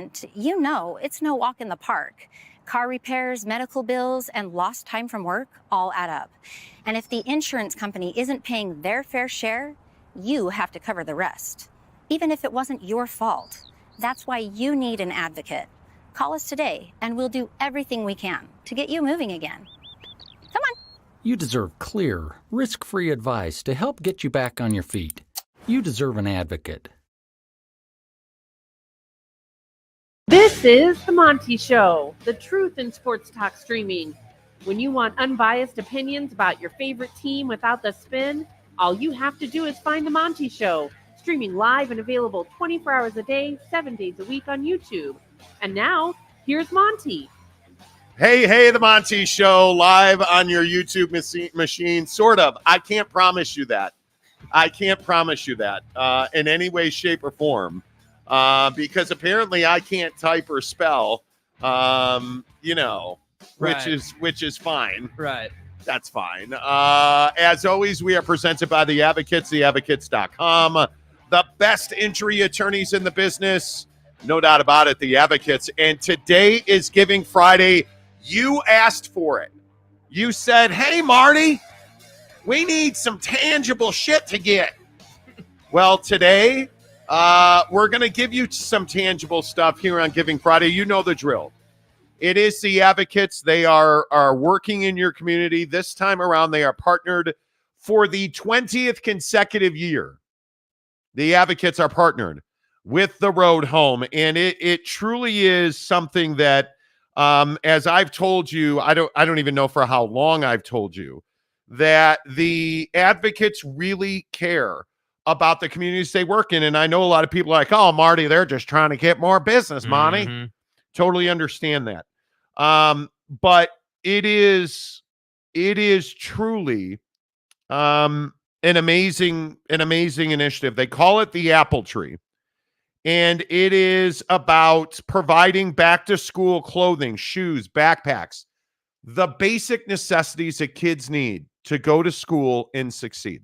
accident, you know it's no walk in the park. Car repairs, medical bills, and lost time from work all add up. And if the insurance company isn't paying their fair share, you have to cover the rest, even if it wasn't your fault. That's why you need an advocate. Call us today, and we'll do everything we can to get you moving again. Come on. You deserve clear, risk-free advice to help get you back on your feet. You deserve an advocate. This is The Monty Show, the truth in sports talk streaming. When you want unbiased opinions about your favorite team without the spin, all you have to do is find The Monty Show, streaming live and available 24 hours a day, 7 days a week on YouTube. And now, here's Monty. Hey, The Monty Show, live on your YouTube machine, sort of. I can't promise you that. In any way, shape, or form. Because apparently I can't type or spell, which is fine. Right. That's fine. As always, we are presented by The Advocates, theadvocates.com. The best injury attorneys in the business. No doubt about it, The Advocates. And today is Giving Friday. You asked for it. You said, hey, Marty, we need some tangible shit to get. Well, today, we're going to give you some tangible stuff here on Giving Friday. You know the drill. It is The Advocates. They are working in your community. This time around, they are partnered for the 20th consecutive year. The Advocates are partnered with The Road Home, and it truly is something that, as I've told you, I don't even know for how long I've told you, that the Advocates really care about the communities they work in. And I know a lot of people are like, oh, Marty, they're just trying to get more business, Monty. Mm-hmm. Totally understand that. But it is truly an amazing initiative. They call it the Apple Tree. And it is about providing back-to-school clothing, shoes, backpacks, the basic necessities that kids need to go to school and succeed.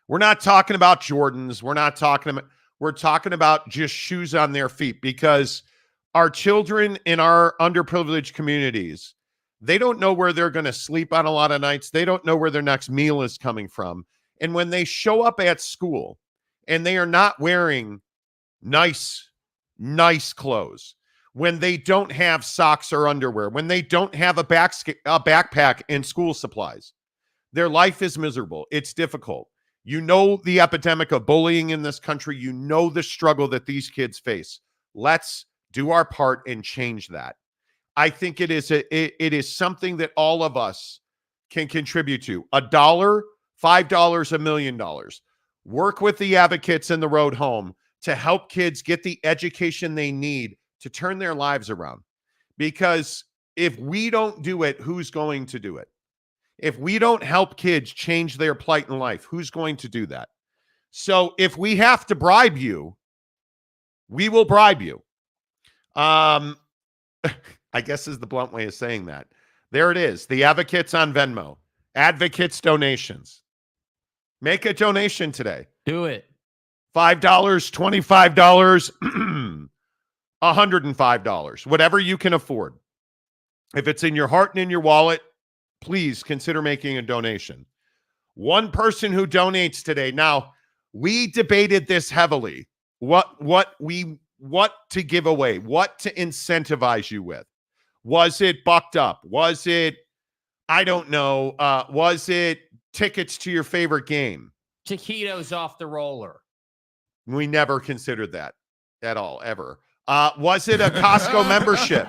We're not talking about Jordans. We're talking about just shoes on their feet, because our children in our underprivileged communities, they don't know where they're going to sleep on a lot of nights. They don't know where their next meal is coming from. And when they show up at school and they are not wearing nice clothes, when they don't have socks or underwear, when they don't have a backpack and school supplies, their life is miserable. It's difficult. You know the epidemic of bullying in this country. You know the struggle that these kids face. Let's do our part and change that. I think it is something that all of us can contribute to. $1, $5, $1 million. Work with the Advocates in The Road Home to help kids get the education they need to turn their lives around. Because if we don't do it, who's going to do it? If we don't help kids change their plight in life, who's going to do that? So if we have to bribe you, we will bribe you. I guess is the blunt way of saying that. There it is. The Advocates on Venmo. Advocates donations. Make a donation today. Do it. $5, $25, $105, whatever you can afford. If it's in your heart and in your wallet, please consider making a donation. One person who donates today. Now, we debated this heavily. What to give away, what to incentivize you with. Was it bucked up? Was it, I don't know, was it tickets to your favorite game? Taquitos off the roller. We never considered that at all, ever. Was it a Costco membership,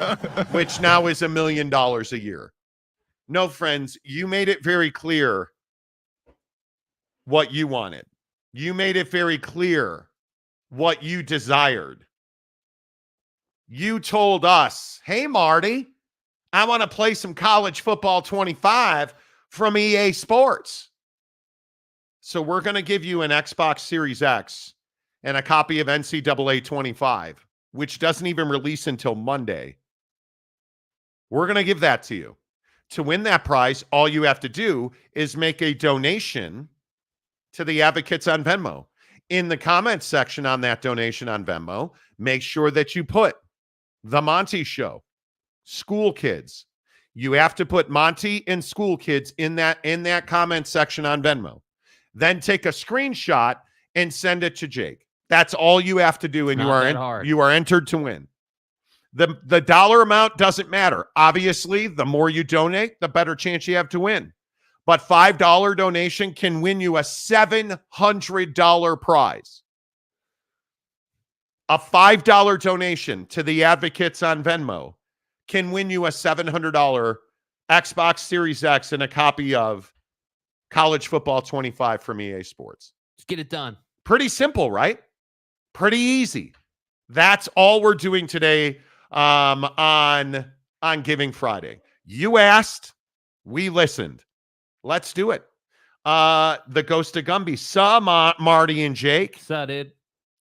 which now is $1 million a year? No, friends, you made it very clear what you wanted. You made it very clear what you desired. You told us, hey, Marty, I want to play some college football 25 from EA Sports. So we're going to give you an Xbox Series X and a copy of NCAA 25, which doesn't even release until Monday. We're going to give that to you. To win that prize, all you have to do is make a donation to the Advocates on Venmo. in the comments section on that donation on Venmo, make sure that you put the Monty Show, school kids. You have to put Monty and school kids in that comment section on Venmo. Then take a screenshot and send it to Jake. That's all you have to do, and you are entered to win. The dollar amount doesn't matter. Obviously, the more you donate, the better chance you have to win. But $5 donation can win you a $700 prize. A $5 donation to the advocates on Venmo can win you a $700 Xbox Series X and a copy of College Football 25 from EA Sports. Let's get it done. Pretty simple, right? Pretty easy. That's all we're doing today on Giving Friday. You asked, we listened. Let's do it. The Ghost of Gumby. Marty and Jake. So, dude.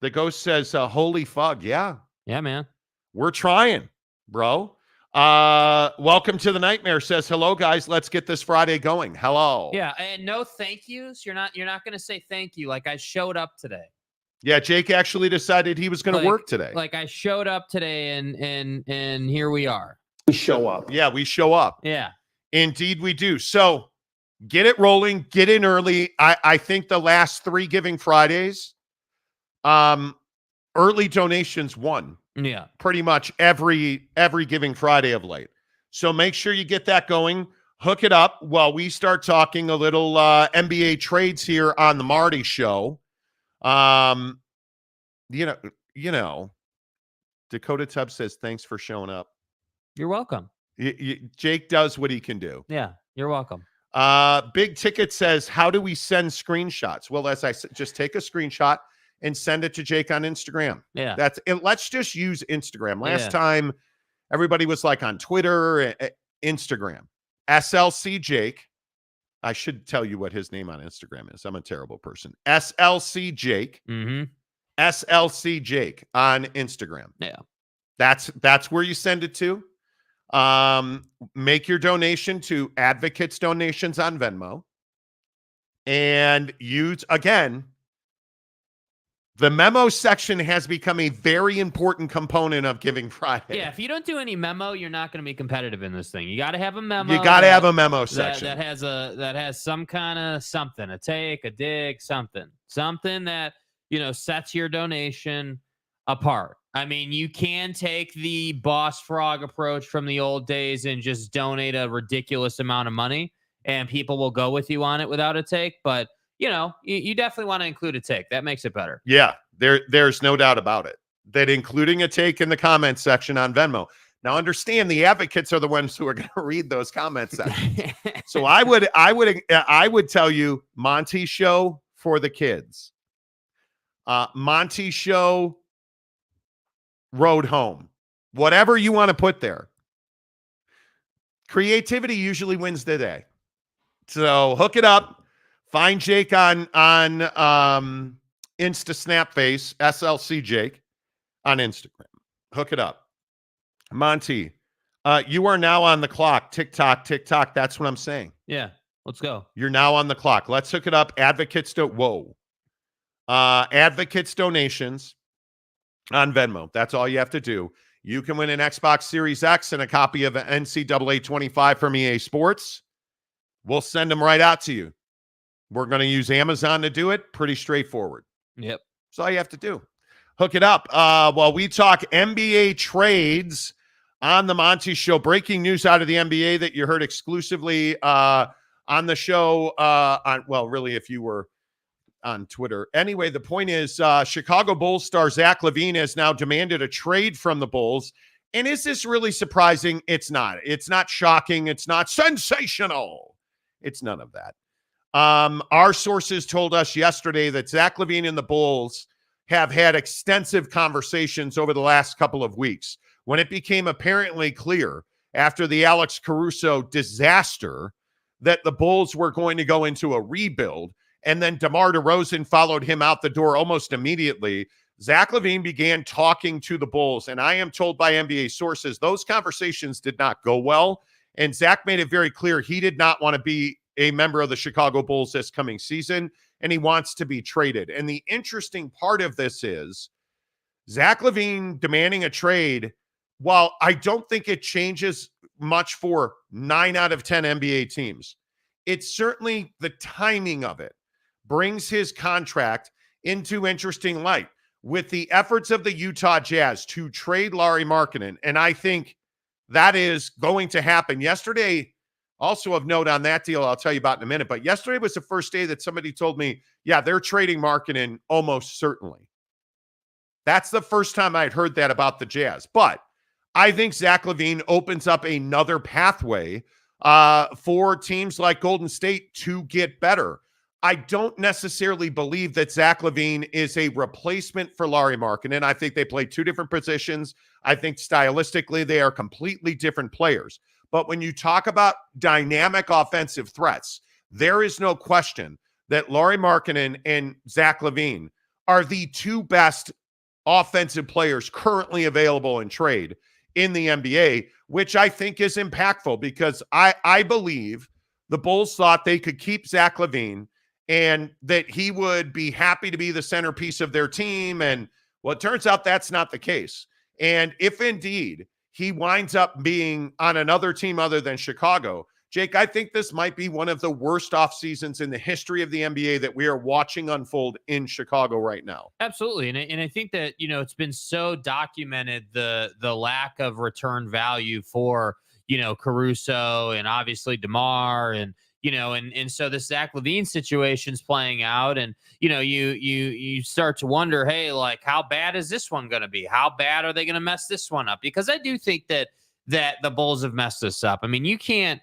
The Ghost says, holy fug. Yeah. Yeah, man. We're trying, bro. Welcome to the Nightmare. Says, hello, guys. Let's get this Friday going. Hello. Yeah, and no thank yous. You're not going to say thank you like I showed up today. Yeah, Jake actually decided he was going to work today. Like I showed up today and here we are. We show up. Yeah, we show up. Yeah. Indeed we do. So get it rolling, get in early. I think the last 3 Giving Fridays, early donations won. Yeah. Pretty much every Giving Friday of late. So make sure you get that going. Hook it up while we start talking a little NBA trades here on the Marty Show. You know, Dakota Tubb says, thanks for showing up. You're welcome. Jake does what he can do. Yeah, you're welcome. Big Ticket says, how do we send screenshots? Well, as I said, just take a screenshot and send it to Jake on Instagram. Yeah. That's it. Let's just use Instagram. Last time everybody was like on Twitter, Instagram. SLC Jake. I should tell you what his name on Instagram is. I'm a terrible person. SLC Jake. Mm-hmm. SLC Jake on Instagram. Yeah. That's where you send it to. Make your donation to Advocates Donations on Venmo. And use, again, the memo section has become a very important component of Giving Friday. Yeah, if you don't do any memo, you're not going to be competitive in this thing. You got to have a memo. You got to have a memo section that has some kind of something, a take, a dig, something that, sets your donation apart. I mean, you can take the Boss Frog approach from the old days and just donate a ridiculous amount of money, and people will go with you on it without a take. But you definitely want to include a take. That makes it better. Yeah, there's no doubt about it. That including a take in the comments section on Venmo. Now, understand the advocates are the ones who are going to read those comment sections. So I would tell you Monty Show for the kids. Monty Show Road Home. Whatever you want to put there. Creativity usually wins the day. So hook it up. Find Jake on Insta Snapface, SLC Jake on Instagram. Hook it up. Monty, you are now on the clock. TikTok. That's what I'm saying. Yeah, let's go. You're now on the clock. Let's hook it up. Advocates Donations on Venmo. That's all you have to do. You can win an Xbox Series X and a copy of an NCAA 25 from EA Sports. We'll send them right out to you. We're going to use Amazon to do it. Pretty straightforward. Yep. That's all you have to do. Hook it up. While we talk NBA trades on the Monty Show, breaking news out of the NBA that you heard exclusively on the show. Really, if you were on Twitter. Anyway, the point is Chicago Bulls star Zach LaVine has now demanded a trade from the Bulls. And is this really surprising? It's not. It's not shocking. It's not sensational. It's none of that. Our sources told us yesterday that Zach LaVine and the Bulls have had extensive conversations over the last couple of weeks when it became apparently clear after the Alex Caruso disaster that the Bulls were going to go into a rebuild. And then DeMar DeRozan followed him out the door almost immediately. Zach LaVine began talking to the Bulls, and I am told by NBA sources those conversations did not go well. And Zach made it very clear he did not want to be a member of the Chicago Bulls this coming season. and he wants to be traded. And the interesting part of this is Zach LaVine demanding a trade, while I don't think it changes much for 9 out of 10 NBA teams, it's certainly the timing of it brings his contract into interesting light with the efforts of the Utah Jazz to trade Lauri Markkanen. And I think that is going to happen. Yesterday, also of note on that deal, I'll tell you about in a minute, but yesterday was the first day that somebody told me, yeah, they're trading Markkanen almost certainly. That's the first time I'd heard that about the Jazz. But I think Zach LaVine opens up another pathway for teams like Golden State to get better. I don't necessarily believe that Zach LaVine is a replacement for Lauri Markkanen. I think they play two different positions. I think stylistically they are completely different players. But when you talk about dynamic offensive threats, there is no question that Lauri Markkanen and Zach LaVine are the two best offensive players currently available in trade in the NBA, which I think is impactful because I believe the Bulls thought they could keep Zach LaVine and that he would be happy to be the centerpiece of their team. And well, it turns out that's not the case. And if indeed he winds up being on another team other than Chicago, Jake, I think this might be one of the worst off seasons in the history of the NBA that we are watching unfold in Chicago right now. Absolutely. And I think that, it's been so documented, the lack of return value for, Caruso and obviously DeMar and so the Zach LaVine situation's playing out, and you start to wonder, hey, like, how bad is this one going to be? How bad are they going to mess this one up? Because I do think that the Bulls have messed this up. I mean, you can't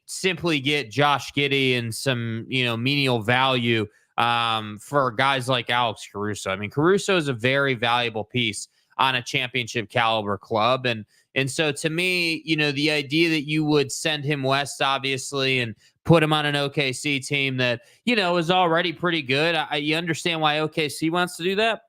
simply get Josh Giddey and some menial value for guys like Alex Caruso. I mean, Caruso is a very valuable piece on a championship caliber club, and so to me, the idea that you would send him west, obviously, and put him on an OKC team that, is already pretty good. You understand why OKC wants to do that,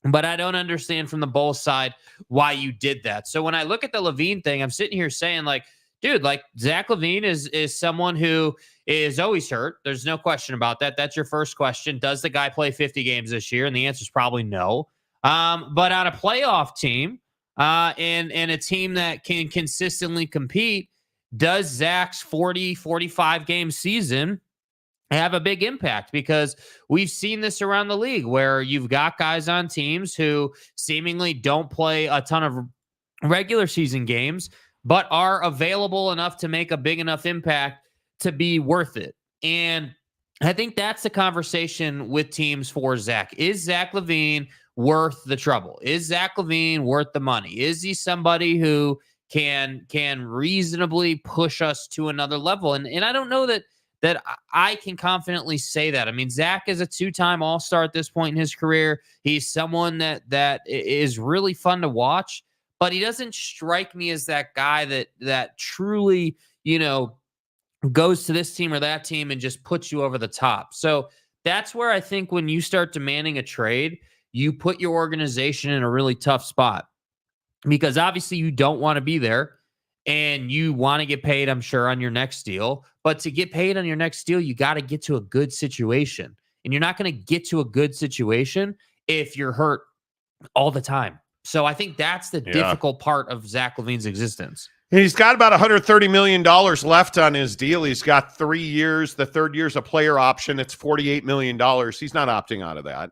but I don't understand from the Bulls side why you did that. So when I look at the LaVine thing, I'm sitting here saying, like, dude, like, Zach LaVine is someone who is always hurt. There's no question about that. That's your first question. Does the guy play 50 games this year? And the answer is probably no. But on a playoff team, and a team that can consistently compete, does Zach's 45 game season have a big impact? Because we've seen this around the league where you've got guys on teams who seemingly don't play a ton of regular season games, but are available enough to make a big enough impact to be worth it. And I think that's the conversation with teams for Zach. Is Zach LaVine worth the trouble? Is Zach LaVine worth the money? Is he somebody who can reasonably push us to another level? And I don't know that I can confidently say that. I mean, Zach is a 2-time All-Star at this point in his career. He's someone that is really fun to watch, but he doesn't strike me as that guy that truly, goes to this team or that team and just puts you over the top. So that's where I think when you start demanding a trade, you put your organization in a really tough spot, because obviously you don't want to be there and you want to get paid, I'm sure, on your next deal. But to get paid on your next deal, you got to get to a good situation. And you're not going to get to a good situation if you're hurt all the time. So I think that's the difficult part of Zach LaVine's existence. He's got about $130 million left on his deal. He's got 3 years. The third year's a player option. It's $48 million. He's not opting out of that.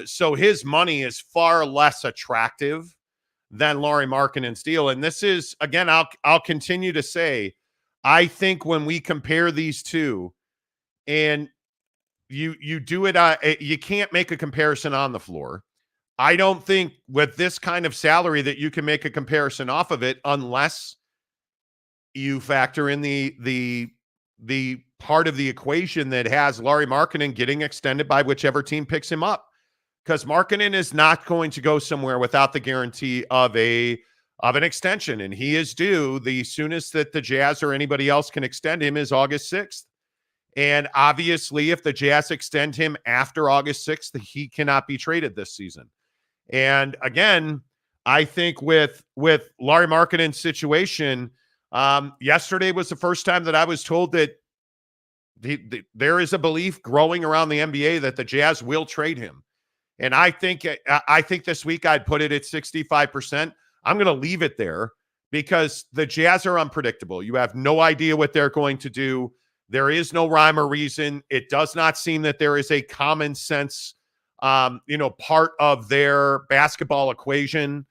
So his money is far less attractive than Lauri Markkanen's deal. And this is, again, I'll continue to say, I think when we compare these two, and you do it, you can't make a comparison on the floor. I don't think with this kind of salary that you can make a comparison off of it, unless you factor in the part of the equation that has Lauri Markkanen getting extended by whichever team picks him up. Because Markkanen is not going to go somewhere without the guarantee of an extension, and he is due. The soonest that the Jazz or anybody else can extend him is August 6th. And obviously, if the Jazz extend him after August 6th, he cannot be traded this season. And again, I think with Lauri Markkanen's situation, yesterday was the first time that I was told that there is a belief growing around the NBA that the Jazz will trade him. And I think this week I'd put it at 65%. I'm going to leave it there because the Jazz are unpredictable. You have no idea what they're going to do. There is no rhyme or reason. It does not seem that there is a common sense, part of their basketball equation.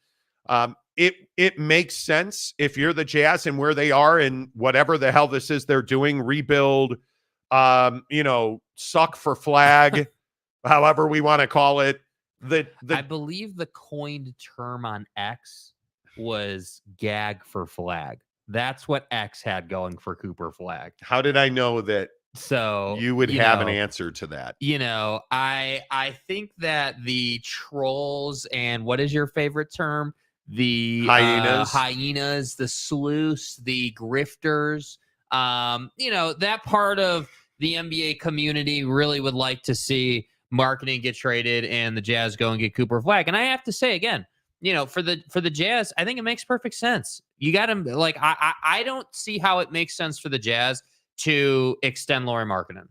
It makes sense if you're the Jazz and where they are and whatever the hell this is they're doing, rebuild, suck for flag, however we want to call it. I believe the coined term on X was gag for flag. That's what X had going for Cooper Flag. How did I know that? So you would have an answer to that. I think that the trolls and what is your favorite term? The hyenas, the sleuths, the grifters, that part of the NBA community really would like to see Markkanen get traded and the Jazz go and get Cooper Flag. And I have to say again, for the Jazz, I think it makes perfect sense. You got him. Like, I don't see how it makes sense for the Jazz to extend Lauri Markkanen.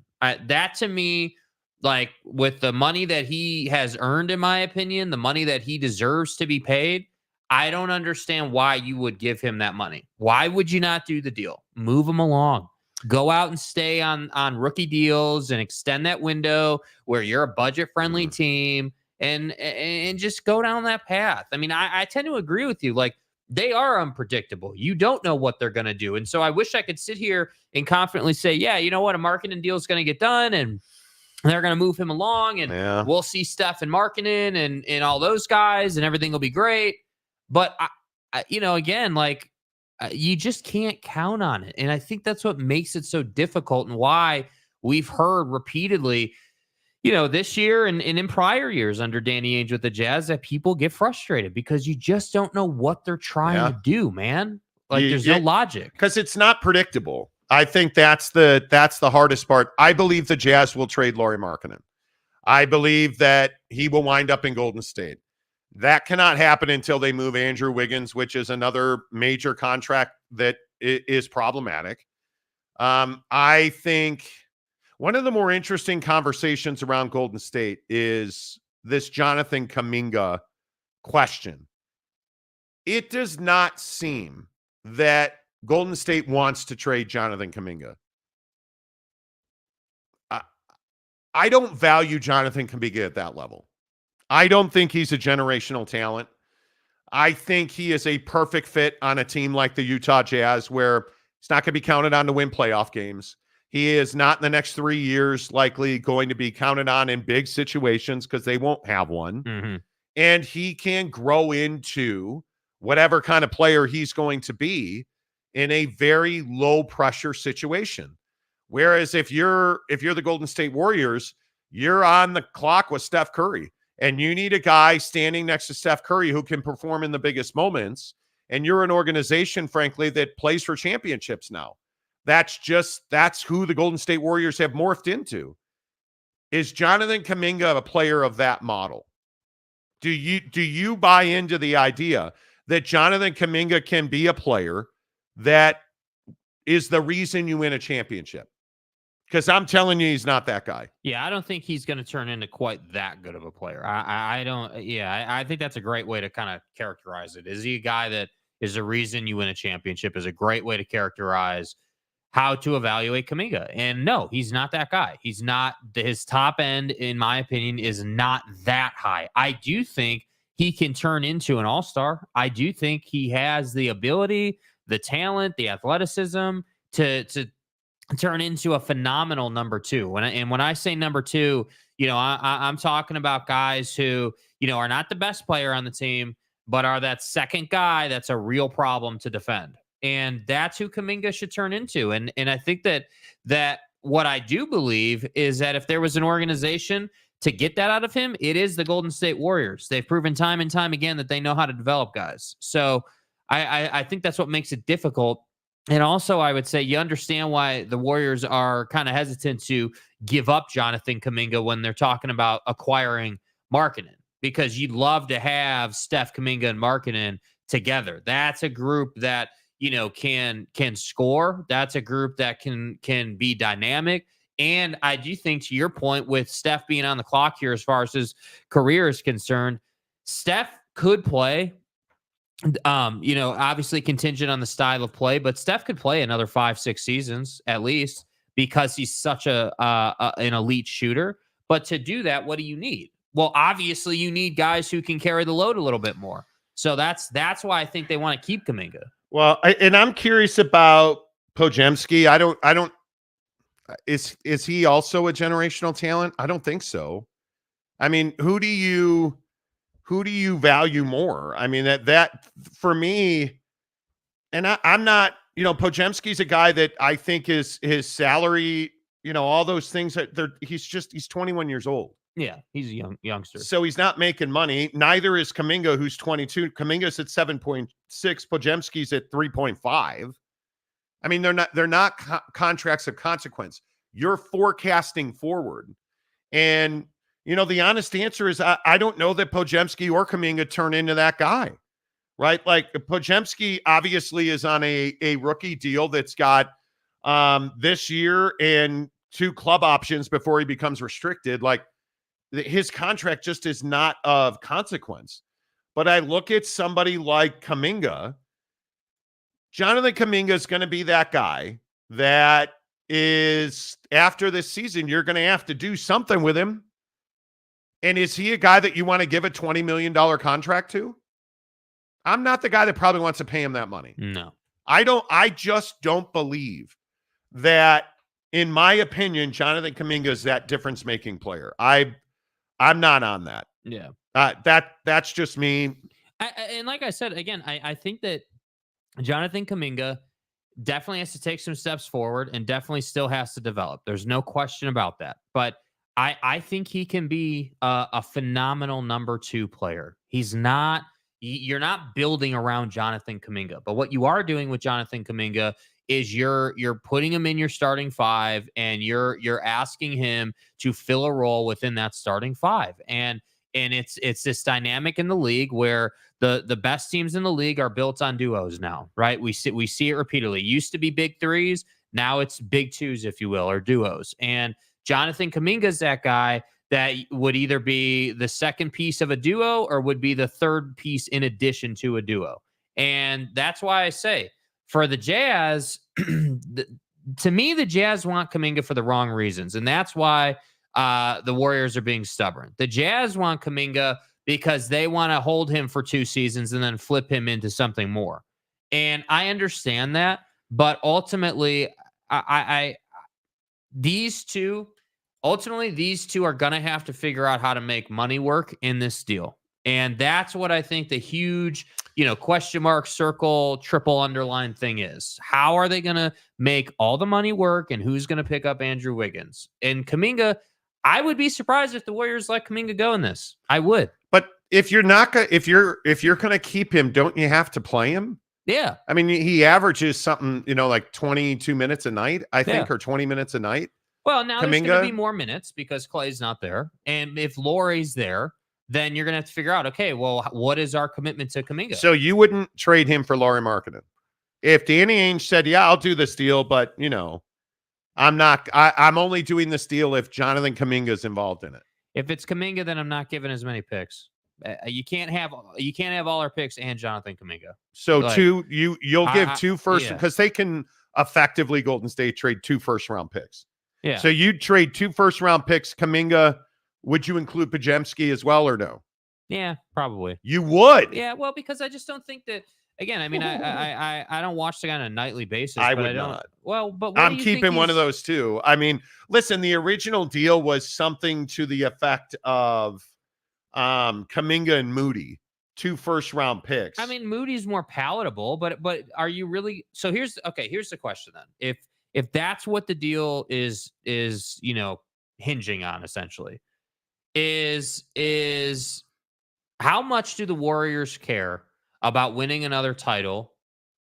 That to me, like, with the money that he has earned, in my opinion, the money that he deserves to be paid, I don't understand why you would give him that money. Why would you not do the deal? Move him along. Go out and stay on rookie deals and extend that window where you're a budget-friendly team and just go down that path. I mean, I tend to agree with you. Like, they are unpredictable. You don't know what they're going to do. And so I wish I could sit here and confidently say, yeah, you know what? A Markkanen deal is going to get done and they're going to move him along and we'll see Steph and Markkanen and all those guys and everything will be great. But, again, like, you just can't count on it. And I think that's what makes it so difficult and why we've heard repeatedly, this year and in prior years under Danny Ainge with the Jazz, that people get frustrated because you just don't know what they're trying to do, man. Like, there's no logic. Because it's not predictable. I think that's the hardest part. I believe the Jazz will trade Lauri Markkanen. I believe that he will wind up in Golden State. That cannot happen until they move Andrew Wiggins, which is another major contract that is problematic. I think one of the more interesting conversations around Golden State is this Jonathan Kuminga question. It does not seem that Golden State wants to trade Jonathan Kuminga. I don't value Jonathan Kuminga at that level. I don't think he's a generational talent. I think he is a perfect fit on a team like the Utah Jazz where he's not going to be counted on to win playoff games. He is not in the next 3 years likely going to be counted on in big situations because they won't have one. Mm-hmm. And he can grow into whatever kind of player he's going to be in a very low pressure situation. Whereas if you're the Golden State Warriors, you're on the clock with Steph Curry. And you need a guy standing next to Steph Curry who can perform in the biggest moments. And you're an organization, frankly, that plays for championships now. That's who the Golden State Warriors have morphed into. Is Jonathan Kuminga a player of that model? Do you buy into the idea that Jonathan Kuminga can be a player that is the reason you win a championship? Because I'm telling you, he's not that guy. Yeah, I don't think he's going to turn into quite that good of a player. I don't. Yeah, I think that's a great way to kind of characterize it. Is he a guy that is the reason you win a championship? Is a great way to characterize how to evaluate Kuminga. And no, he's not that guy. He's not. His top end, in my opinion, is not that high. I do think he can turn into an all-star. I do think he has the ability, the talent, the athleticism to turn into a phenomenal number two. When I say number two, I'm talking about guys who, are not the best player on the team, but are that second guy that's a real problem to defend. And that's who Kuminga should turn into. And I think that what I do believe is that if there was an organization to get that out of him, it is the Golden State Warriors. They've proven time and time again that they know how to develop guys. So I think that's what makes it difficult. And also, I would say you understand why the Warriors are kind of hesitant to give up Jonathan Kuminga when they're talking about acquiring Markkanen, because you'd love to have Steph, Kuminga, and Markkanen together. That's a group that can score. That's a group that can be dynamic. And I do think, to your point, with Steph being on the clock here as far as his career is concerned, Steph could play. Obviously contingent on the style of play, but Steph could play another 5-6 seasons at least because he's such an elite shooter. But to do that, what do you need? Well, obviously you need guys who can carry the load a little bit more. So that's why I think they want to keep Kuminga. Well, I'm curious about Podziemski. I don't. Is he also a generational talent? I don't think so. I mean, who do you value more? I mean, that for me, and I'm not, Podziemski's a guy that I think his salary, all those things he's 21 years old. Yeah, he's a youngster. So he's not making money. Neither is Kuminga, who's 22. Kuminga's at 7.6. Podziemski's at 3.5. I mean, they're not contracts of consequence. You're forecasting forward. And the honest answer is I don't know that Podziemski or Kuminga turn into that guy, right? Like Podziemski obviously is on a rookie deal that's got this year and 2 club options before he becomes restricted. Like his contract just is not of consequence. But I look at somebody like Kuminga. Jonathan Kuminga is going to be that guy that is, after this season, you're going to have to do something with him. And is he a guy that you want to give a $20 million contract to? I'm not the guy that probably wants to pay him that money. No. I just don't believe that, in my opinion, Jonathan Kuminga is that difference-making player. I'm not on that. Yeah. That's just me. And like I said, again, I think that Jonathan Kuminga definitely has to take some steps forward and definitely still has to develop. There's no question about that. But I think he can be a phenomenal number 2 player. You're not building around Jonathan Kuminga, but what you are doing with Jonathan Kuminga is you're putting him in your starting 5 and you're asking him to fill a role within that starting 5. And it's this dynamic in the league where the best teams in the league are built on duos now, right? We see it repeatedly. It used to be big 3s, now it's big 2s, if you will, or duos. And Jonathan Kuminga is that guy that would either be the second piece of a duo or would be the third piece in addition to a duo. And that's why I say, for the Jazz, to me, the Jazz want Kuminga for the wrong reasons. And that's why the Warriors are being stubborn. The Jazz want Kuminga because they want to hold him for 2 seasons and then flip him into something more. And I understand that, but ultimately, these two are going to have to figure out how to make money work in this deal. And that's what I think the huge, question mark, circle, triple underline thing is. How are they going to make all the money work, and who's going to pick up Andrew Wiggins? And Kuminga, I would be surprised if the Warriors let Kuminga go in this. I would. But if you're going to keep him, don't you have to play him? Yeah. I mean, he averages something, like 22 minutes a night, I think, or 20 minutes a night. Well, now there's going to be more minutes because Clay's not there. And if Lauri's there, then you're going to have to figure out, okay, well, what is our commitment to Kuminga? So you wouldn't trade him for Lauri Markkanen? If Danny Ainge said, yeah, I'll do this deal, but, I'm not. I'm only doing this deal if Jonathan Kuminga is involved in it. If it's Kuminga, then I'm not giving as many picks. You can't have all our picks and Jonathan Kuminga. So you'll give 2 first, because they can effectively, Golden State, trade 2 first-round picks. Yeah. So you'd trade 2 first-round picks. Kuminga, would you include Podziemski as well, or no? Yeah, probably. You would? Yeah, well, because I just don't think that. Again, I mean, I don't watch the guy on a nightly basis. I would not. Well, but I'm keeping one of those too. I mean, listen, the original deal was something to the effect of Kuminga and Moody, 2 first-round picks. I mean, Moody's more palatable, but are you really? So here's the question then. If that's what the deal is hinging on, essentially, is how much do the Warriors care about winning another title,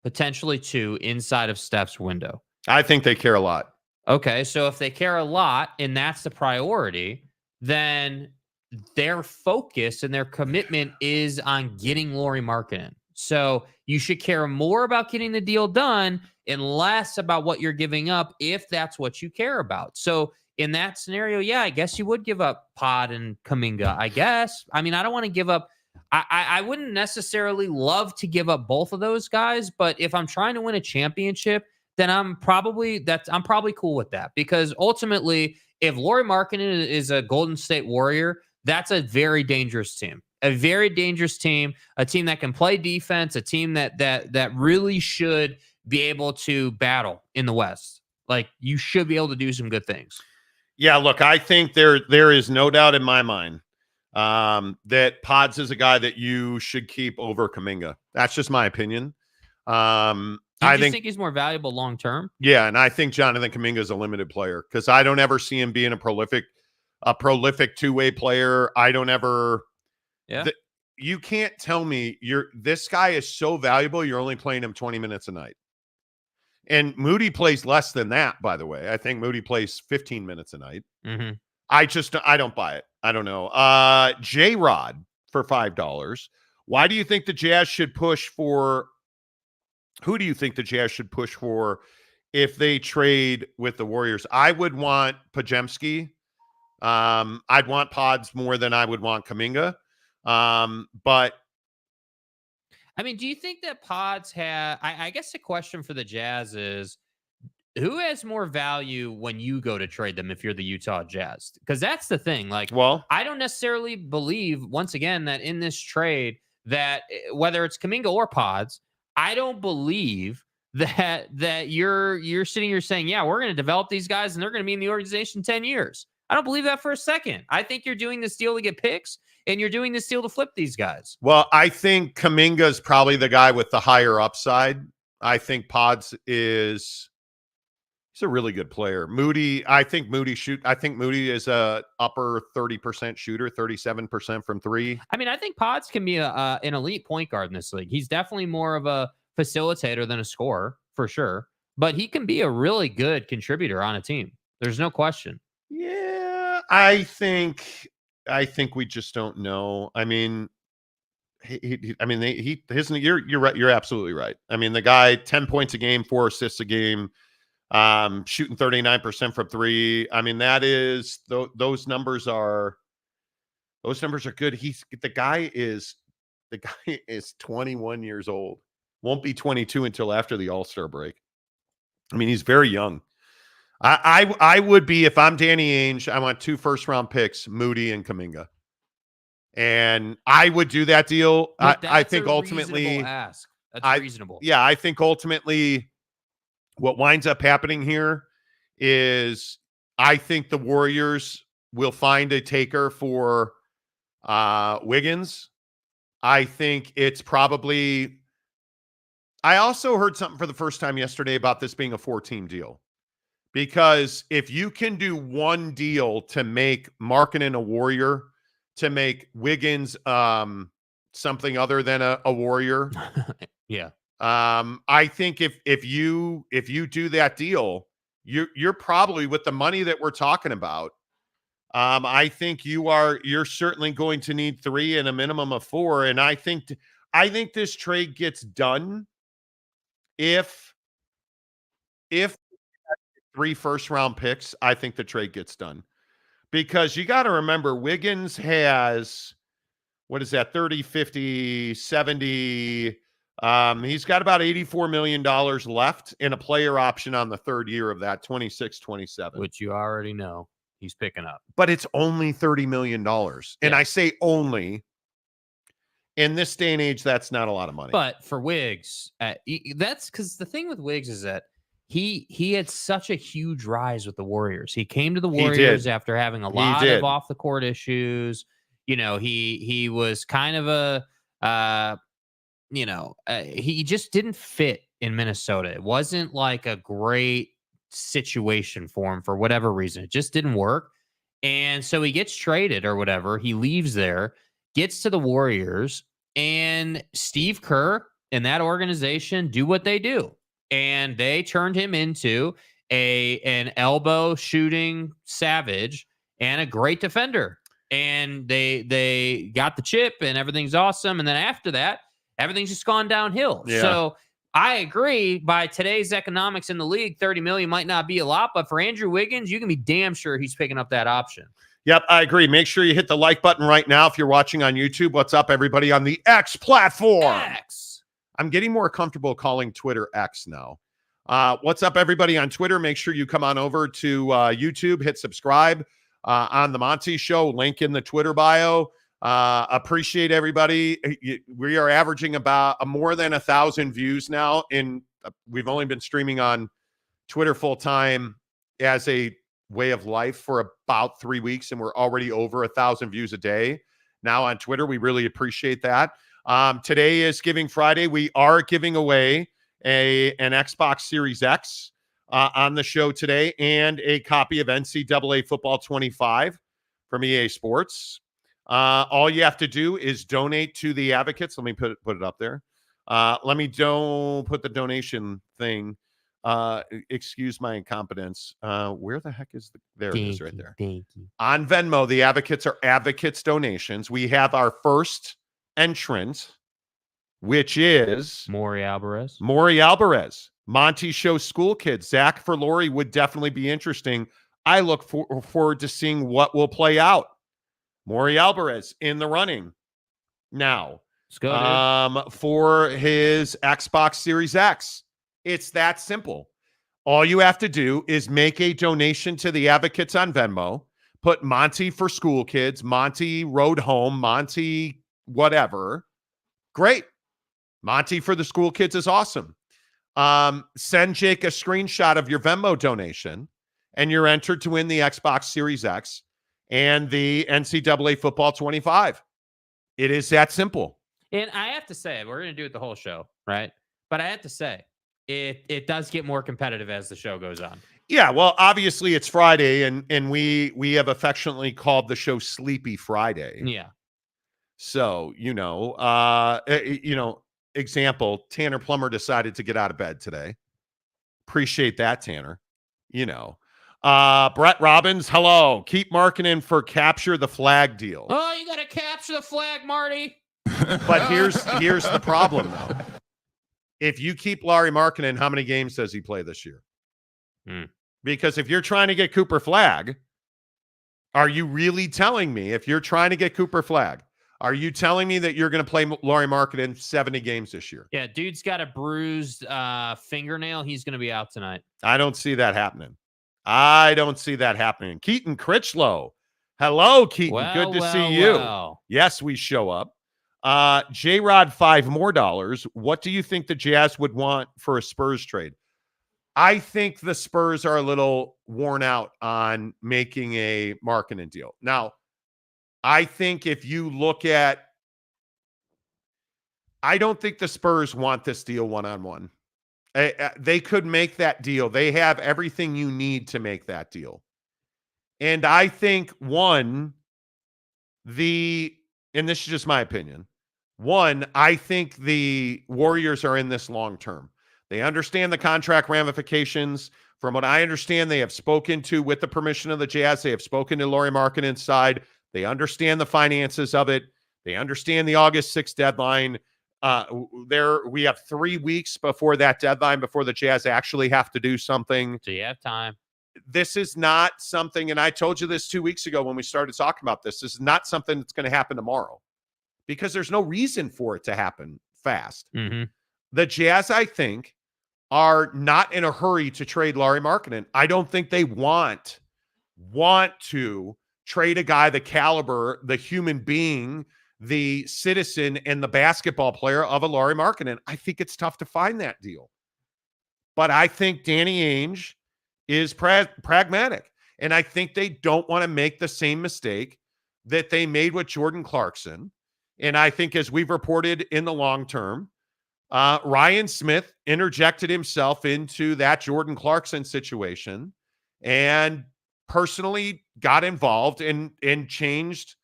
potentially 2, inside of Steph's window? I think they care a lot. Okay, so if they care a lot and that's the priority, then their focus and their commitment is on getting Lauri Markkanen. So you should care more about getting the deal done and less about what you're giving up if that's what you care about. So in that scenario, yeah, I guess you would give up Pod and Kuminga, I guess. I mean, I don't want to give up. I wouldn't necessarily love to give up both of those guys, but if I'm trying to win a championship, then I'm probably cool with that, because ultimately, if Lauri Markkanen is a Golden State Warrior, that's a very dangerous team. A very dangerous team, a team that can play defense, a team that really should be able to battle in the West. Like, you should be able to do some good things. Yeah, look, I think there is no doubt in my mind that Pods is a guy that you should keep over Kuminga. That's just my opinion. I think he's more valuable long term. Yeah, and I think Jonathan Kuminga is a limited player, because I don't ever see him being a prolific two-way player. I don't ever. Yeah. You can't tell me this guy is so valuable, you're only playing him 20 minutes a night. And Moody plays less than that, by the way. I think Moody plays 15 minutes a night. Mm-hmm. I don't buy it. I don't know. J-Rod for $5. Why do you think the Jazz should push for? Who do you think the Jazz should push for if they trade with the Warriors? I would want Podziemski. I'd want Pods more than I would want Kuminga. But I mean, do you think that Pods have? I guess the question for the Jazz is, who has more value when you go to trade them if you're the Utah Jazz? Because that's the thing. Like, well, I don't necessarily believe, once again, that in this trade, that whether it's Kuminga or Pods, I don't believe that you're sitting here saying, yeah, we're going to develop these guys and they're going to be in the organization 10 years. I don't believe that for a second. I think you're doing this deal to get picks, and you're doing this deal to flip these guys. Well, I think Kuminga is probably the guy with the higher upside. I think Pods he's a really good player. I think Moody is a upper 30% shooter, 37% from three. I mean, I think Pods can be an elite point guard in this league. He's definitely more of a facilitator than a scorer, for sure. But he can be a really good contributor on a team. There's no question. Yeah, I think we just don't know. I mean, you're right. You're absolutely right. I mean, the guy, 10 points a game, 4 assists a game, shooting 39% from three. I mean, those numbers are good. The guy is 21 years old. Won't be 22 until after the All-Star break. I mean, he's very young. I would be, if I'm Danny Ainge, I want 2 first-round picks, Moody and Kuminga. And I would do that deal. I think ultimately ask. That's reasonable. Yeah, I think ultimately what winds up happening here is I think the Warriors will find a taker for Wiggins. I think it's probably – I also heard something for the first time yesterday about this being a 4-team deal. Because if you can do one deal to make Markkanen a Warrior, to make Wiggins something other than a Warrior, yeah. I think if you do that deal, you're probably, with the money that we're talking about, I think you're certainly going to need 3 and a minimum of 4. And I think this trade gets done if 3 first-round picks. I think the trade gets done, because you got to remember, Wiggins has, what is that, 30, 50, 70. He's got about $84 million left in a player option on the 3rd year of that, 26, 27. Which you already know he's picking up. But it's only $30 million. And I say only. In this day and age, that's not a lot of money. But for Wiggs, that's because the thing with Wiggs is that he had such a huge rise with the Warriors. He came to the Warriors after having a lot of off the court issues. You know, he was kind of he just didn't fit in Minnesota. It wasn't like a great situation for him for whatever reason. It just didn't work. And so he gets traded or whatever. He leaves there, gets to the Warriors, and Steve Kerr and that organization do what they do. And they turned him into an elbow shooting savage and a great defender. And they got the chip and everything's awesome. And then after that, everything's just gone downhill. Yeah. So I agree. By today's economics in the league, $30 million might not be a lot, but for Andrew Wiggins, you can be damn sure he's picking up that option. Yep, I agree. Make sure you hit the like button right now if you're watching on YouTube. What's up, everybody, on the X platform? X. I'm getting more comfortable calling Twitter X now. What's up, everybody, on Twitter? Make sure you come on over to YouTube, hit subscribe on the Monty Show, link in the Twitter bio. Appreciate everybody. We are averaging about more than 1,000 views now. We've only been streaming on Twitter full time as a way of life for about 3 weeks, and we're already over 1,000 views a day now on Twitter. We really appreciate that. Today is Giving Friday. We are giving away an Xbox Series X on the show today, and a copy of NCAA Football 25 from EA Sports. All you have to do is donate to the Advocates. Let me put it up there. Let me put the donation thing. Excuse my incompetence. Where the heck is there? It is right there. Thank you. On Venmo, the Advocates are Advocates donations. We have our first entrant, which is Maury Alvarez. Monty Show school kids. Zach for Lauri would definitely be interesting. I look forward to seeing what will play out. Maury Alvarez in the running now. Let's go, for his Xbox Series X. It's that simple. All you have to do is make a donation to the Advocates on Venmo. Put Monty for school kids, Monty Road Home, Monty whatever. Great. Monty for the school kids is awesome. Send Jake a screenshot of your Venmo donation, and you're entered to win the Xbox Series X and the NCAA Football 25. It is that simple. And I have to say, we're going to do it the whole show, right? But I have to say, it does get more competitive as the show goes on. Yeah, well, obviously it's Friday, and we have affectionately called the show Sleepy Friday. Yeah. So, example, Tanner Plummer decided to get out of bed today. Appreciate that, Tanner. Brett Robbins, hello. Keep Markkanen for capture the flag deal. Oh, you got to capture the flag, Marty. But here's the problem, though. If you keep Lauri Markkanen, how many games does he play this year? Because if you're trying to get Cooper Flag, are you really telling me, if you're trying to get Cooper Flag, are you telling me that you're going to play Lauri Markkanen 70 games this year? Yeah, dude's got a bruised fingernail. He's going to be out tonight. I don't see that happening. Keaton Critchlow. Hello, Keaton. Good to see you. Yes, we show up. J-Rod, $5 more. What do you think the Jazz would want for a Spurs trade? I think the Spurs are a little worn out on making a Markkanen deal. Now, I think if you look at, I don't think the Spurs want this deal one-on-one. They could make that deal. They have everything you need to make that deal. And I think and this is just my opinion. I think the Warriors are in this long term. They understand the contract ramifications. From what I understand, they have spoken to, with the permission of the Jazz, they have spoken to Lauri Markkanen's side. They understand the finances of it. They understand the August 6th deadline. We have 3 weeks before that deadline, before the Jazz actually have to do something. So you have time. This is not something, and I told you this 2 weeks ago when we started talking about this. This is not something that's going to happen tomorrow, because there's no reason for it to happen fast. Mm-hmm. The Jazz, I think, are not in a hurry to trade Lauri Markkanen. I don't think they want to trade a guy the caliber, the human being, the citizen, and the basketball player of a Lauri Markkanen. I think it's tough to find that deal. But I think Danny Ainge is pragmatic. And I think they don't want to make the same mistake that they made with Jordan Clarkson. And I think, as we've reported in the long term, Ryan Smith interjected himself into that Jordan Clarkson situation and personally got involved and changed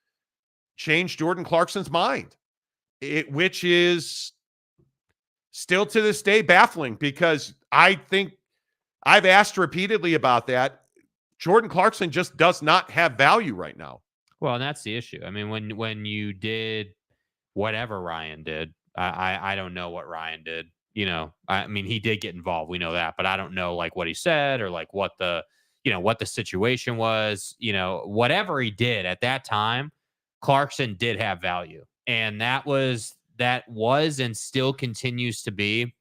Jordan Clarkson's mind, which is still to this day baffling, because I think I've asked repeatedly about that. Jordan Clarkson just does not have value right now. Well, and that's the issue. I mean, when you did whatever Ryan did, I don't know what Ryan did. I mean, he did get involved. We know that, but I don't know like what he said or like what the situation was. Whatever he did at that time, Clarkson did have value, and that was and still continues to be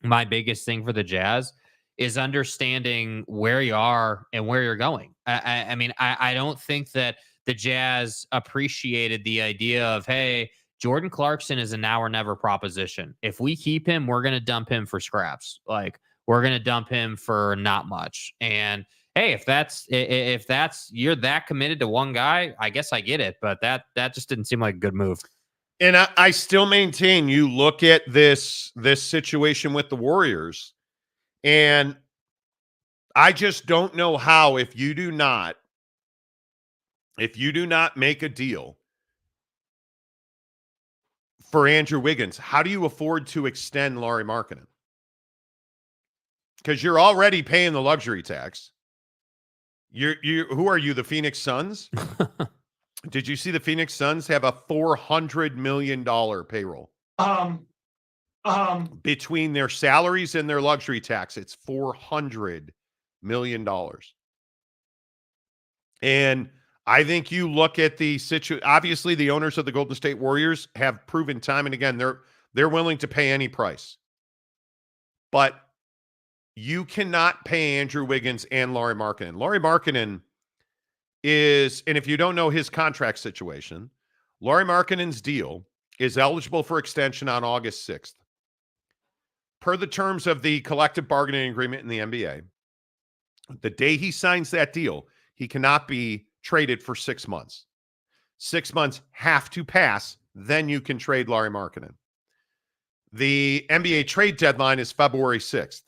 my biggest thing for the Jazz is understanding where you are and where you're going. I mean, I don't think that the Jazz appreciated the idea of, hey, Jordan Clarkson is a now or never proposition. If we keep him, we're going to dump him for scraps. Like, we're going to dump him for not much. And hey, if that's you're that committed to one guy, I guess I get it. But that just didn't seem like a good move. And I still maintain, you look at this situation with the Warriors, and I just don't know how, if you do not make a deal for Andrew Wiggins, how do you afford to extend Lauri Markkanen? Because you're already paying the luxury tax. Who are you, the Phoenix Suns? Did you see the Phoenix Suns have a $400 million payroll? Between their salaries and their luxury tax, it's $400 million. And I think you look at the situation. Obviously, the owners of the Golden State Warriors have proven time and again they're willing to pay any price. But you cannot pay Andrew Wiggins and Lauri Markkanen. Lauri Markkanen is, and if you don't know his contract situation, Lauri Markkanen's deal is eligible for extension on August 6th. Per the terms of the collective bargaining agreement in the NBA, the day he signs that deal, he cannot be traded for 6 months. 6 months have to pass, then you can trade Lauri Markkanen. The NBA trade deadline is February 6th.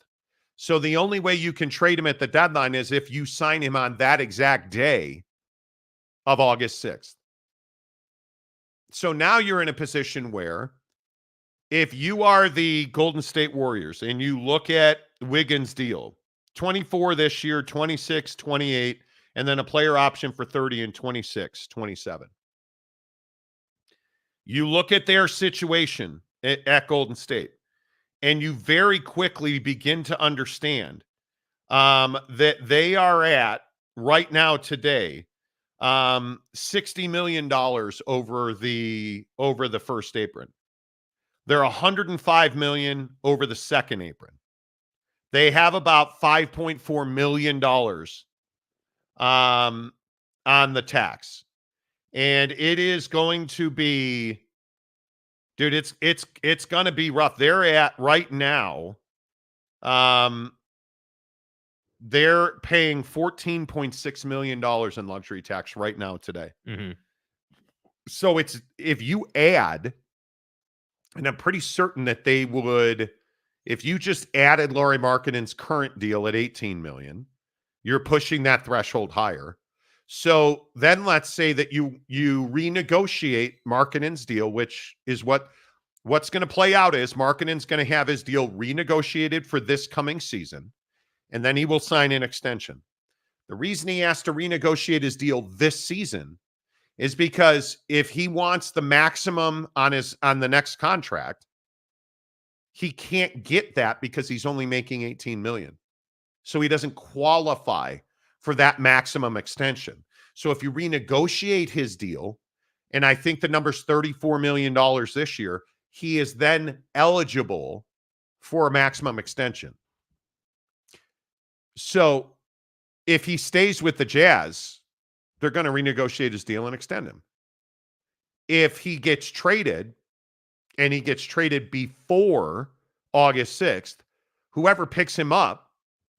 So the only way you can trade him at the deadline is if you sign him on that exact day of August 6th. So now you're in a position where if you are the Golden State Warriors and you look at Wiggins' deal, 24 this year, 26, 28, and then a player option for 30 and 26, 27. You look at their situation at Golden State, and you very quickly begin to understand that they are at, right now today, $60 million over the first apron. They're $105 million over the second apron. They have about $5.4 million on the tax. And it is going to be, dude, it's going to be rough. They're at right now, they're paying $14.6 million in luxury tax right now today. Mm-hmm. So if you add, and I'm pretty certain that they would, if you just added Lauri Markkanen's current deal at $18 million, you're pushing that threshold higher. So then let's say that you renegotiate Markkanen's deal, which is what's going to play out is Markkanen's going to have his deal renegotiated for this coming season, and then he will sign an extension. The reason he has to renegotiate his deal this season is because if he wants the maximum on the next contract, he can't get that because he's only making $18 million. So he doesn't qualify for that maximum extension. So if you renegotiate his deal, and I think the number's $34 million this year, he is then eligible for a maximum extension. So if he stays with the Jazz, they're going to renegotiate his deal and extend him. If he gets traded, and he gets traded before August 6th, whoever picks him up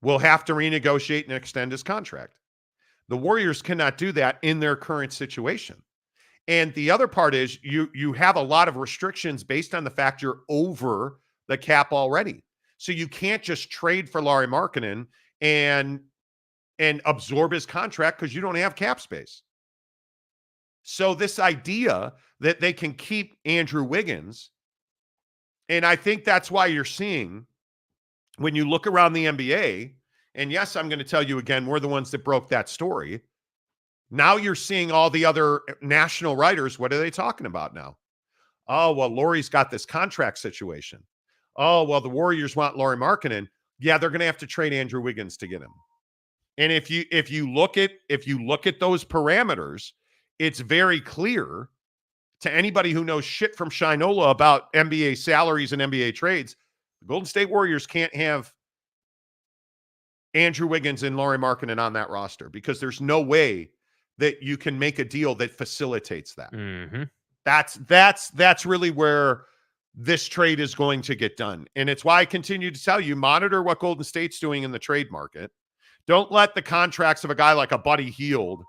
will have to renegotiate and extend his contract. The Warriors cannot do that in their current situation. And the other part is you have a lot of restrictions based on the fact you're over the cap already. So you can't just trade for Lauri Markkanen and absorb his contract because you don't have cap space. So this idea that they can keep Andrew Wiggins, and I think that's why you're seeing when you look around the NBA, and yes, I'm going to tell you again, we're the ones that broke that story. Now you're seeing all the other national writers. What are they talking about now? Oh, well, Lauri's got this contract situation. Oh, well, the Warriors want Lauri Markkanen. Yeah, they're going to have to trade Andrew Wiggins to get him. And if you look at those parameters, it's very clear to anybody who knows shit from Shinola about NBA salaries and NBA trades. The Golden State Warriors can't have Andrew Wiggins and Lauri Markkanen on that roster because there's no way that you can make a deal that facilitates that. Mm-hmm. That's really where this trade is going to get done. And it's why I continue to tell you, monitor what Golden State's doing in the trade market. Don't let the contracts of a guy like a Buddy Hield,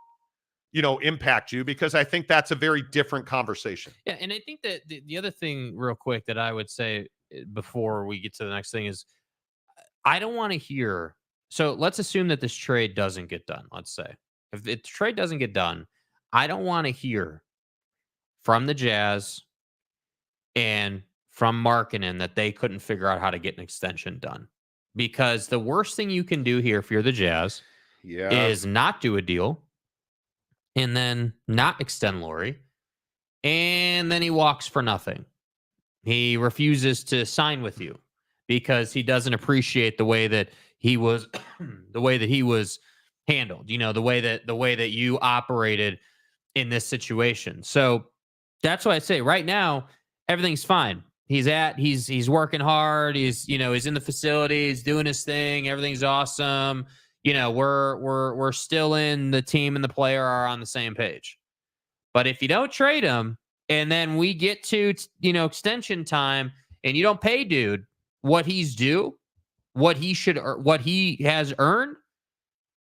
impact you, because I think that's a very different conversation. Yeah, and I think that the other thing real quick that I would say before we get to the next thing is I don't want to hear. So let's assume that this trade doesn't get done. Let's say if the trade doesn't get done, I don't want to hear from the Jazz and from Markkanen that they couldn't figure out how to get an extension done. Because the worst thing you can do here if you're the Jazz is not do a deal and then not extend Lauri. And then he walks for nothing. He refuses to sign with you because he doesn't appreciate the way that he was handled, the way that you operated in this situation. So that's why I say right now, everything's fine. He's working hard. He's in the facilities doing his thing. Everything's awesome. We're still in the team and the player are on the same page. But if you don't trade him and then we get to, extension time and you don't pay dude what he's due, what he has earned,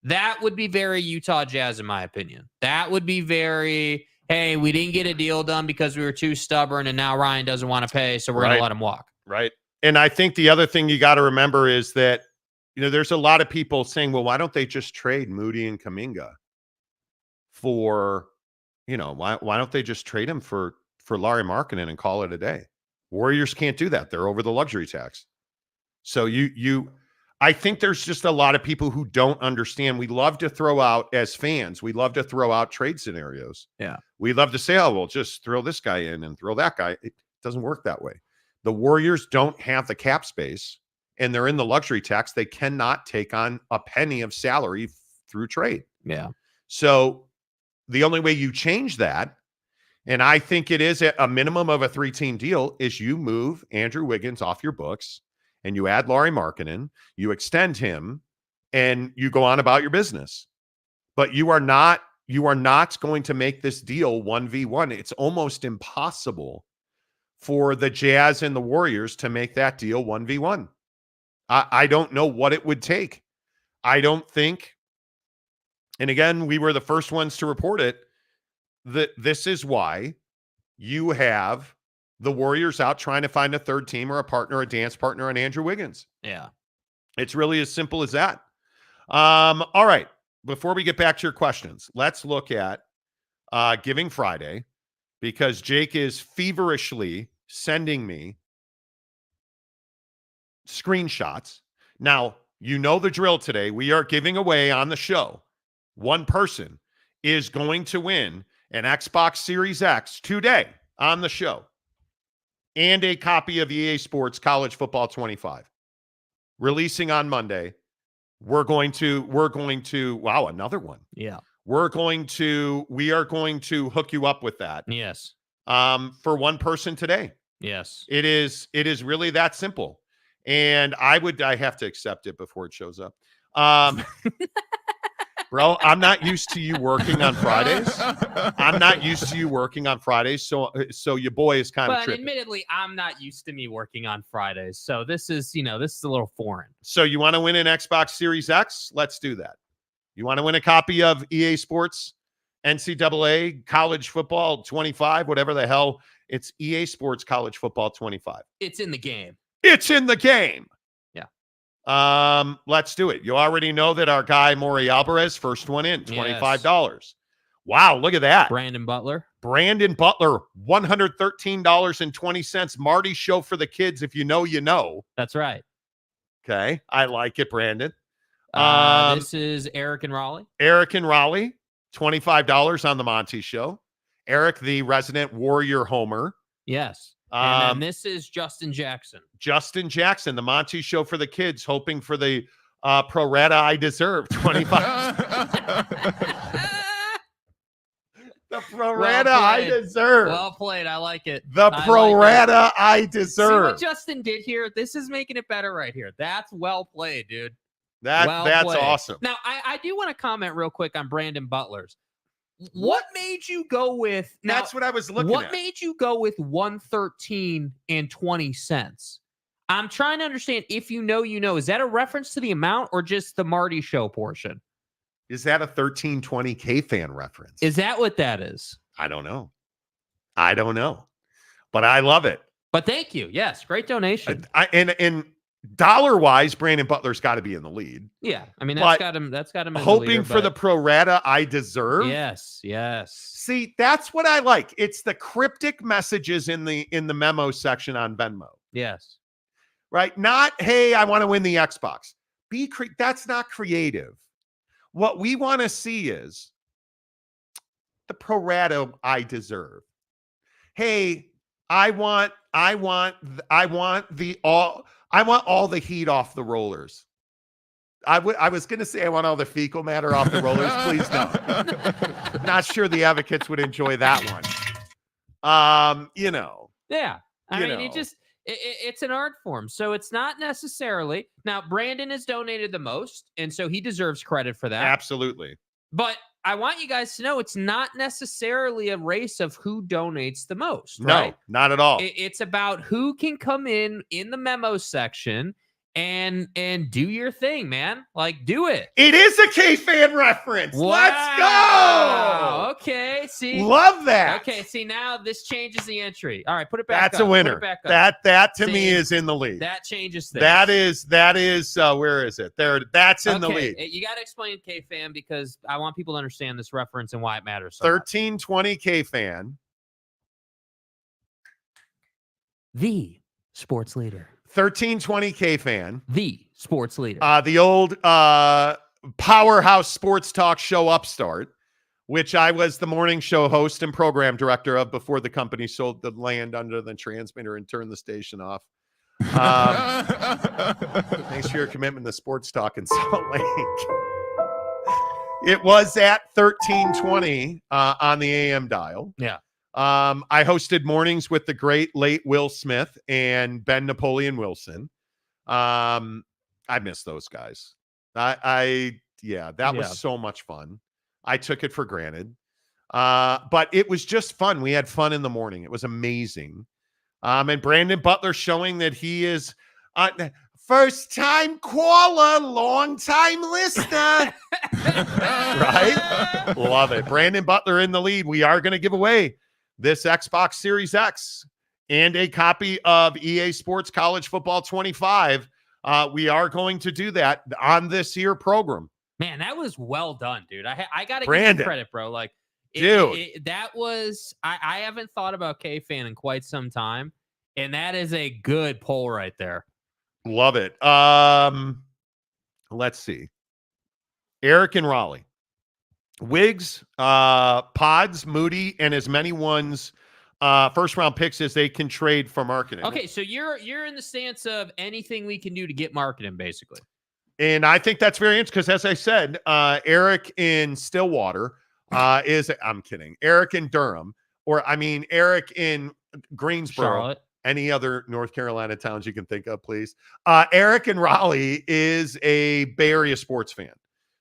that would be very Utah Jazz, in my opinion. That would be very, hey, we didn't get a deal done because we were too stubborn and now Ryan doesn't want to pay, so we're going to let him walk. Right. And I think the other thing you got to remember is that, there's a lot of people saying, well, why don't they just trade Moody and Kuminga for, why don't they just trade him for Lauri Markkanen and call it a day? Warriors can't do that. They're over the luxury tax. So I think there's just a lot of people who don't understand. We love to throw out, as fans, we love to throw out trade scenarios. Yeah. We love to say, oh, well, just throw this guy in and throw that guy. It doesn't work that way. The Warriors don't have the cap space and they're in the luxury tax. They cannot take on a penny of salary through trade. Yeah. So the only way you change that, and I think it is a minimum of a 3-team deal, is you move Andrew Wiggins off your books and you add Lauri Markkanen, you extend him, and you go on about your business. But you are not going to make this deal 1v1. It's almost impossible for the Jazz and the Warriors to make that deal 1v1. I don't know what it would take. I don't think, and again, we were the first ones to report it, that this is why you have the Warriors out trying to find a third team or a partner, a dance partner on Andrew Wiggins. Yeah. It's really as simple as that. All right. Before we get back to your questions, let's look at Giving Friday, because Jake is feverishly sending me screenshots. Now, the drill today. We are giving away on the show. One person is going to win an Xbox Series X today on the show and a copy of EA Sports College Football 25. Releasing on Monday. We're going to, wow, another one. Yeah. We are going to hook you up with that. Yes. For one person today. Yes. It is really that simple. And I have to accept it before it shows up. Bro, I'm not used to you working on Fridays. So your boy is kind of tripping. But admittedly, I'm not used to me working on Fridays. So this is a little foreign. So you want to win an Xbox Series X? Let's do that. You want to win a copy of EA Sports NCAA College Football 25, whatever the hell. It's EA Sports College Football 25. It's in the game. It's in the game. Yeah. Let's do it. You already know that our guy Maury Alvarez, first one in, $25. Yes. Wow, look at that. Brandon Butler, $113.20. Marty Show for the kids. If you know, you know. That's right. Okay. I like it, Brandon. This is Eric and Raleigh. $25 on the Monty Show. Eric, the resident Warrior homer. Yes. And then this is Justin Jackson. Justin Jackson, the Monty Show for the kids, hoping for the pro rata I deserve 25. The pro rata I deserve. Well played. I like it. The pro rata I deserve. See what Justin did here? This is making it better right here. That's well played, dude. That's played. awesome. Now, I do want to comment real quick on Brandon Butler's. What made you go with? Now, that's what I was looking at. What made you go with 113.20? I'm trying to understand. If you know, you know. Is that a reference to the amount or just the Marty Show portion? Is that a 1320 K-Fan reference? Is that what that is? I don't know. But I love it. But thank you. Yes, great donation. And dollar-wise, Brandon Butler's got to be in the lead. Yeah, I mean that's got him in hoping the leader, for the pro rata I deserve. Yes. See, that's what I like. It's the cryptic messages in the memo section on Venmo. Yes. Right? Not, hey, I want to win the Xbox. That's not creative. What we want to see is the pro rata I deserve. Hey, I want all the heat off the rollers. I was going to say I want all the fecal matter off the rollers. Please don't. Not sure the advocates would enjoy that one. Yeah. I mean, it's an art form. So it's not necessarily. Now, Brandon has donated the most, and so he deserves credit for that. Absolutely. But I want you guys to know it's not necessarily a race of who donates the most. No, right? Not at all. It's about who can come in the memo section and do your thing, man. Like, do it. It is a K-Fan reference. Wow. Let's go. Okay, see. Love that. Okay, see, now this changes the entry. All right, put it back That's up. a winner. Put it back up. That to me is in the lead. That changes things. That is where is it? There, that's in the lead. You got to explain K-Fan because I want people to understand this reference and why it matters so 1320 K-Fan. The sports leader. 1320 K-Fan. The sports leader. The old powerhouse sports talk show upstart, which I was the morning show host and program director of before the company sold the land under the transmitter and turned the station off. Thanks for your commitment to sports talk in Salt Lake. It was at 1320 on the AM dial. Yeah. I hosted mornings with the great late Will Smith and Ben Napoleon Wilson. I miss those guys. That was so much fun. I took it for granted. But it was just fun. We had fun in the morning. It was amazing. And Brandon Butler showing that he is first time caller, long time listener. Right? Love it. Brandon Butler in the lead. We are going to give away this Xbox Series X and a copy of EA Sports College Football 25. We are going to do that on this here program. Man, that was well done, dude. I got to give you credit, bro. Like, that was, I haven't thought about K-Fan in quite some time, and that is a good poll right there. Love it. Let's see. Eric and Raleigh. Wiggs, Pods, Moody, and as many ones first round picks as they can trade for marketing. Okay, so you're in the stance of anything we can do to get marketing, basically. And I think that's very interesting because, as I said, Eric in Stillwater I'm kidding. Eric in Durham, Eric in Greensboro. Charlotte. Any other North Carolina towns you can think of, please. Eric in Raleigh is a Bay Area sports fan.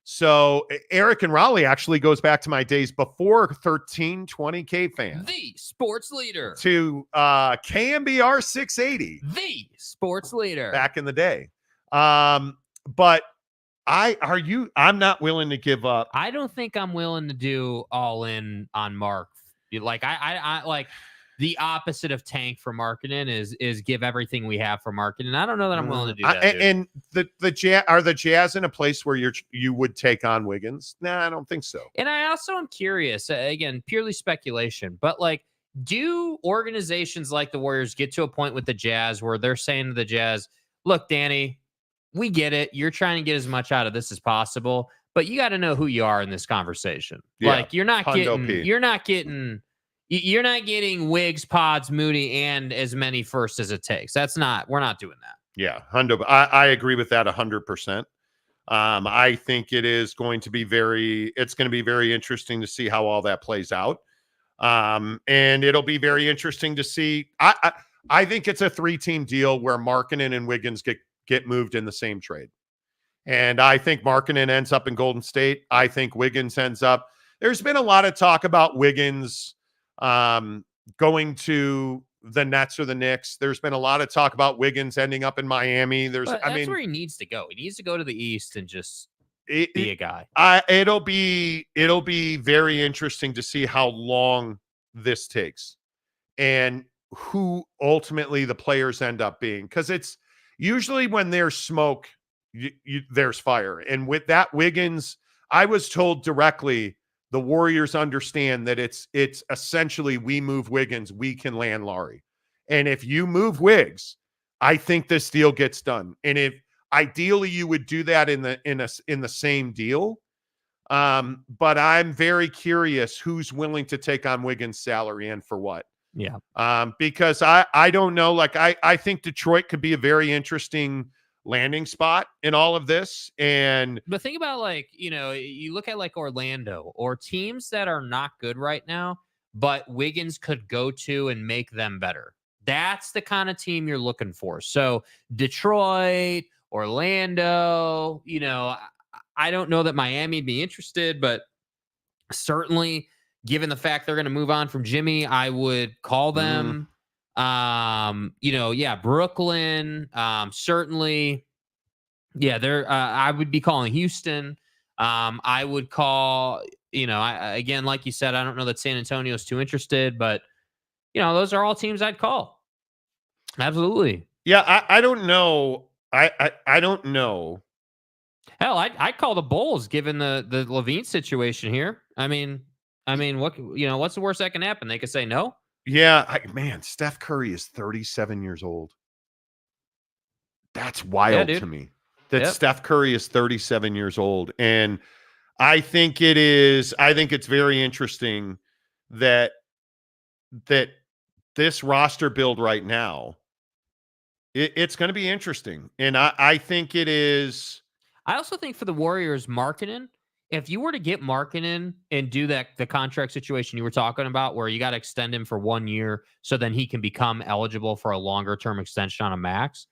So Eric and Raleigh actually goes back to my days before 1320 K-Fan. The sports leader. To KMBR 680. The sports leader. Back in the day. But I'm not willing to give up. I don't think I'm willing to do all in on Mark. Like I like the opposite of tank for marketing is give everything we have for marketing. I don't know that I'm willing to do that. And the Jazz in a place where you would take on Wiggins? Nah, I don't think so. And I also am curious, again, purely speculation, but like, do organizations like the Warriors get to a point with the Jazz where they're saying to the Jazz, look, Danny, we get it. You're trying to get as much out of this as possible, but you got to know who you are in this conversation. Yeah, like you're not getting You're not getting Wiggs, Pods, Moody, and as many first as it takes. We're not doing that. Yeah, I agree with that 100%. I think it's going to be very interesting to see how all that plays out. And it'll be very interesting to see. I think it's a 3-team deal where Markkanen and Wiggins get moved in the same trade. And I think Markkanen ends up in Golden State. I think Wiggins ends up. There's been a lot of talk about Wiggins going to the Nets or the Knicks. There's been a lot of talk about Wiggins ending up in Miami. That's where he needs to go. He needs to go to the East and just be a guy. It'll be very interesting to see how long this takes and who ultimately the players end up being. Because it's usually when there's smoke, there's fire. And with that Wiggins, I was told directly, the Warriors understand that it's essentially we move Wiggins, we can land Lauri. And if you move Wiggs, I think this deal gets done. And if ideally you would do that in the same deal. But I'm very curious who's willing to take on Wiggins' salary and for what. Yeah. Because I don't know. Like I think Detroit could be a very interesting landing spot in all of this. But think about you look at like Orlando or teams that are not good right now, but Wiggins could go to and make them better. That's the kind of team you're looking for. So Detroit, Orlando, I don't know that Miami would be interested, but certainly given the fact they're going to move on from Jimmy, I would call them. Brooklyn, certainly. Yeah, I would be calling Houston. I would call, again, like you said, I don't know that San Antonio is too interested, but those are all teams I'd call. Absolutely. Yeah, I don't know. I don't know. Hell, I'd call the Bulls given the LaVine situation here. I mean, what's the worst that can happen? They could say no. Yeah, Steph Curry is 37 years old. That's wild to me. Steph Curry is 37 years old. And I think it's very interesting that this roster build right now, it's going to be interesting. And I think it is. I also think for the Warriors, Markkanen, if you were to get Markkanen and do the contract situation you were talking about where you got to extend him for 1 year so then he can become eligible for a longer term extension on a max,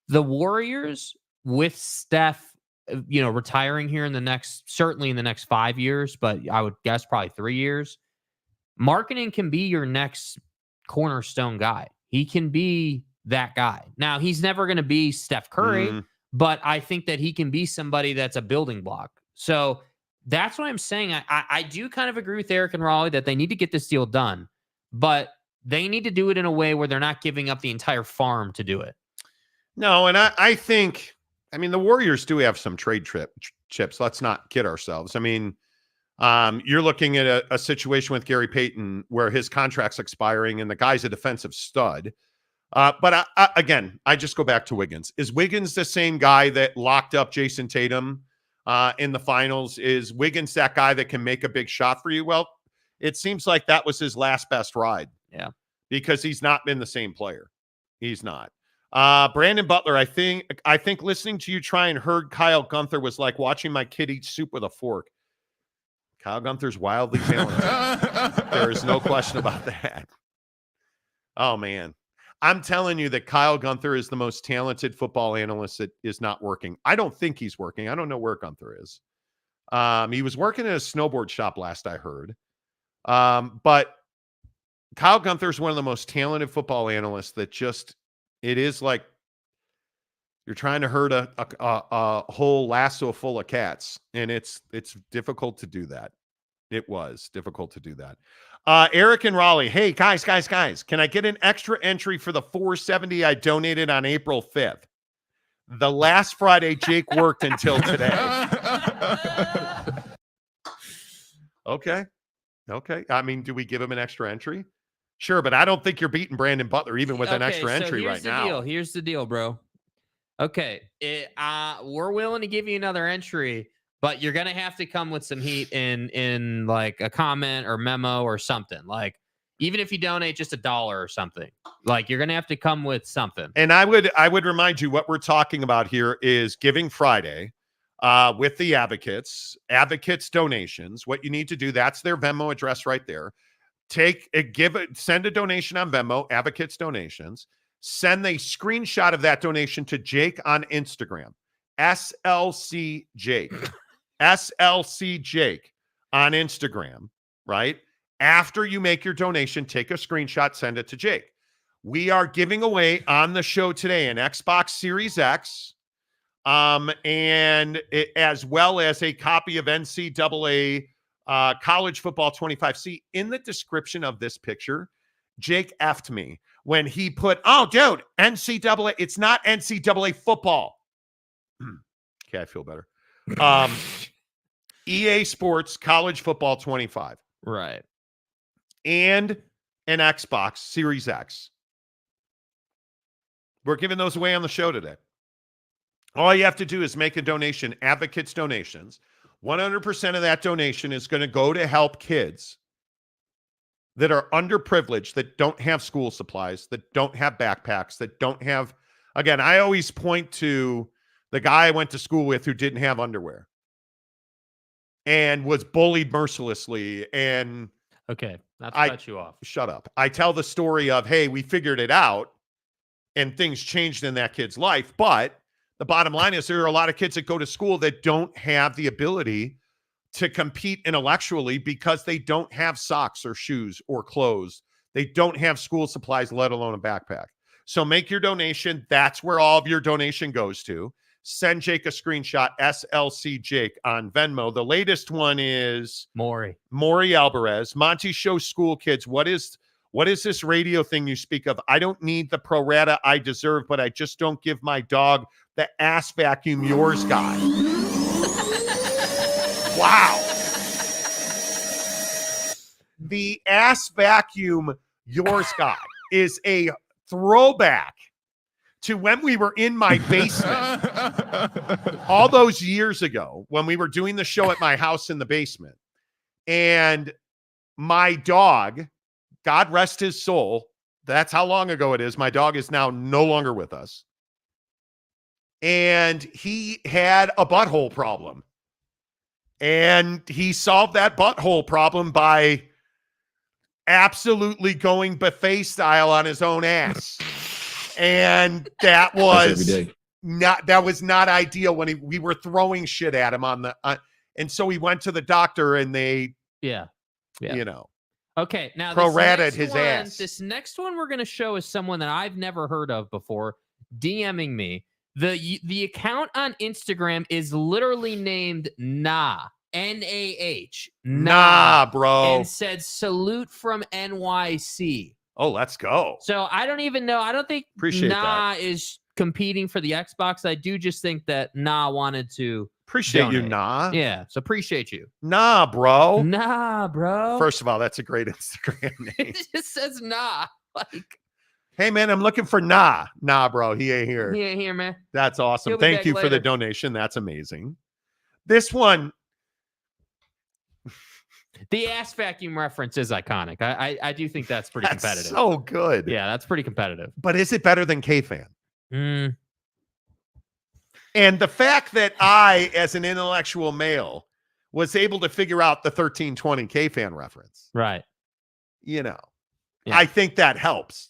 the Warriors with Steph, retiring here certainly in the next 5 years, but I would guess probably 3 years, Markkanen can be your next cornerstone guy. He can be that guy. Now, he's never going to be Steph Curry, but I think that he can be somebody that's a building block. So that's what I'm saying. I do kind of agree with Eric and Raleigh that they need to get this deal done, but they need to do it in a way where they're not giving up the entire farm to do it. No, and I think, the Warriors do have some trade chips. Let's not kid ourselves. You're looking at a situation with Gary Payton where his contract's expiring and the guy's a defensive stud. But I just go back to Wiggins. Is Wiggins the same guy that locked up Jason Tatum in the finals? Is Wiggins that guy that can make a big shot for you? Well, it seems like that was his last best ride. Yeah. Because he's not been the same player. He's not. Brandon Butler, I think listening to you try and herd Kyle Gunther was like watching my kid eat soup with a fork. Kyle Gunther's wildly talented. There is no question about that. Oh, man. I'm telling you that Kyle Gunther is the most talented football analyst that is not working. I don't think he's working. I don't know where Gunther is. He was working at a snowboard shop last I heard. But Kyle Gunther is one of the most talented football analysts that it is like you're trying to herd a whole lasso full of cats, and it's difficult to do that. It was difficult to do that. Eric and Raleigh, hey, guys, can I get an extra entry for the $470 I donated on April 5th? The last Friday Jake worked until today. Okay. Do we give him an extra entry? Sure, but I don't think you're beating Brandon Butler even with an extra entry right now. Here's the deal, bro. Okay, we're willing to give you another entry, but you're gonna have to come with some heat in like a comment or memo or something. Like Even if you donate just $1 or something, like you're going to have to come with something. And I would remind you what we're talking about here is Giving Friday with the Advocates donations. What you need to do, that's their Venmo address right there. Send a donation on Venmo, Advocates donations. Send a screenshot of that donation to Jake on Instagram, SLC Jake, SLC Jake on Instagram, right? After you make your donation, take a screenshot, send it to Jake. We are giving away on the show today an Xbox Series X, as well as a copy of NCAA College Football 25C. In the description of this picture, Jake effed me when he put, oh, dude, NCAA, it's not NCAA football. Okay, I feel better. EA Sports College Football 25. Right. And an Xbox Series X. We're giving those away on the show today. All you have to do is make a donation, Advocates donations. 100% of that donation is going to go to help kids that are underprivileged, that don't have school supplies, that don't have backpacks, that don't have, again, I always point to the guy I went to school with who didn't have underwear and was bullied mercilessly. And okay, not to cut you off. Shut up. I tell the story of, hey, we figured it out and things changed in that kid's life. But the bottom line is there are a lot of kids that go to school that don't have the ability to compete intellectually because they don't have socks or shoes or clothes. They don't have school supplies, let alone a backpack. So make your donation. That's where all of your donation goes to. Send Jake a screenshot, SLC Jake on Venmo. The latest one is Maury Alvarez. Monty Show school kids. What is this radio thing you speak of? I don't need the pro rata I deserve, but I just don't give my dog the ass vacuum yours got. Wow. The ass vacuum yours got is a throwback to when we were in my basement all those years ago when we were doing the show at my house in the basement. And my dog, God rest his soul, that's how long ago it is. My dog is now no longer with us. And he had a butthole problem. And he solved that butthole problem by absolutely going buffet style on his own ass. And that was not ideal when we were throwing shit at him on the and so he went to the doctor and they you know. Okay, now pro-rated his ass. This next one we're going to show is someone that I've never heard of before DMing me. The account on Instagram is literally named Nah, N-A-H. Nah, bro. And said salute from NYC. Oh, let's go. So I don't even know. I don't think Nah is competing for the Xbox. I do just think that Nah wanted to appreciate donate. you, Nah. Yeah, so appreciate you. Nah, bro. Nah, bro. First of all, that's a great Instagram name. It just says Nah. Like, hey, man, I'm looking for Nah. Nah, bro. He ain't here. He ain't here, man. That's awesome. He'll be Thank back you for the later. donation. That's amazing. This one. The ass vacuum reference is iconic. I do think that's pretty competitive. So good. Yeah, that's pretty competitive. But is it better than K-Fan? Mm. And the fact that I, as an intellectual male, was able to figure out the 1320 K-Fan reference. Right. You know, Yeah. I think that helps.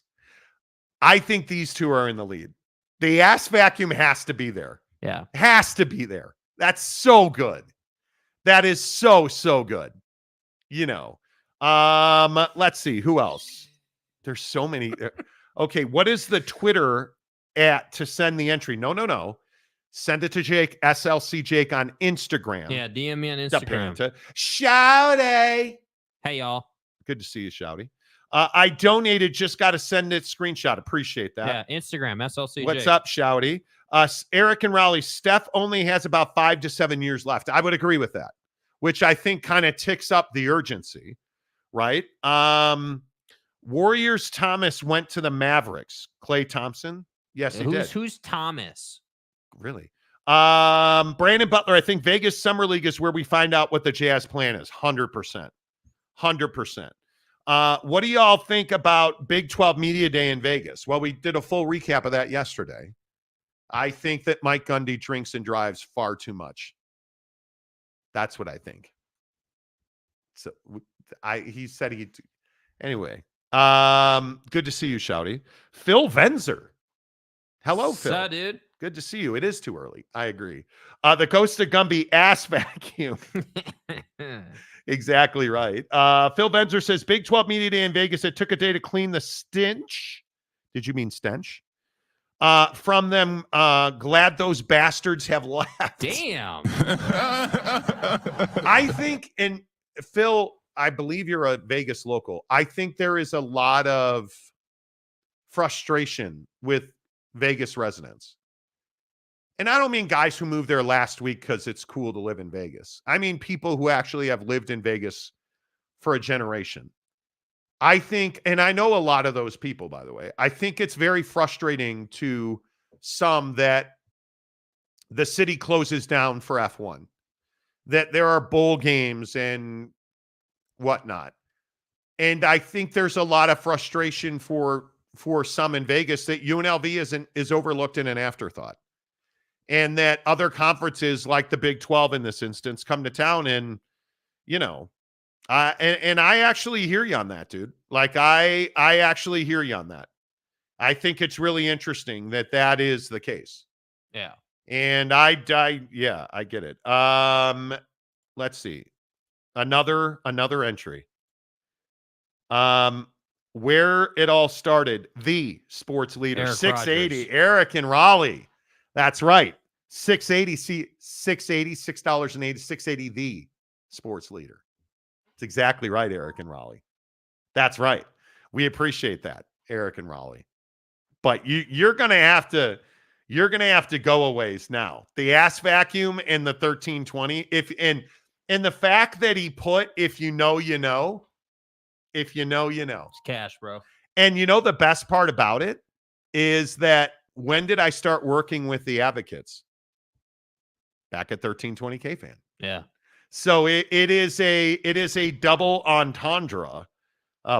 I think these two are in the lead. The ass vacuum has to be there. Yeah. Has to be there. That's so good. That is so, so good. You know, let's see who else. There's so many. Okay. What is the Twitter at to send the entry? No. Send it to Jake, SLC Jake on Instagram. Yeah. DM me on Instagram. Shouty. Hey, y'all. Good to see you, Shouty. I donated. Just got to send it screenshot. Appreciate that. Yeah. Instagram, SLC What's Jake. up, Shouty? Eric and Raleigh, Steph only has about 5 to 7 years left. I would agree with that, which I think kind of ticks up the urgency, right? Warriors Thomas went to the Mavericks. Klay Thompson? Yes, he did. Who's Thomas? Really? Brandon Butler, I think Vegas Summer League is where we find out what the Jazz plan is. 100%. What do y'all think about Big 12 Media Day in Vegas? Well, we did a full recap of that yesterday. I think that Mike Gundy drinks and drives far too much. That's what I think. So he said he'd anyway. Good to see you, Shouty. Phil Venzer. Hello, Phil. What's up, dude? Good to see you. It is too early. I agree. The Costa Gumby ass vacuum. Exactly right. Phil Benzer says Big 12 Media Day in Vegas. It took a day to clean the stench. Did you mean stench? From them. Glad those bastards have left. Damn. I think, and Phil, I believe you're a Vegas local. I think there is a lot of frustration with Vegas residents. And I don't mean guys who moved there last week because it's cool to live in Vegas. I mean people who actually have lived in Vegas for a generation. I think, and I know a lot of those people, by the way, I think it's very frustrating to some that the city closes down for F1, that there are bowl games and whatnot. And I think there's a lot of frustration for some in Vegas that UNLV is overlooked in an afterthought. And that other conferences like the Big 12 in this instance come to town and, you know, and I actually hear you on that, dude. Like I actually hear you on that. I think it's really interesting that is the case. Yeah. And I get it. Let's see. Another entry. Where it all started, the sports leader, Eric 680, Rogers. Eric in Raleigh. That's right. 680, $6.80, 680, the sports leader. It's exactly right, Eric in Raleigh. That's right. We appreciate that, Eric in Raleigh. But you're gonna have to go a ways now. The ass vacuum and the 1320. And the fact that he put if you know, you know. If you know, you know. It's cash, bro. And you know the best part about it is that when did I start working with the advocates? Back at 1320K fan. Yeah. So it is a double entendre.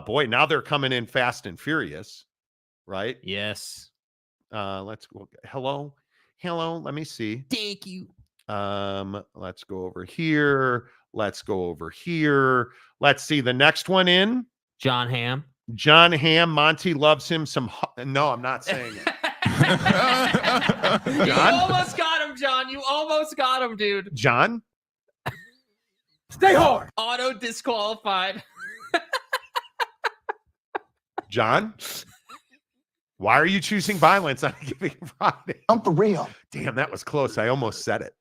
Boy, now they're coming in fast and furious, right? Yes. Let's go. Hello. Let me see. Thank you. Let's go over here. Let's see the next one in. John Hamm. Monty loves him some. No, I'm not saying it. You almost got him, John. You almost got him, dude. John? Stay hard. Auto disqualified. John? Why are you choosing violence on Giving Friday? I'm for real. Damn, that was close. I almost said it.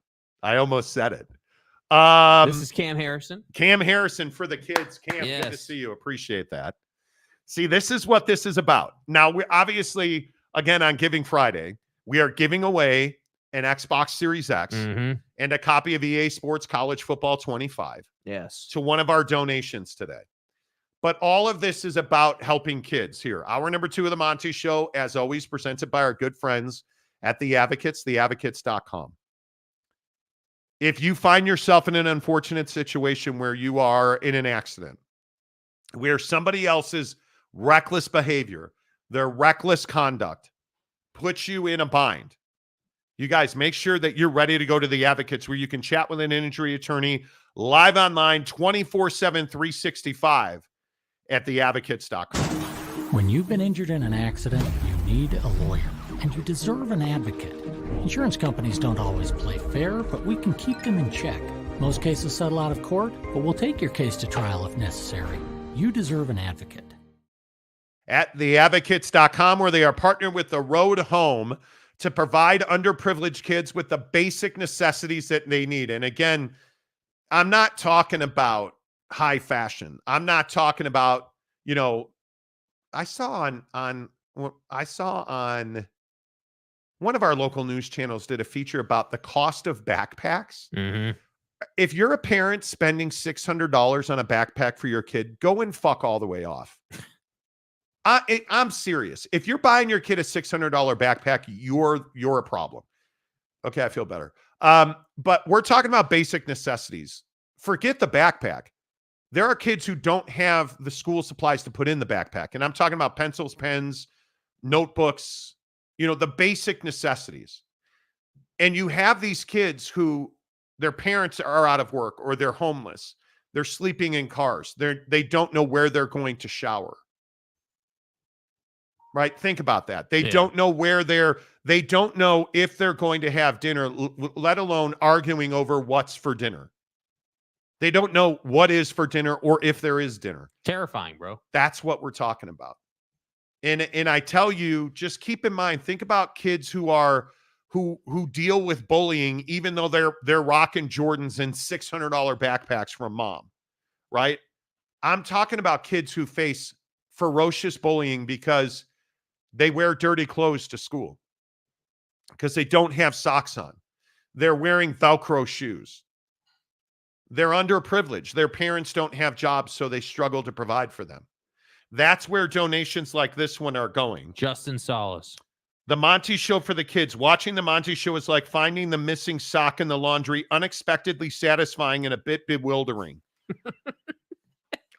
This is Cam Harrison. Cam Harrison for the kids. Cam, Yes. Good to see you. Appreciate that. See, this is what this is about. Now, we obviously, again, on Giving Friday, we are giving away an Xbox Series X and a copy of EA Sports College Football 25 Yes. to one of our donations today. But all of this is about helping kids here. Hour number 2 of the Monty Show, as always, presented by our good friends at The Advocates, theadvocates.com. If you find yourself in an unfortunate situation where you are in an accident, where somebody else's reckless behavior, their reckless conduct puts you in a bind, you guys make sure that you're ready to go to The Advocates, where you can chat with an injury attorney live online 24/7, 365 at theadvocates.com. When you've been injured in an accident, you need a lawyer, and you deserve an advocate. Insurance companies don't always play fair, but we can keep them in check. Most cases settle out of court, but we'll take your case to trial if necessary. You deserve an advocate. At theadvocates.com, where they are partnered with the Road Home to provide underprivileged kids with the basic necessities that they need. And again, I'm not talking about high fashion. I'm not talking about, you know, I saw on one of our local news channels did a feature about the cost of backpacks. If you're a parent spending $600 on a backpack for your kid, go and fuck all the way off. I'm serious. If you're buying your kid a $600 backpack, you're a problem. Okay, I feel better. But we're talking about basic necessities. Forget the backpack. there are kids who don't have the school supplies to put in the backpack. And I'm talking about pencils, pens, notebooks, the basic necessities. And you have these kids who their parents are out of work or they're homeless. They're sleeping in cars. They don't know where they're going to shower. Right? Think about that. They don't know they don't know if they're going to have dinner, let alone arguing over what's for dinner. They don't know what is for dinner or if there is dinner. Terrifying, bro. That's what we're talking about. And I tell you, just keep in mind, think about kids who deal with bullying, even though they're rocking Jordans and $600 backpacks from mom, right? I'm talking about kids who face ferocious bullying because they wear dirty clothes to school, because they don't have socks on. They're wearing Velcro shoes. They're underprivileged. Their parents don't have jobs, so they struggle to provide for them. That's where donations like this one are going. Justin Solace. The Monty Show for the kids. Watching the Monty Show is like finding the missing sock in the laundry, unexpectedly satisfying and a bit bewildering.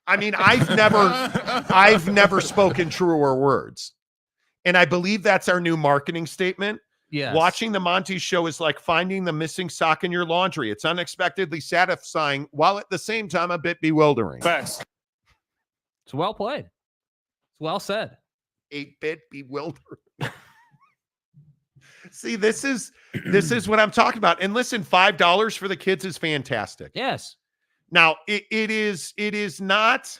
I mean, I've never spoken truer words. And I believe that's our new marketing statement. Yes. Watching the Monty Show is like finding the missing sock in your laundry. It's unexpectedly satisfying while at the same time a bit bewildering. Facts. It's well played. It's well said. A bit bewildering. See, this is what I'm talking about. And listen, $5 for the kids is fantastic. Yes. Now, it is not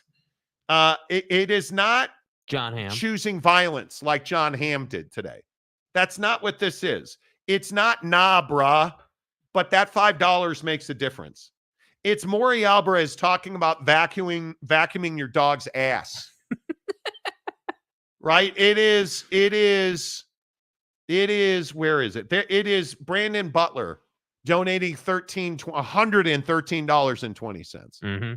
John Hamm choosing violence like John Hamm did today. That's not what this is. It's not nah, bruh, but that $5 makes a difference. It's Maury Alvarez talking about vacuuming your dog's ass. Right? It is, where is it? It is Brandon Butler donating $113.20. Mm-hmm.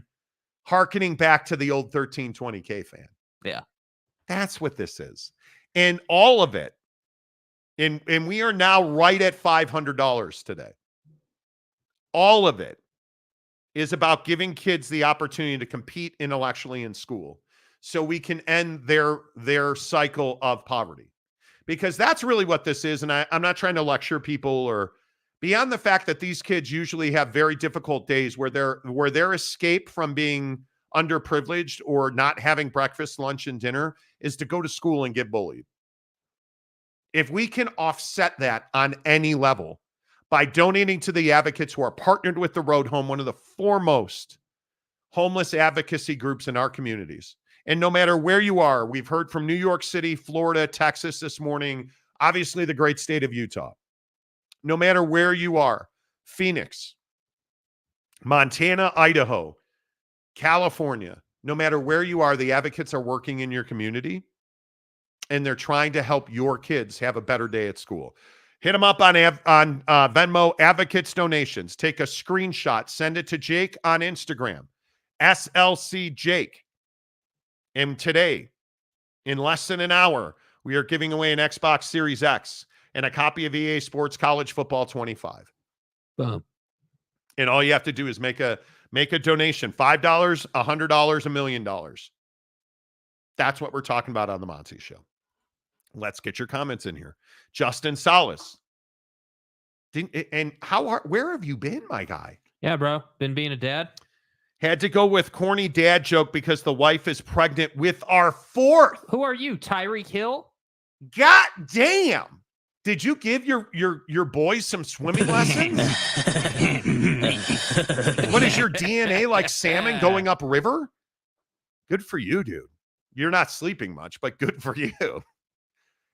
Hearkening back to the old 1320K fan. Yeah. That's what this is. And all of it, and we are now right at $500 today. All of it is about giving kids the opportunity to compete intellectually in school so we can end their cycle of poverty. Because that's really what this is. And I'm not trying to lecture people, or beyond the fact that these kids usually have very difficult days where their escape from being underprivileged or not having breakfast, lunch, and dinner is to go to school and get bullied. If we can offset that on any level by donating to the advocates who are partnered with the Road Home, one of the foremost homeless advocacy groups in our communities. And no matter where you are, we've heard from New York City, Florida, Texas this morning, obviously the great state of Utah. No matter where you are, Phoenix, Montana, Idaho, California, no matter where you are, the advocates are working in your community, and they're trying to help your kids have a better day at school. Hit them up on Venmo, Advocates Donations. Take a screenshot, send it to Jake on Instagram, SLC Jake. And today, in less than an hour, we are giving away an Xbox Series X and a copy of EA Sports College Football 25. Boom. And all you have to do is make a donation, $5, $100, $1 million. That's what we're talking about on the Monty Show. Let's get your comments in here. Justin Solace. Where have you been, my guy? Yeah, bro. Been being a dad. Had to go with corny dad joke because the wife is pregnant with our fourth. Who are you, Tyreek Hill? God damn. Did you give your boys some swimming lessons? What is your DNA like salmon going up river? Good for you, dude. You're not sleeping much, but good for you.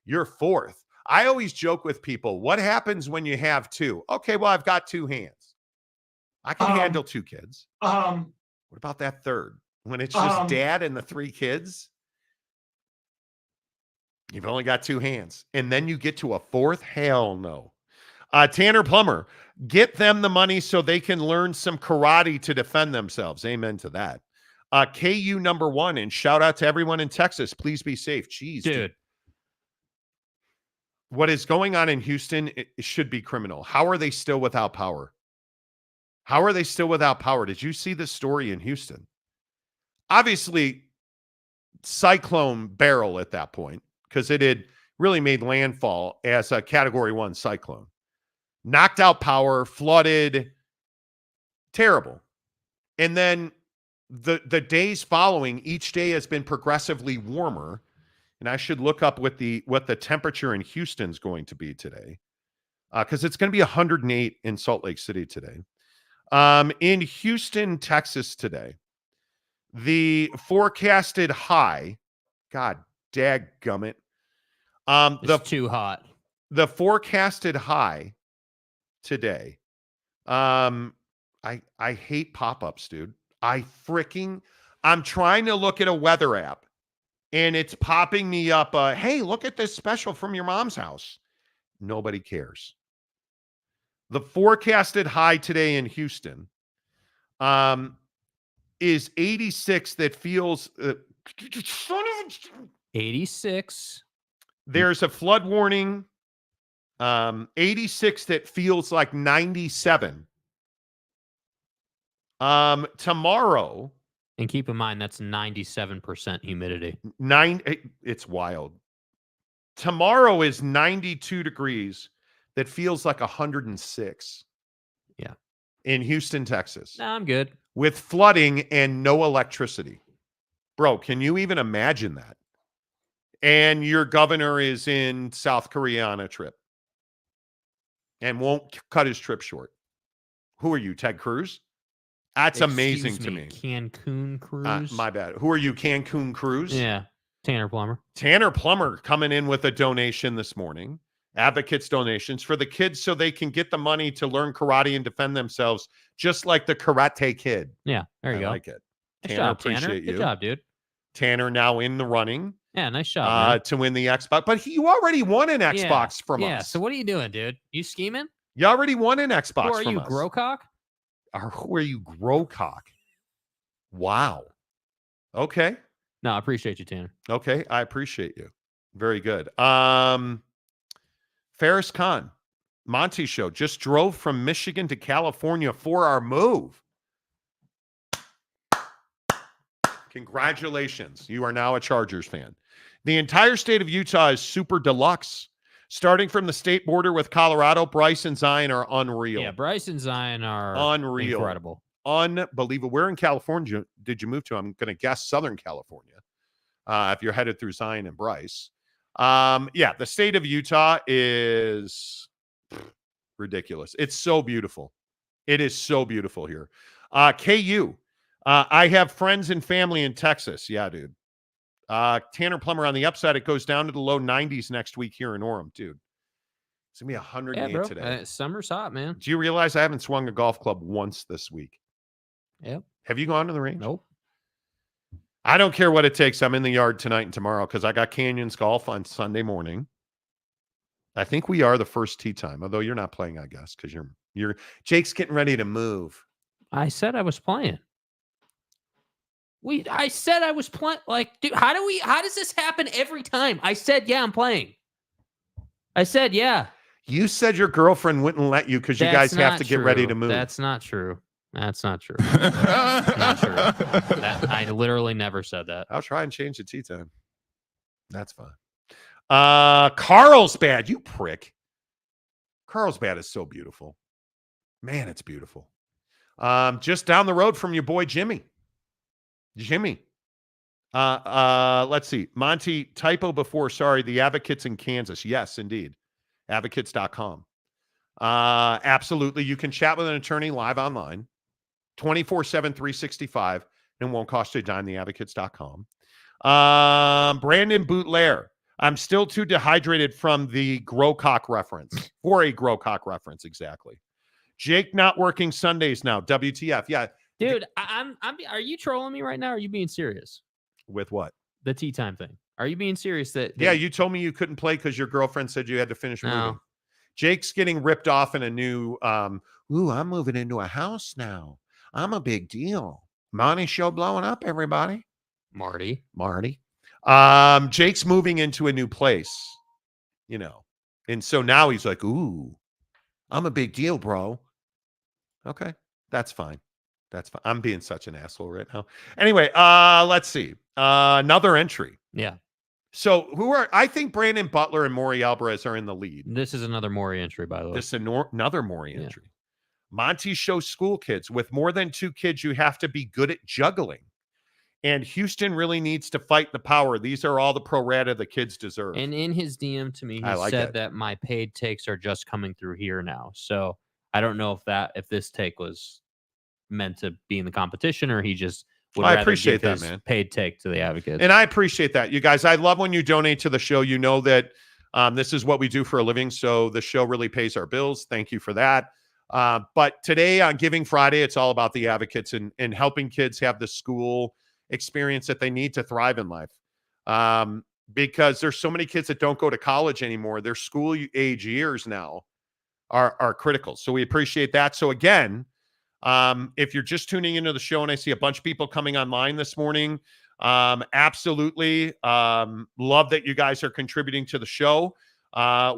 You're fourth. I always joke with people, what happens when you have two? Okay, well, I've got two hands. I can handle two kids. What about that third? When it's just dad and the three kids? You've only got two hands. And then you get to a fourth? Hell no. Tanner Plummer, get them the money so they can learn some karate to defend themselves. Amen to that. KU #1, and shout out to everyone in Texas. Please be safe. Jeez, dude. What is going on in Houston, it should be criminal. How are they still without power? How are they still without power? Did you see the story in Houston? obviously cyclone barrel at that point because it had really made landfall as a Category 1 cyclone. Knocked out power, flooded, terrible. And then the days following, each day has been progressively warmer. And I should look up what the temperature in Houston's going to be today, because it's going to be 108 in Salt Lake City today. In Houston, Texas today, the forecasted high, God dadgummit, It's too hot. the forecasted high today. I hate pop-ups, dude. I'm trying to look at a weather app and it's popping me up. Hey, look at this special from your mom's house. Nobody cares. The forecasted high today in Houston is 86. That feels 86. There's a flood warning. 86 that feels like 97. Tomorrow, And keep in mind, that's 97% humidity. it's wild. Tomorrow is 92 degrees. That feels like 106. Yeah. In Houston, Texas. Nah, I'm good. With flooding and no electricity. Bro, can you even imagine that? And your governor is in South Korea on a trip and won't cut his trip short. Who are you, Ted Cruz? That's amazing to me. Cancun Cruise. My bad. Who are you, Cancun Cruz? Yeah. Tanner Plummer. Tanner Plummer coming in with a donation this morning. Advocates donations for the kids so they can get the money to learn karate and defend themselves, just like the Karate Kid. Yeah, there you go. I like it. Nice Tanner, job, appreciate Tanner. you. Good job, dude. Tanner now in the running. Yeah, nice job, man. To win the Xbox. But you already won an Xbox from us. Yeah, so what are you doing, dude? You scheming? You already won an Xbox Who are from you, us. Growcock? Or who are you, Growcock? Wow. Okay. No, I appreciate you, Tanner. Okay, I appreciate you. Very good. Ferris Khan, Monty Show, just drove from Michigan to California for our move. Congratulations. You are now a Chargers fan. The entire state of Utah is super deluxe. Starting from the state border with Colorado, Bryce and Zion are unreal. Yeah, Bryce and Zion are Unreal. incredible. Unbelievable. Where in California did you move to? I'm going to guess Southern California. If you're headed through Zion and Bryce. Yeah, the state of Utah is ridiculous. It's so beautiful. It is so beautiful here. KU. I have friends and family in Texas. Yeah, dude. Tanner Plummer on the upside. It goes down to the low 90s next week here in Orem, dude. It's going to be 108 today. Summer's hot, man. Do you realize I haven't swung a golf club once this week? Yep. Have you gone to the range? Nope. I don't care what it takes. I'm in the yard tonight and tomorrow because I got Canyons Golf on Sunday morning. I think we are the first tee time, although you're not playing, I guess, because you're Jake's getting ready to move. I said I was playing. I said I was playing. Like, dude, how does this happen every time? I said, yeah, I'm playing. I said, yeah. You said your girlfriend wouldn't let you because you guys have to get ready to move. That's not true. That's not true. Not true. I literally never said that. I'll try and change the tea time. That's fine. Carlsbad, you prick. Carlsbad is so beautiful. Man, it's beautiful. Just down the road from your boy Jimmy. Let's see. Monty, typo before, sorry, the Advocates in Kansas. Yes, indeed. Advocates.com. Absolutely. You can chat with an attorney live online. 24/7, 365, and won't cost you a dime. Theadvocates.com. Brandon Bootlair. I'm still too dehydrated from the Growcock reference. For a Growcock reference, exactly. Jake not working Sundays now. WTF. Yeah. Dude, are you trolling me right now? Or are you being serious? With what? The tea time thing. Are you being serious that Yeah, you told me you couldn't play because your girlfriend said you had to finish moving. Jake's getting ripped off in a new I'm moving into a house now. I'm a big deal. Monty Show blowing up, everybody. Marty. Jake's moving into a new place, and so now he's like, ooh, I'm a big deal, bro. Okay, that's fine. That's fine. I'm being such an asshole right now. Anyway, let's see. Another entry. Yeah. So I think Brandon Butler and Maury Alvarez are in the lead. This is another Maury entry, by the way. This is another Maury entry. Monty Show school kids. With more than 2 kids, you have to be good at juggling. And Houston really needs to fight the power. These are all the pro rata the kids deserve. And in his DM to me, he said that my paid takes are just coming through here now. So I don't know if this take was meant to be in the competition or he just would rather appreciate give that, his man. paid take to the Advocates. And I appreciate that. You guys, I love when you donate to the show. You know that this is what we do for a living. So the show really pays our bills. Thank you for that. But today on Giving Friday, it's all about the Advocates and helping kids have the school experience that they need to thrive in life. Because there's so many kids that don't go to college anymore. Their school age years now are critical. So we appreciate that. So again, if you're just tuning into the show and I see a bunch of people coming online this morning, absolutely love that you guys are contributing to the show.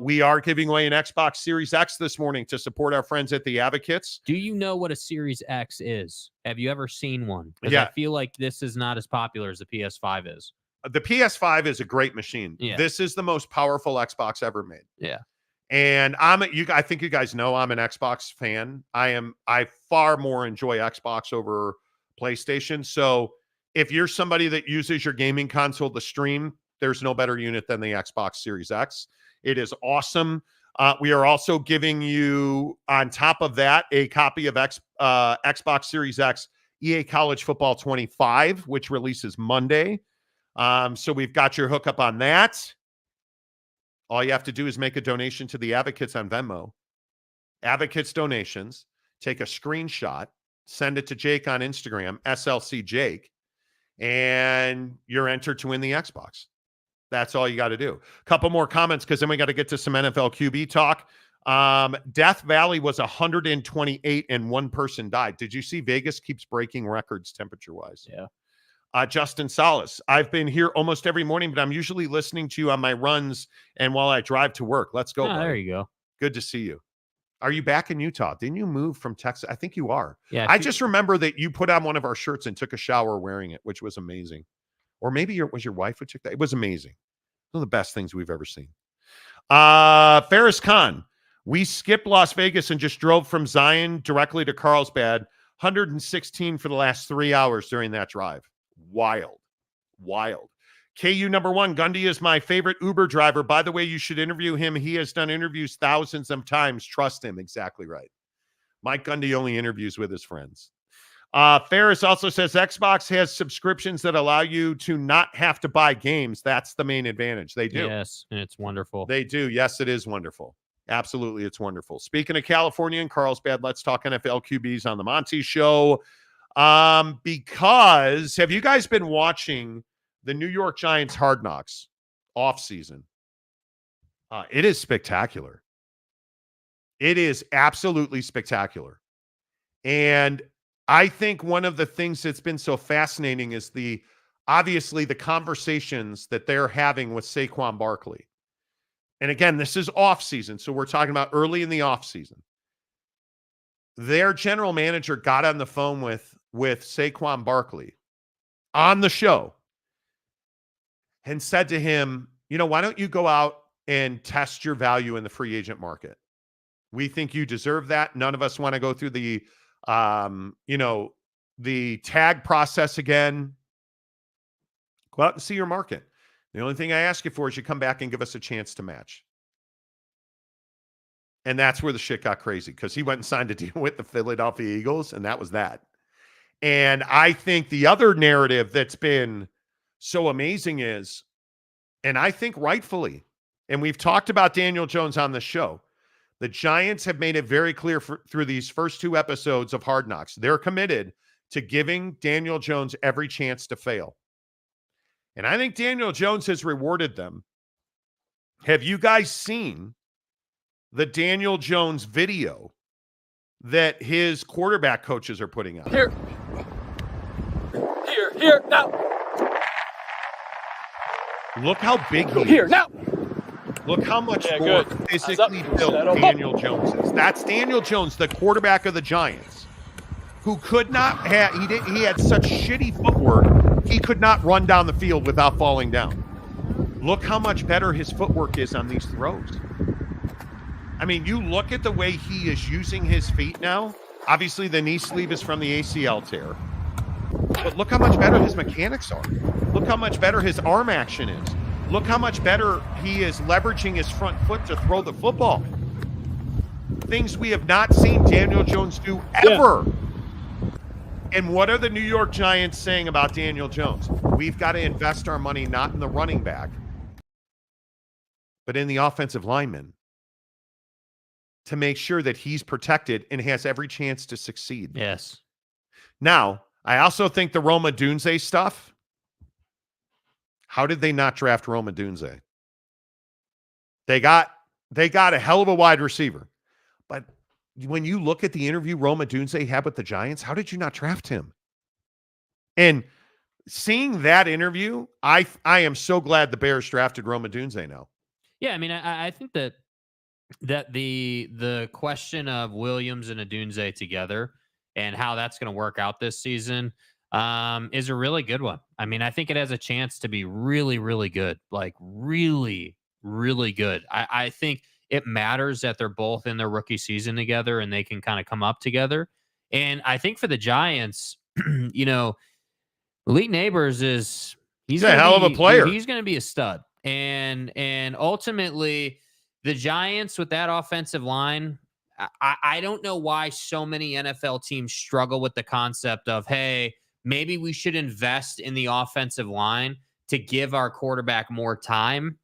We are giving away an Xbox Series X this morning to support our friends at the Advocates. Do you know what a Series X is? Have you ever seen one? Because Yeah. I feel like this is not as popular as the PS5 is. The PS5 is a great machine. Yeah. This is the most powerful Xbox ever made. Yeah. And I think you guys know I'm an Xbox fan. I far more enjoy Xbox over PlayStation. So if you're somebody that uses your gaming console to stream, there's no better unit than the Xbox Series X. It is awesome. We are also giving you, on top of that, a copy of Xbox Series X EA College Football 25, which releases Monday. So we've got your hookup on that. All you have to do is make a donation to the Advocates on Venmo. Advocates donations. Take a screenshot. Send it to Jake on Instagram, SLC Jake. And you're entered to win the Xbox. That's all you got to do. A couple more comments because then we got to get to some NFL QB talk. Death Valley was 128 and one person died. Did you see Vegas keeps breaking records temperature-wise? Yeah. Justin Salas, I've been here almost every morning, but I'm usually listening to you on my runs and while I drive to work. Let's go. There you go. Good to see you. Are you back in Utah? Didn't you move from Texas? I think you are. Yeah. I just remember that you put on one of our shirts and took a shower wearing it, which was amazing. Or maybe it was your wife who took that. It was amazing. One of the best things we've ever seen. Ferris Khan, we skipped Las Vegas and just drove from Zion directly to Carlsbad. 116 for the last 3 hours during that drive. Wild. KU number 1, Gundy is my favorite Uber driver. By the way, you should interview him. He has done interviews thousands of times. Trust him. Exactly right. Mike Gundy only interviews with his friends. Ferris also says Xbox has subscriptions that allow you to not have to buy games. That's the main advantage. They do. Yes, and it's wonderful. They do. Yes, it is wonderful. Absolutely, it's wonderful. Speaking of California and Carlsbad, let's talk NFL QBs on the Monty Show. Because have you guys been watching the New York Giants Hard Knocks offseason? It is spectacular. It is absolutely spectacular. And I think one of the things that's been so fascinating is obviously the conversations that they're having with Saquon Barkley. And again, this is off season. So we're talking about early in the off season. Their general manager got on the phone with Saquon Barkley on the show and said to him, why don't you go out and test your value in the free agent market? We think you deserve that. None of us want to go through the tag process again. Go out and see your market. The only thing I ask you for is you come back and give us a chance to match. And that's where the shit got crazy because he went and signed a deal with the Philadelphia Eagles, and that was that. And I think the other narrative that's been so amazing is, and I think rightfully, and we've talked about Daniel Jones on the show, the Giants have made it very clear through these first 2 episodes of Hard Knocks. They're committed to giving Daniel Jones every chance to fail. And I think Daniel Jones has rewarded them. Have you guys seen the Daniel Jones video that his quarterback coaches are putting out? Here, now. Look how big he is. Here, now. Look how much more good. physically built Daniel Jones is. That's Daniel Jones, the quarterback of the Giants. who could not have, he had such shitty footwork, he could not run down the field without falling down. Look how much better his footwork is on these throws. I mean, you look at the way he is using his feet now. Obviously, the knee sleeve is from the ACL tear. But look how much better his mechanics are. Look how much better his arm action is. Look how much better he is leveraging his front foot to throw the football. Things we have not seen Daniel Jones do ever. Yeah. And what are the New York Giants saying about Daniel Jones? We've got to invest our money not in the running back, but in the offensive lineman to make sure that he's protected and has every chance to succeed. Yes. Now, I also think the Roma Dunze stuff, how did they not draft Roma Dunze? They got a hell of a wide receiver. But when you look at the interview Roma Dunze had with the Giants, how did you not draft him? And seeing that interview, I am so glad the Bears drafted Roma Dunze now. Yeah, I mean, I think that the question of Williams and Odunze together and how that's going to work out this season is a really good one. I mean, I think it has a chance to be really, really good, like really, really good. I think it matters that they're both in their rookie season together and they can kind of come up together. And I think for the Giants, Malik Neighbors he's a hell of a player. He's going to be a stud. And ultimately, the Giants with that offensive line, I don't know why so many NFL teams struggle with the concept of, hey, maybe we should invest in the offensive line to give our quarterback more time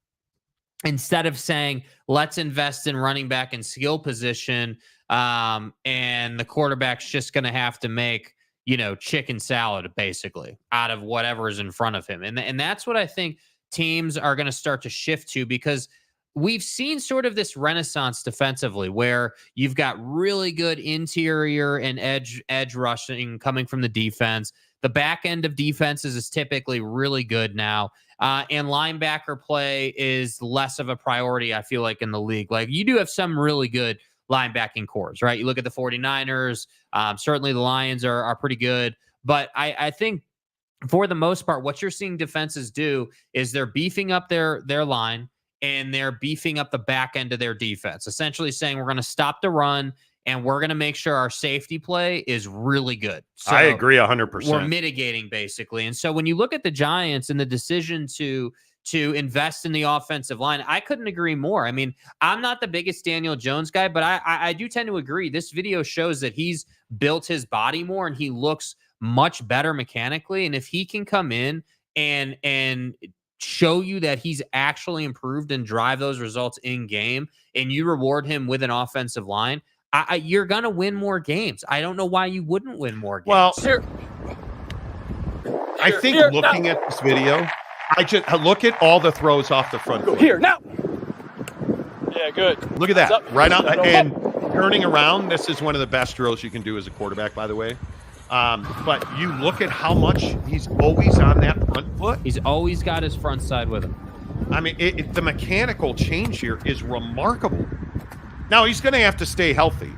instead of saying, let's invest in running back and skill position, and the quarterback's just going to have to make, chicken salad, basically, out of whatever is in front of him. And that's what I think teams are going to start to shift to, because we've seen sort of this renaissance defensively where you've got really good interior and edge rushing coming from the defense. The back end of defenses is typically really good now. And linebacker play is less of a priority, I feel like, in the league. Like, you do have some really good linebacking cores, right? You look at the 49ers, certainly the Lions are pretty good. But I think for the most part, what you're seeing defenses do is they're beefing up their line, and they're beefing up the back end of their defense, essentially saying we're going to stop the run and we're going to make sure our safety play is really good. So I agree 100%. We're mitigating, basically. And so when you look at the Giants and the decision to invest in the offensive line, I couldn't agree more. I mean, I'm not the biggest Daniel Jones guy, but I do tend to agree. This video shows that he's built his body more and he looks much better mechanically. And if he can come in and show you that he's actually improved and drive those results in game, and you reward him with an offensive line, you're going to win more games. I don't know why you wouldn't win more games. Well, I think looking at this video, I just look at all the throws off the front foot. Here, now. Yeah, good. Look at that. Right on. And turning around, this is one of the best drills you can do as a quarterback, by the way. But you look at how much he's always on that front foot. He's always got his front side with him. I mean, the mechanical change here is remarkable. Now, he's going to have to stay healthy.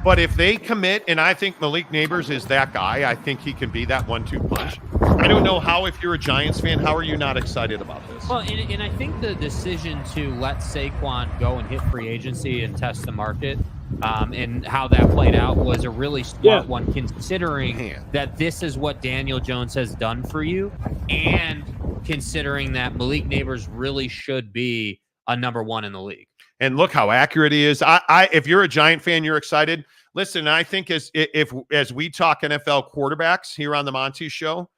But if they commit, and I think Malik Neighbors is that guy, I think he can be that 1-2 punch. I don't know how, if you're a Giants fan, how are you not excited about this? Well, and I think the decision to let Saquon go and hit free agency and test the market, and how that played out was a really smart one, considering that this is what Daniel Jones has done for you, and considering that Malik Neighbors really should be a number one in the league. And look how accurate he is. If you're a Giant fan, you're excited. Listen, I think as we talk NFL quarterbacks here on the Monty Show,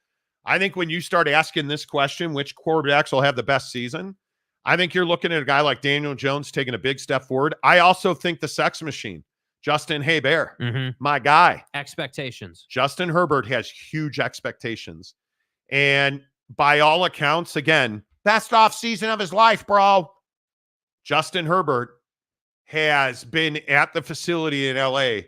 I think when you start asking this question, which quarterbacks will have the best season, I think you're looking at a guy like Daniel Jones taking a big step forward. I also think the sex machine, Justin Herbert, my guy. Expectations. Justin Herbert has huge expectations. And by all accounts, again, best off season of his life, bro. Justin Herbert has been at the facility in LA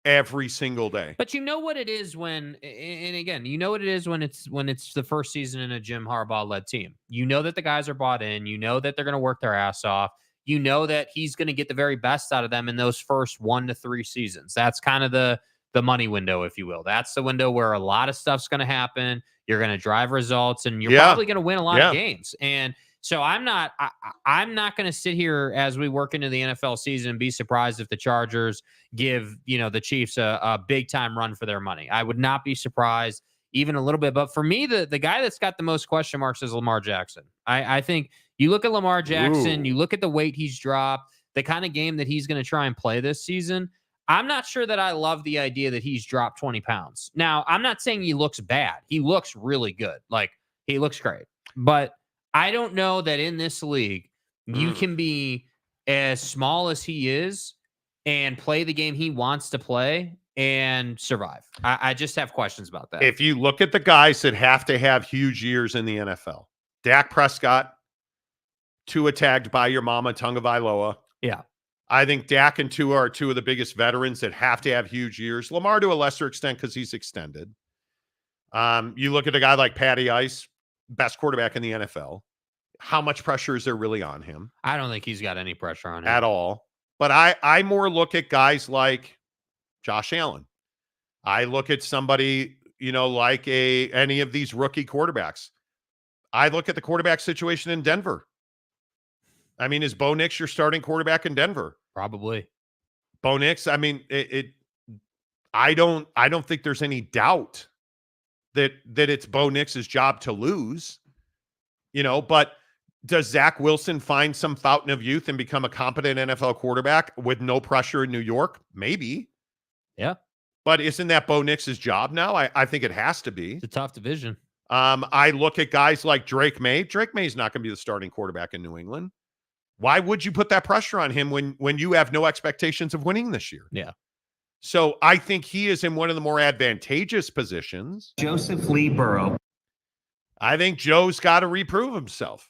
every single day. But you know what it is when, and again, you know what it is when it's the first season in a Jim Harbaugh led team. You know that the guys are bought in. You know that they're going to work their ass off. You know that he's going to get the very best out of them in those first 1 to 3 seasons. That's kind of the the money window, if you will. That's the window where a lot of stuff's going to happen. You're going to drive results, and you're probably going to win a lot of games. And so I'm not going to sit here as we work into the NFL season and be surprised if the Chargers give, the Chiefs a big time run for their money. I would not be surprised even a little bit. But for me, the guy that's got the most question marks is Lamar Jackson. I think you look at Lamar Jackson, you look at the weight he's dropped, the kind of game that he's going to try and play this season. I'm not sure that I love the idea that he's dropped 20 pounds. Now, I'm not saying he looks bad. He looks really good. Like, he looks great. But I don't know that in this league, you can be as small as he is and play the game he wants to play and survive. I just have questions about that. If you look at the guys that have to have huge years in the NFL, Dak Prescott, Tua Tagovailoa. Yeah. I think Dak and Tua are two of the biggest veterans that have to have huge years. Lamar to a lesser extent because he's extended. You look at a guy like Patty Ice, best quarterback in the NFL. How much pressure is there really on him? I don't think he's got any pressure on him. At all. But I more look at guys like Josh Allen. I look at somebody, like any of these rookie quarterbacks. I look at the quarterback situation in Denver. I mean, is Bo Nix your starting quarterback in Denver? Probably. Bo Nix, I mean, I don't think there's any doubt that it's Bo Nix's job to lose. But does Zach Wilson find some fountain of youth and become a competent NFL quarterback with no pressure in New York? Maybe. Yeah. But isn't that Bo Nix's job now? I think it has to be. It's a tough division. I look at guys like Drake May. Drake May is not going to be the starting quarterback in New England. Why would you put that pressure on him when you have no expectations of winning this year? Yeah. So I think he is in one of the more advantageous positions. Joseph Lee Burrow. I think Joe's got to reprove himself.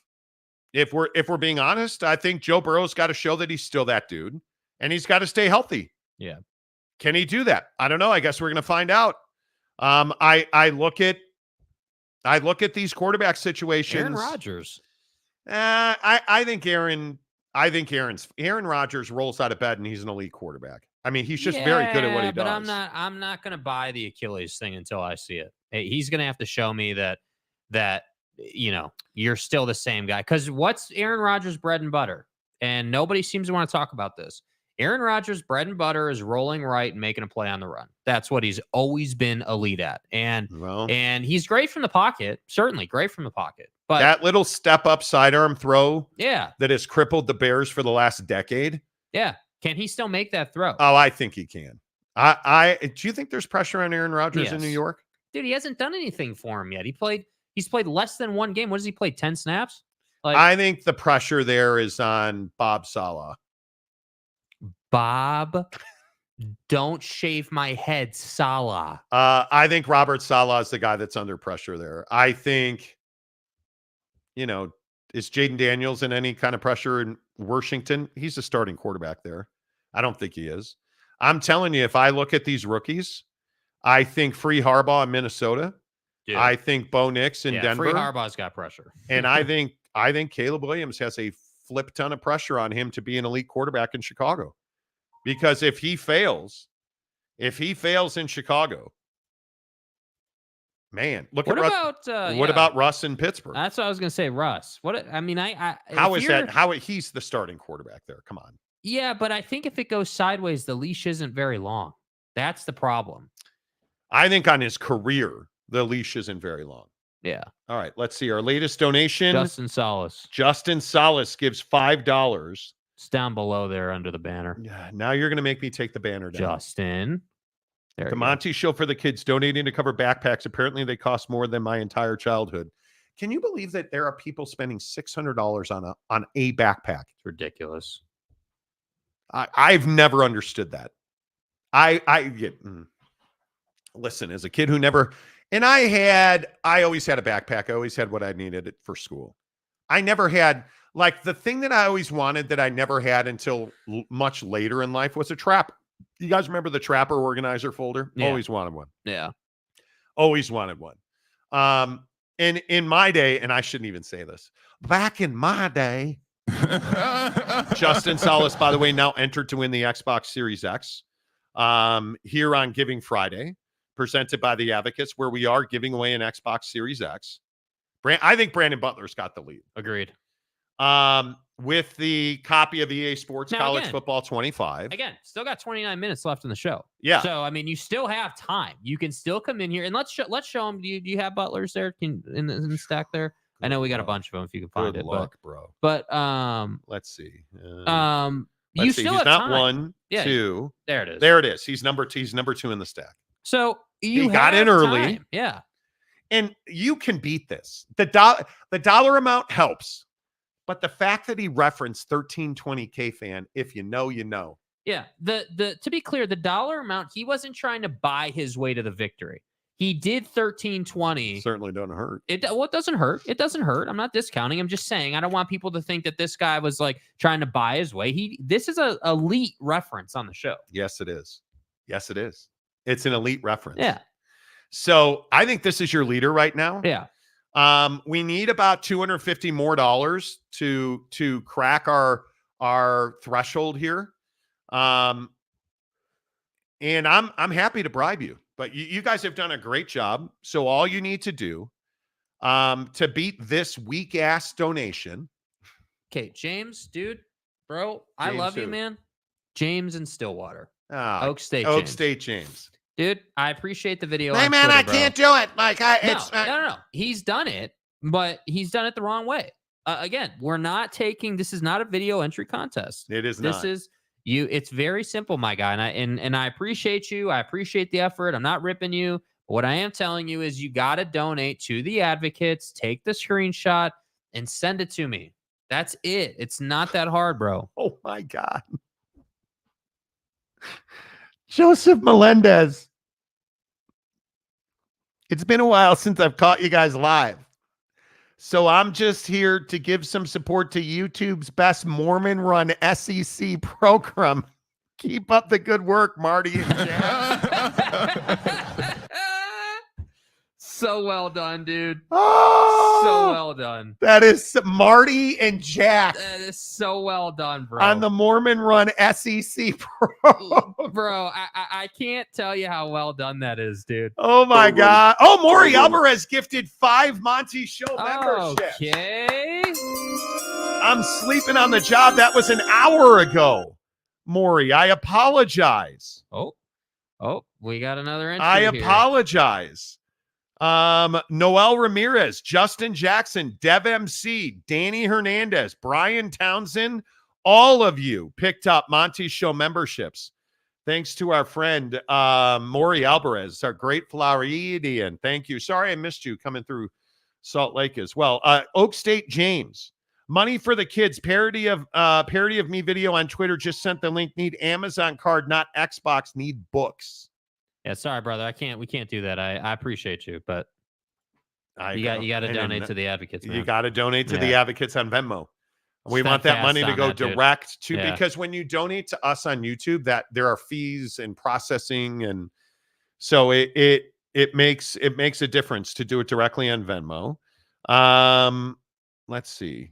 If we're being honest, I think Joe Burrow's got to show that he's still that dude, and he's got to stay healthy. Yeah. Can he do that? I don't know. I guess we're going to find out. I look at these quarterback situations. Aaron Rodgers. I think Aaron Rodgers rolls out of bed and he's an elite quarterback. I mean, he's just very good at what he does. But I'm not going to buy the Achilles thing until I see it. Hey, he's going to have to show me that you're still the same guy. Because what's Aaron Rodgers' bread and butter? And nobody seems to want to talk about this. Aaron Rodgers' bread and butter is rolling right and making a play on the run. That's what he's always been elite at. And he's great from the pocket, certainly great from the pocket. But that little step up sidearm throw that has crippled the Bears for the last decade. Yeah. Can he still make that throw? Oh, I think he can. Do you think there's pressure on Aaron Rodgers in New York? Dude, he hasn't done anything for him yet. He's played less than one game. What does he play? 10 snaps? I think the pressure there is on Bob Saleh. Bob, don't shave my head, Saleh. I think Robert Saleh is the guy that's under pressure there. I think, is Jaden Daniels in any kind of pressure in Washington? He's a starting quarterback there. I don't think he is. I'm telling you, if I look at these rookies, I think Free Harbaugh in Minnesota. Dude. I think Bo Nix in Denver. Free Harbaugh's got pressure. And I think Caleb Williams has a flip ton of pressure on him to be an elite quarterback in Chicago. Because if he fails in Chicago, man, look at Russ. What about Russ in Pittsburgh? That's what I was going to say, Russ. He's the starting quarterback there? Come on. Yeah, but I think if it goes sideways, the leash isn't very long. That's the problem. I think on his career, the leash isn't very long. Yeah. All right, let's see. Our latest donation. Justin Salas gives $5. It's down below there under the banner. Yeah, now you're going to make me take the banner down. Justin. The Monty Show for the kids donating to cover backpacks. Apparently, they cost more than my entire childhood. Can you believe that there are people spending $600 on a backpack? It's ridiculous. I've never understood that. Listen, as a kid who never, and I always had a backpack. I always had what I needed for school. I never had, like, the thing that I always wanted that I never had until much later in life was a trapper. You guys remember the Trapper organizer folder? Yeah. Always wanted one. Yeah. Always wanted one. And in my day, and I shouldn't even say this, back in my day, Justin Salas, by the way, now entered to win the Xbox Series X. here on Giving Friday, presented by the Advocates, where we are giving away an Xbox Series X. I think Brandon Butler's got the lead. Agreed. With the copy of EA Sports Now, College again, Football 25. Again, still got 29 minutes left in the show. Yeah. So, I mean, you still have time. You can still come in here and let's show them. Do you have Butlers there in the stack there? I know we got a bunch of them if you can find Good it. luck, bro. But let's see. you Let's see. still He's have not time. one, Yeah, two. There it is. There it is. He's number 2. He's number 2 in the stack. So you He got in have early. time. Yeah. And you can beat this. The dollar amount helps. But the fact that he referenced 1320K fan, if you know, you know. Yeah. The to be clear, the dollar amount, he wasn't trying to buy his way to the victory. He did 1320. Certainly doesn't hurt. It doesn't hurt. It doesn't hurt. I'm not discounting. I'm just saying I don't want people to think that this guy was like trying to buy his way. This is a elite reference on the show. Yes, it is. Yes, it is. It's an elite reference. Yeah. So I think this is your leader right now. Yeah. We need about $250 more to crack our threshold here. And I'm happy to bribe you, but you guys have done a great job. So all you need to do to beat this weak ass donation. Okay, James, dude, bro, I James love who? you, man. James in Stillwater, Ah, Oak State. Oak James. State James. Dude, I appreciate the video. Hey on man, Twitter, I bro. can't do it. Like No. He's done it, but he's done it the wrong way. Again, we're not taking. This is not a video entry contest. It is This not. is you. It's very simple, my guy, and I appreciate you. I appreciate the effort. I'm not ripping you. But what I am telling you is you got to donate to the Advocates. Take the screenshot and send it to me. That's it. It's not that hard, bro. Oh my God. Joseph Melendez. It's been a while since I've caught you guys live. So I'm just here to give some support to YouTube's best Mormon run SEC program. Keep up the good work, Marty and Jack. So well done, dude. Oh, So well done. that is Marty and Jack That is so well done, bro. on the Mormon run SEC program. Bro, I can't tell you how well done that is, dude. Oh my God. Oh, Maury Alvarez gifted 5 Monty Show memberships. Okay. I'm sleeping on the job. That was an hour ago. Maury, I apologize. Oh, we got another entry. I here. apologize. Noel Ramirez, Justin Jackson, Dev MC, Danny Hernandez, Brian Townsend, all of you picked up Monty Show memberships. Thanks to our friend Maury Alvarez, our great Floridian. Thank you. Sorry I missed you coming through Salt Lake as well. Oak State James, Money for the Kids, parody of me video on Twitter. Just sent the link. Need Amazon card, not Xbox. Need books. Yeah, sorry, brother. We can't do that. I appreciate you, but you got to donate to the Advocates, man. You got to donate to the Advocates on Venmo. We want that money to go direct to, because when you donate to us on YouTube, that there are fees and processing, and so it makes a difference to do it directly on Venmo. Let's see,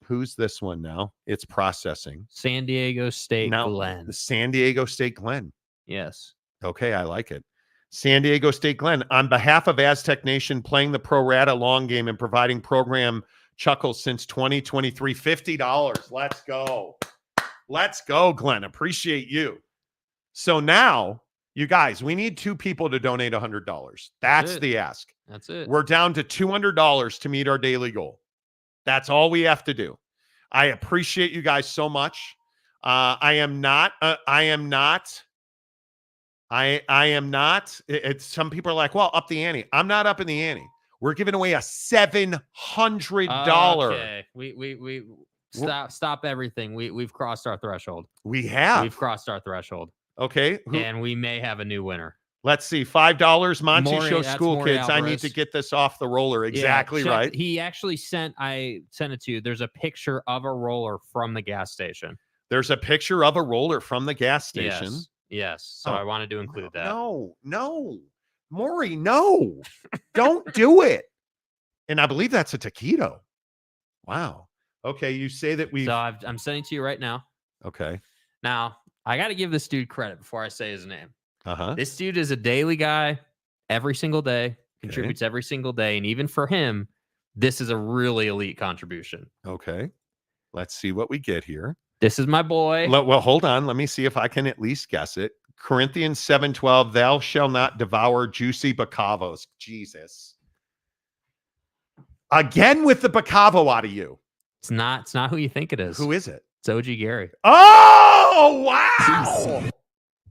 who's this one now? It's processing. San Diego State Glenn. The San Diego State Glenn. Yes. Okay, I like it. San Diego State Glenn, on behalf of Aztec Nation, playing the pro rata long game and providing program chuckles since 2023, $50. Let's go. Let's go, Glenn. Appreciate you. So now, you guys, we need 2 people to donate $100. That's the ask. That's it. We're down to $200 to meet our daily goal. That's all we have to do. I appreciate you guys so much. I am not. It's some people are like, well, up the ante. I'm not up in the ante. We're giving away a $700. Okay. We stop everything. We've crossed our threshold. We have. We've crossed our threshold. Okay. And we may have a new winner. Let's see. $5 Monty Maury, Show that's School Maury Kids. I need Alvarez. to get this off the roller. Exactly Yeah, right. He actually I sent it to you. There's a picture of a roller from the gas station. There's a picture of a roller from the gas station. Yes. So I wanted to include that. No. Maury, no. Don't do it. And I believe that's a taquito. Wow. Okay, you say that we. So I'm sending it to you right now. Okay. Now, I got to give this dude credit before I say his name. Uh-huh. This dude is a daily guy every single day, contributes every single day. And even for him, this is a really elite contribution. Okay. Let's see what we get here. This is my boy. Well, hold on. Let me see if I can at least guess it. Corinthians 7:12, thou shalt not devour juicy bacavos. Jesus. Again with the bacavo out of you. It's not who you think it is. Who is it? It's OG Gary. Oh, wow.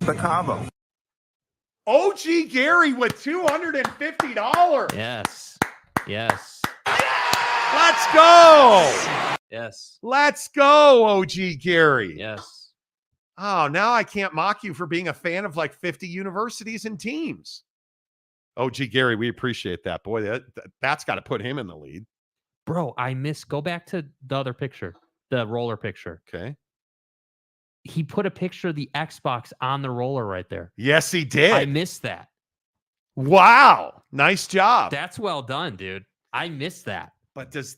Bacavo. OG Gary with $250. Yes. Yes. Let's go. Yes. Let's go, OG Gary. Yes. Oh, now I can't mock you for being a fan of like 50 universities and teams. OG Gary, we appreciate that. Boy, that's got to put him in the lead. Bro, go back to the other picture, the roller picture. Okay. He put a picture of the Xbox on the roller right there. Yes, he did. I missed that. Wow. Nice job. That's well done, dude. I missed that. But does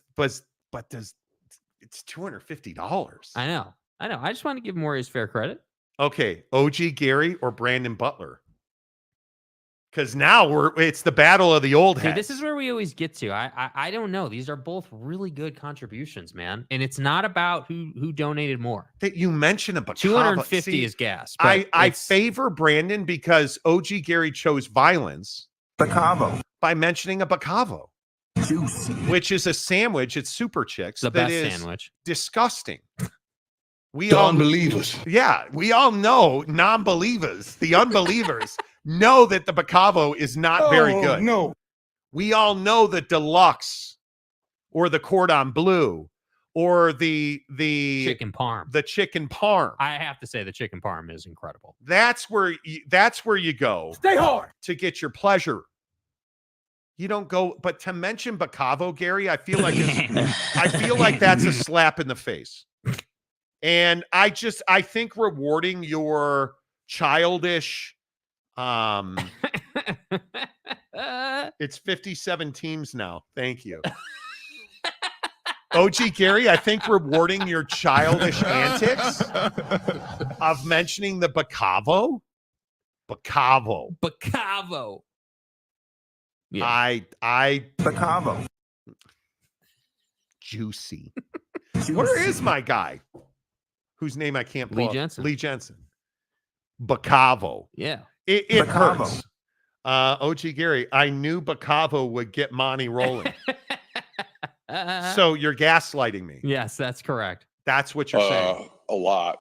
it's $250. I know. I just want to give Maury his fair credit. Okay, OG Gary or Brandon Butler? Because now it's the battle of the old heads. Dude, this is where we always get to. I don't know. These are both really good contributions, man. And it's not about who donated more. That you mentioned a bacavo. 250 is gas. I favor Brandon because OG Gary chose violence. Bacavo. By mentioning a bacavo. Juicy. Which is a sandwich at Super Chicks. The best sandwich. Disgusting. We Non-believers. Yeah, we all know non-believers, the unbelievers, know that the bacavo is not very good. No. We all know the deluxe or the cordon bleu or the chicken parm. The chicken parm. I have to say the chicken parm is incredible. That's where you go. Stay hard. To get your pleasure. You don't go, but to mention bacavo, Gary, I feel like that's a slap in the face. And I think rewarding your childish, it's 57 teams now. Thank you. OG Gary, I think rewarding your childish antics of mentioning the bacavo. Yeah. I Bacavo. Juicy. Where is my guy? Whose name I can't pull Lee up? Jensen. Lee Jensen. Bacavo. Yeah. It Bacavo. hurts. OG Gary, I knew Bacavo would get Monty rolling. So you're gaslighting me. Yes, that's correct. That's what you're saying. A lot.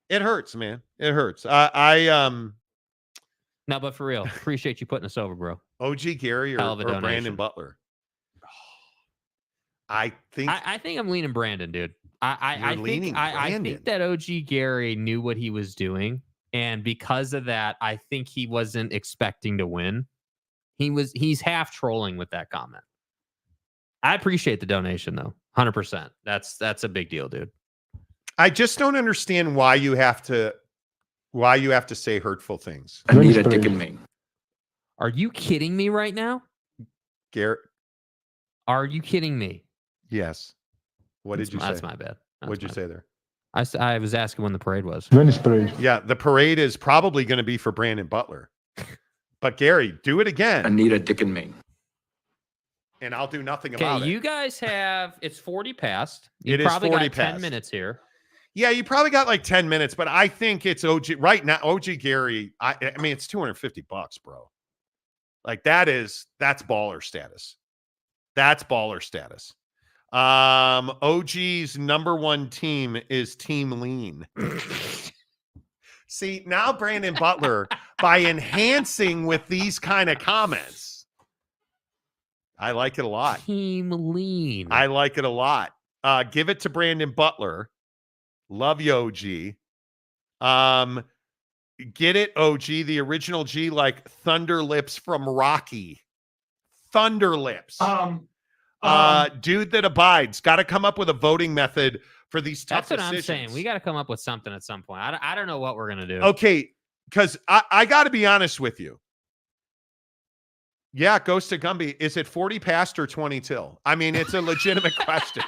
It hurts, man. It hurts. No, but for real, appreciate you putting us over, bro. OG Gary or Brandon Butler? I think I'm leaning Brandon, dude. I think that OG Gary knew what he was doing, and because of that, I think he wasn't expecting to win. He's half trolling with that comment. I appreciate the donation though, 100%. That's a big deal, dude. I just don't understand why you have to say hurtful things. I need a dick in me. Are you kidding me right now? Garrett? Are you kidding me? Yes. What did you say? That's my bad. What did you say there? I was asking when the parade was. Venice parade. Yeah, the parade is probably going to be for Brandon Butler. But Gary, do it again. I need a dick in me. And I'll do nothing about it. Okay, you guys it's 40 past. You It is probably 40 got 10 past. minutes here. Yeah, you probably got like 10 minutes, but I think it's OG right now. OG Gary, I mean, it's $250, bro. Like that's baller status. That's baller status. OG's number one team is Team Lean. See, now Brandon Butler, by enhancing with these kind of comments, I like it a lot. Team Lean. I like it a lot. Give it to Brandon Butler. Love you, OG. Get it, OG, the original G, like Thunder Lips from Rocky. Thunder Lips. Dude that abides. Got to come up with a voting method for these tough That's what decisions. I'm saying. We got to come up with something at some point. I don't know what we're going to do. Okay, because I got to be honest with you. Yeah, Ghost to Gumby, is it 40 past or 20 till? I mean, it's a legitimate question.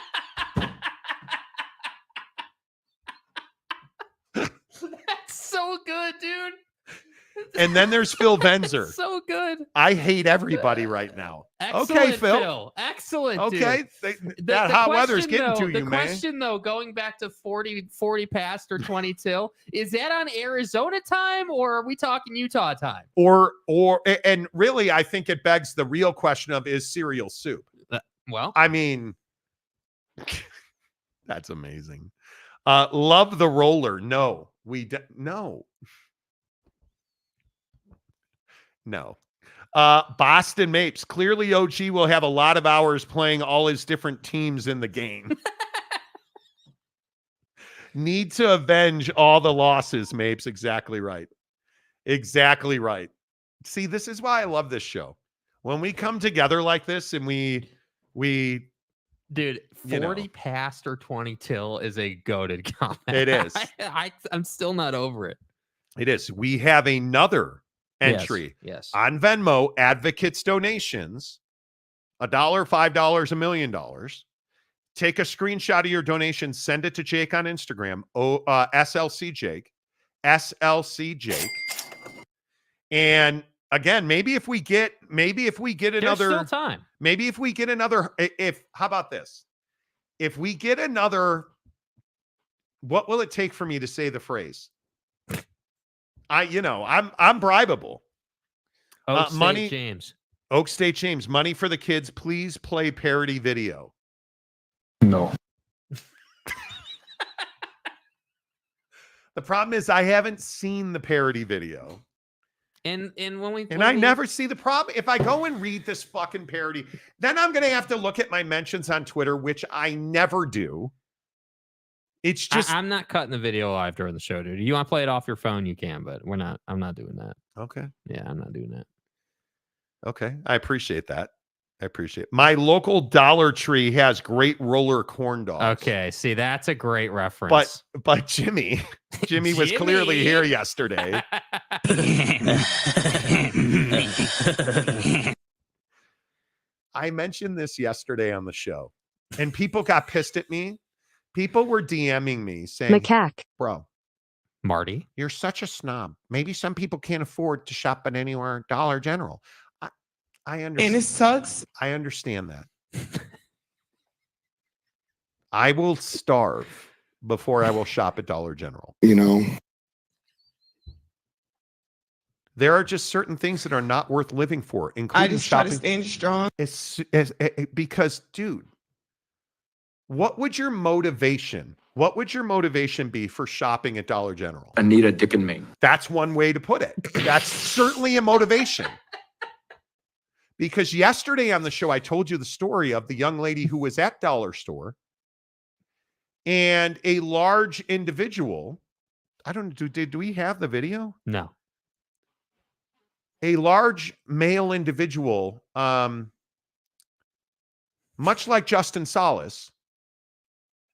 And then there's Phil Venzer. So good. I hate everybody right now. Excellent, Okay, Phil. Excellent. Okay. Dude. That hot weather's getting to you, the man. question, though, going back to 40 past or 20 till, is that on Arizona time or are we talking Utah time? And really, I think it begs the real question of, is cereal soup? Well, I mean, that's amazing. Love the roller. No, no. No. Boston Mapes. Clearly, OG will have a lot of hours playing all his different teams in the game. Need to avenge all the losses, Mapes. Exactly right. Exactly right. See, this is why I love this show. When we come together like this and we dude, 40 past or 20 till is a goated comment. It is. I'm still not over it. It is. We have another entry yes. on Venmo, Advocates Donations, $1, $5, $1 million. Take a screenshot of your donation, send it to Jake on Instagram, SLC Jake. And again, maybe if we get another, there's still time. Maybe if we get another, how about this? If we get another, what will it take for me to say the phrase? I'm bribable. Oak State money, James. Oak State James, money for the kids. Please play parody video. No. The problem is I haven't seen the parody video. And I never see the problem. If I go and read this fucking parody, then I'm going to have to look at my mentions on Twitter, which I never do. It's just I'm not cutting the video live during the show, dude. You want to play it off your phone, you can, but I'm not doing that. Okay. Yeah, I'm not doing that. Okay. I appreciate that. My local Dollar Tree has great roller corn dogs. Okay, see, that's a great reference. But Jimmy was clearly here yesterday. I mentioned this yesterday on the show, and people got pissed at me. People were DMing me saying, Macaque. Bro, Marty, you're such a snob. Maybe some people can't afford to shop at anywhere Dollar General. I understand. And it sucks. I understand that. I will starve before I will shop at Dollar General. There are just certain things that are not worth living for, including I just shopping. try to stand strong. Because, dude, what would your motivation be for shopping at Dollar General? I need a dick and me. That's one way to put it. That's certainly a motivation. Because yesterday on the show, I told you the story of the young lady who was at Dollar Store and a large individual. I don't know. Do we have the video? no. A large male individual, much like Justin Salas,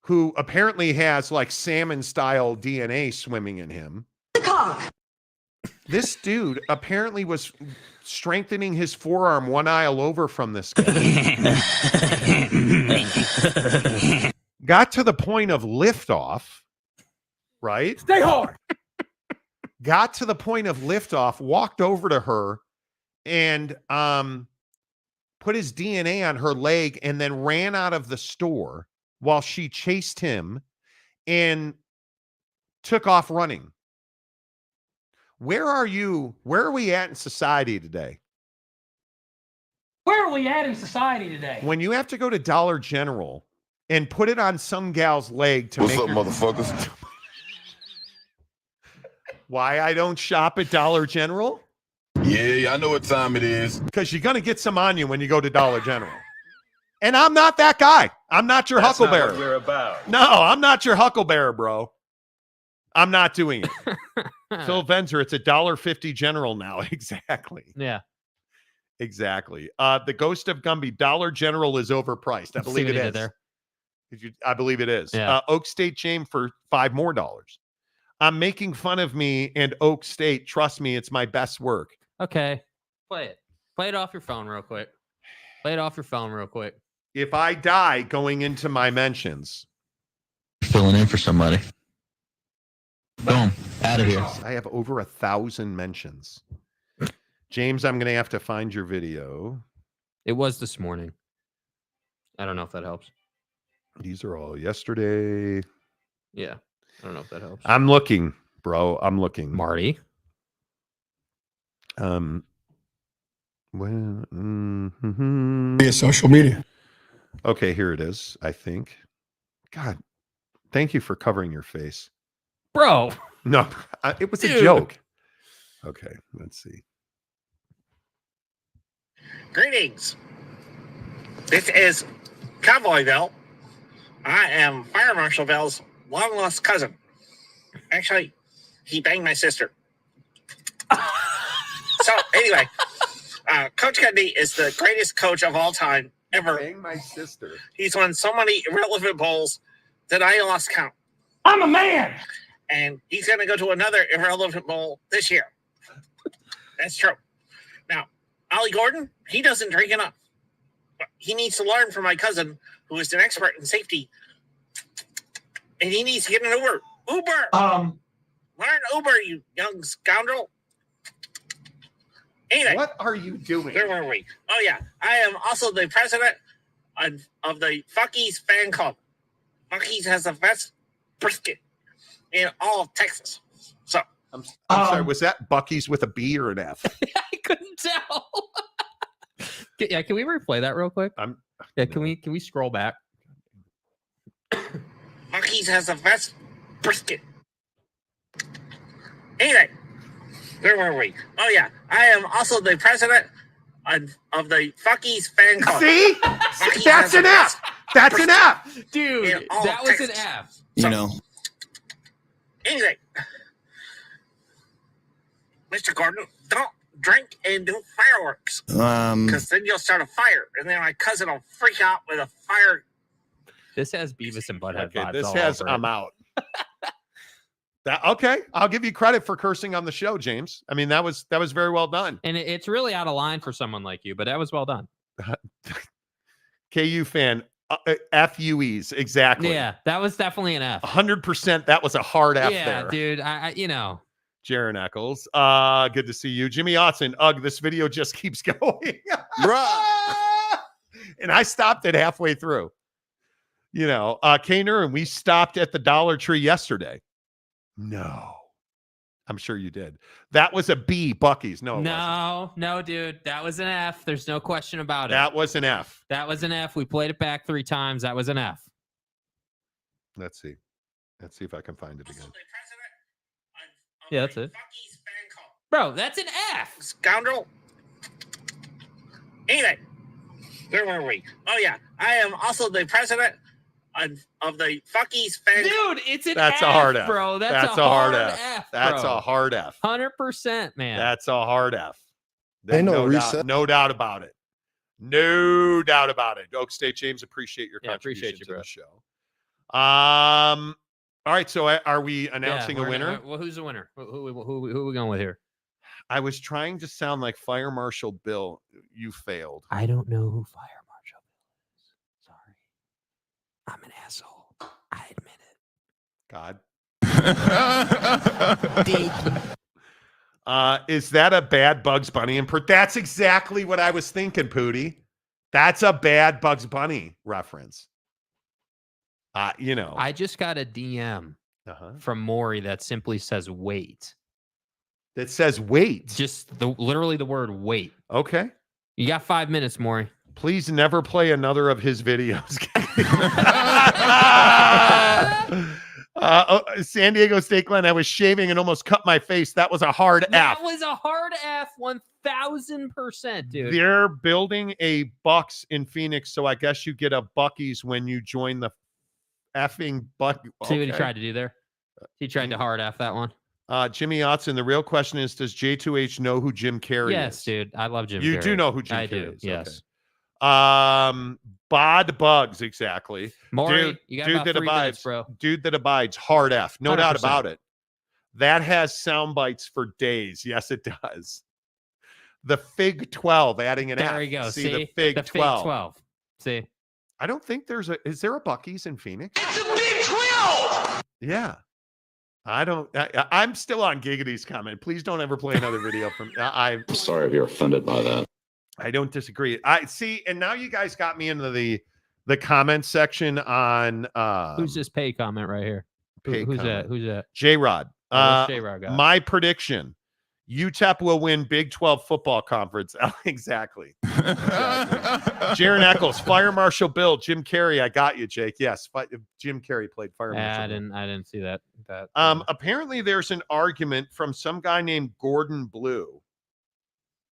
who apparently has like salmon style DNA swimming in him. This dude apparently was strengthening his forearm one aisle over from this guy. Got to the point of liftoff, right? Stay hard. Got to the point of liftoff, walked over to her and put his DNA on her leg and then ran out of the store while she chased him and took off running. Where are you? Where are we at in society today? Where are we at in society today? When you have to go to Dollar General and put it on some gal's leg to What's make up, motherfuckers? Why I don't shop at Dollar General? Yeah, I know what time it is. Because you're going to get some on you when you go to Dollar General. And I'm not that guy. I'm not your huckleberry. Not what we're about. No, I'm not your huckleberry, bro. I'm not doing it. Phil Venzer, it's $1.50 General now. Exactly. Yeah. Exactly. The Ghost of Gumby, Dollar General is overpriced. I believe it is. There. I believe it is. Yeah. Oak State Chain for $5 more. I'm making fun of me and Oak State. Trust me, it's my best work. Okay. Play it. Play it off your phone real quick. If I die going into my mentions. Filling in for somebody. Boom. Out of here. I have over 1,000 mentions. James, I'm going to have to find your video. It was this morning. I don't know if that helps. These are all yesterday. Yeah. I don't know if that helps. I'm looking, bro. I'm looking. Marty. Via social media. Okay, here it is, I think. God, thank you for covering your face. Bro. No, it was a Dude. joke. Okay, let's see. Greetings. This is Cowboyville. I am Fire Marshal Bell's long lost cousin. Actually, he banged my sister. So, anyway, Coach Gundy is the greatest coach of all time ever. Bang my sister. He's won so many irrelevant bowls that I lost count. I'm a man. And he's going to go to another irrelevant bowl this year. That's true. Now, Ollie Gordon, he doesn't drink enough. But he needs to learn from my cousin, who is an expert in safety. And he needs to get an Uber. Learn Uber, you young scoundrel. Anyway. What are you doing? Where were we? Oh, yeah. I am also the president of the Fucky's fan club. Fucky's has the best brisket in all of Texas. So, I'm sorry, was that Bucky's with a B or an F? I couldn't tell. Yeah, can we replay that real quick? Can we scroll back? Bucky's has the best brisket. Anyway, where were we? Oh, yeah. I am also the president of the Fucky's fan club. See? Bucky's That's has an the F. best That's an F. Dude, in all that of was an Texas. F. You know. Anyway, Mr. Gordon, don't drink and do fireworks. Because then you'll start a fire, and then my cousin will freak out with a fire. This has Beavis and Butthead Okay, vibes this all has over it. I'm out. Okay, I'll give you credit for cursing on the show, James. I mean, that was very well done. And it's really out of line for someone like you, but that was well done. KU fan, FUEs, exactly. Yeah, that was definitely an F. 100%. That was a hard F Yeah, there. dude. I you know. Jaron Eccles, good to see you. Jimmy Otson, this video just keeps going. And I stopped it halfway through. You know, Kaner, and we stopped at the Dollar Tree yesterday. No. I'm sure you did. That was a B, Bucky's. No, it wasn't. No, dude. That was an F. There's no question about it. That was an F. That was an F. We played it back 3 times. That was an F. Let's see. Let's see if I can find it again. Yeah, that's it. Bro, that's an F. Scoundrel. Anyway, where were we? Oh, yeah. I am also the president of the Fucky's fan. Dude, it's an That's F, a hard F. bro. That's a hard F. That's bro. a hard F. 100%, man. That's a hard F. They know no reset. doubt, no doubt about it. No doubt about it. Oak State James, appreciate your contribution appreciate you, to bro. the show. All right, so are we announcing a winner? Well, who's the winner? Who are we going with here? I was trying to sound like Fire Marshal Bill. You failed. I don't know who Fire Marshal is. Sorry. I'm an asshole. I admit it. God. Is that a bad Bugs Bunny impression? That's exactly what I was thinking, Pootie. That's a bad Bugs Bunny reference. You know. I just got a DM from Maury that simply says wait. That says wait. Just literally the word wait. Okay. You got 5 minutes, Maury. Please never play another of his videos. San Diego State Glen, I was shaving and almost cut my face. That was a hard F. That was a hard F, 1,000%, dude. They're building a Bucks in Phoenix, so I guess you get a Bucky's when you join the effing Buck. See what he tried to do there? He tried to hard F that one. Jimmy Otson, the real question is, does J2H know who Jim Carrey is? Yes, dude. I love Jim You Carrey. do know who Jim I Carrey do, is. yes. Okay. Bod Bugs, exactly. Maury, you got about 3 minutes, bro. Dude that abides, hard F. No doubt 100%. about it. That has sound bites for days. Yes, it does. The Fig 12, adding an F. There we go. See, the Fig 12. Fig 12. See? I don't think is there a Bucky's in Phoenix? It's a Big 12! Yeah. I'm still on Giggity's comment. Please don't ever play another video from. I'm sorry if you're offended by that. I don't disagree. I see, and now you guys got me into the comment section on. Who's this pay comment right here? Who's that? Who's that? J-Rod. J-Rod got? My prediction: UTEP will win Big 12 football conference. Exactly. Jaron Eccles, Fire Marshal Bill, Jim Carrey. I got you, Jake. Yes, Jim Carrey played Fire Marshal. I didn't see that. Apparently, there's an argument from some guy named Gordon Blue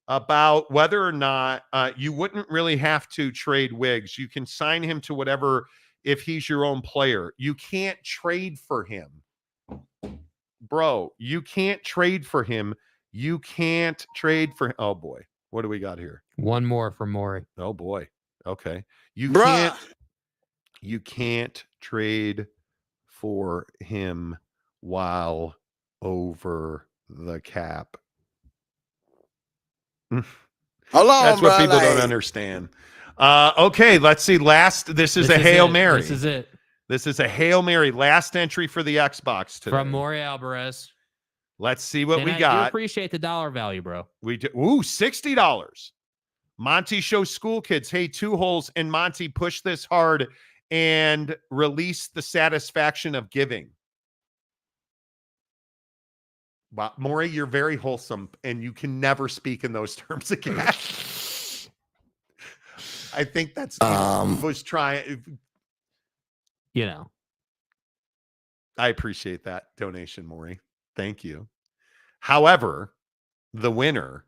about whether or not you wouldn't really have to trade Wiggs. You can sign him to whatever if he's your own player. You can't trade for him. Bro, you can't trade for him. You can't trade for. Oh boy, what do we got here? One more for Maury. Oh boy. Okay. You can't trade for him while over the cap. That's what people don't understand. Okay, let's see. This is a Hail Mary. This is it. This is a Hail Mary. Last entry for the Xbox today. From Maury Alvarez. Let's see what we I got. do appreciate the dollar value, bro. We do. Ooh, $60. Monty Show school kids. Hey, 2 holes and Monty, push this hard and release the satisfaction of giving. Wow, Maury, you're very wholesome, and you can never speak in those terms again. I think that's was trying. You know, I appreciate that donation, Maury. Thank you. However, the winner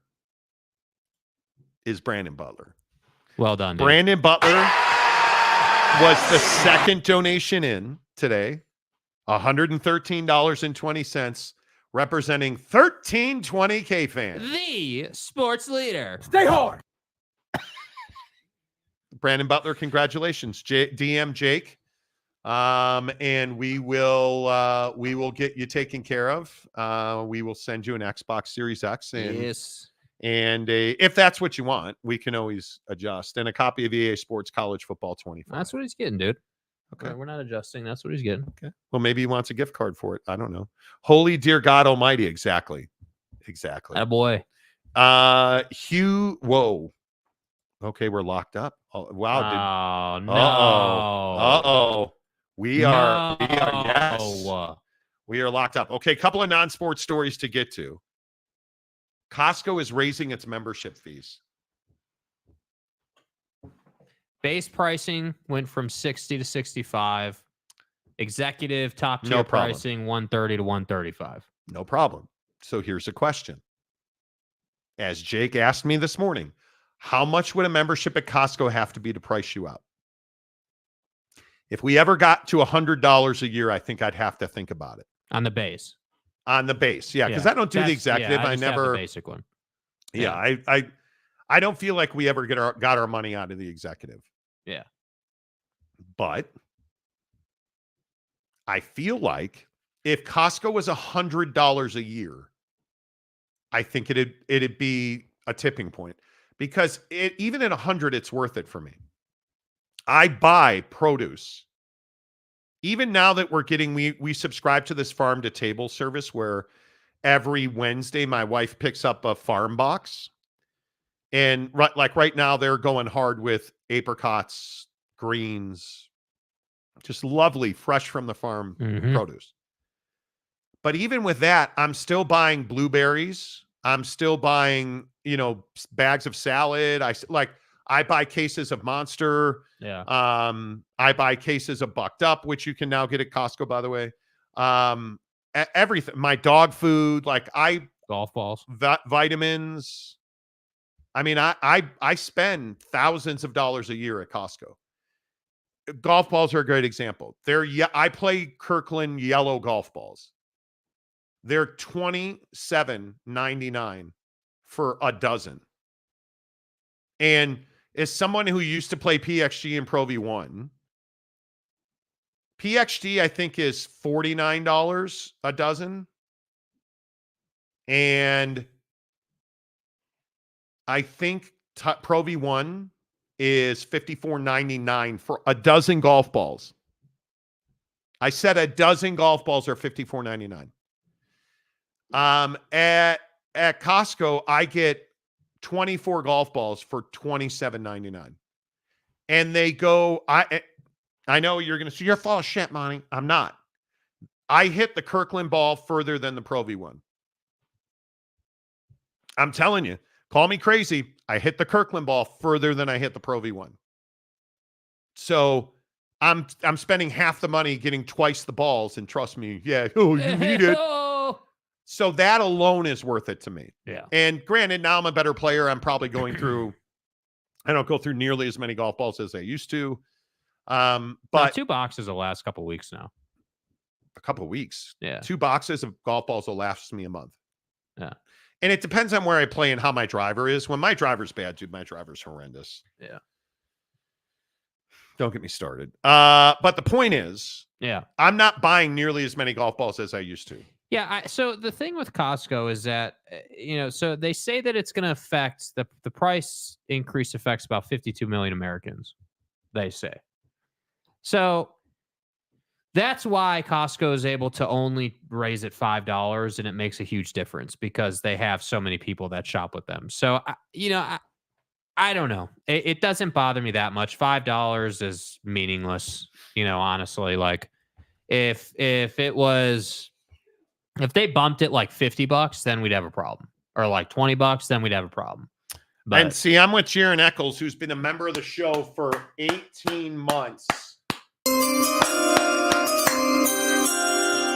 is Brandon Butler. Well done, dude. Brandon Butler was the second donation in today, $113.20, representing 1320K fans. The sports leader. Stay hard. Brandon Butler, congratulations, DM Jake. And we will get you taken care of. We will send you an Xbox Series X, and yes. And if that's what you want, we can always adjust. And a copy of EA Sports College Football 25. That's what he's getting, dude. Okay. We're not adjusting. That's what he's getting. Okay. Well, maybe he wants a gift card for it. I don't know. Holy dear God Almighty. Exactly. That boy. Hugh. Whoa. Okay, we're locked up. Oh, wow. No. Uh-oh. We are yes. We are locked up. Okay, couple of non-sports stories to get to. Costco is raising its membership fees. Base pricing went from 60 to 65. Executive top tier pricing 130 to 135. No problem. So here's a question. As Jake asked me this morning, how much would a membership at Costco have to be to price you out? If we ever got to $100 a year, I think I'd have to think about it. On the base. On the base, yeah, because I don't do the executive. Yeah, I never have the basic one. Yeah, I don't feel like we ever got our money out of the executive. Yeah, but I feel like if Costco was $100 a year, I think it'd be a tipping point, because even at 100, it's worth it for me. I buy produce. Even now that we're getting, we subscribe to this farm to table service where every Wednesday my wife picks up a farm box. And right now they're going hard with apricots, greens, just lovely, fresh from the farm produce. But even with that, I'm still buying blueberries. I'm still buying, bags of salad. I buy cases of Monster. Yeah. I buy cases of Bucked Up, which you can now get at Costco, by the way. Everything. My dog food, golf balls, vitamins. I mean, I spend thousands of dollars a year at Costco. Golf balls are a great example. I play Kirkland yellow golf balls. They're $27.99 for a dozen. And as someone who used to play PXG and Pro V1, PXG, I think, is $49 a dozen. And I think Pro V1 is $54.99 for a dozen golf balls. I said a dozen golf balls are $54.99. At Costco, I get 24 golf balls for $27.99. And they go, I know you're going to say, you're full of shit, Monty. I'm not. I hit the Kirkland ball further than the Pro V1. I'm telling you, call me crazy. I hit the Kirkland ball further than I hit the Pro V1. So I'm spending half the money getting twice the balls, and trust me, you need it. So that alone is worth it to me. Yeah. And granted, now I'm a better player. I'm probably going through, I don't go through nearly as many golf balls as I used to. But 2 boxes the last couple weeks now. A couple of weeks. Yeah. 2 boxes of golf balls will last me a month. Yeah. And it depends on where I play and how my driver is. When my driver's bad, dude, my driver's horrendous. Yeah. Don't get me started. But the point is, yeah, I'm not buying nearly as many golf balls as I used to. Yeah. So the thing with Costco is that, so they say that it's going to affect the price increase affects about 52 million Americans, they say. So that's why Costco is able to only raise it $5, and it makes a huge difference because they have so many people that shop with them. So, I don't know. It doesn't bother me that much. $5 is meaningless, honestly. Like if they bumped it like $50, then we'd have a problem. Or like $20, then we'd have a problem. But, and see, I'm with Jaron Eccles, who's been a member of the show for 18 months.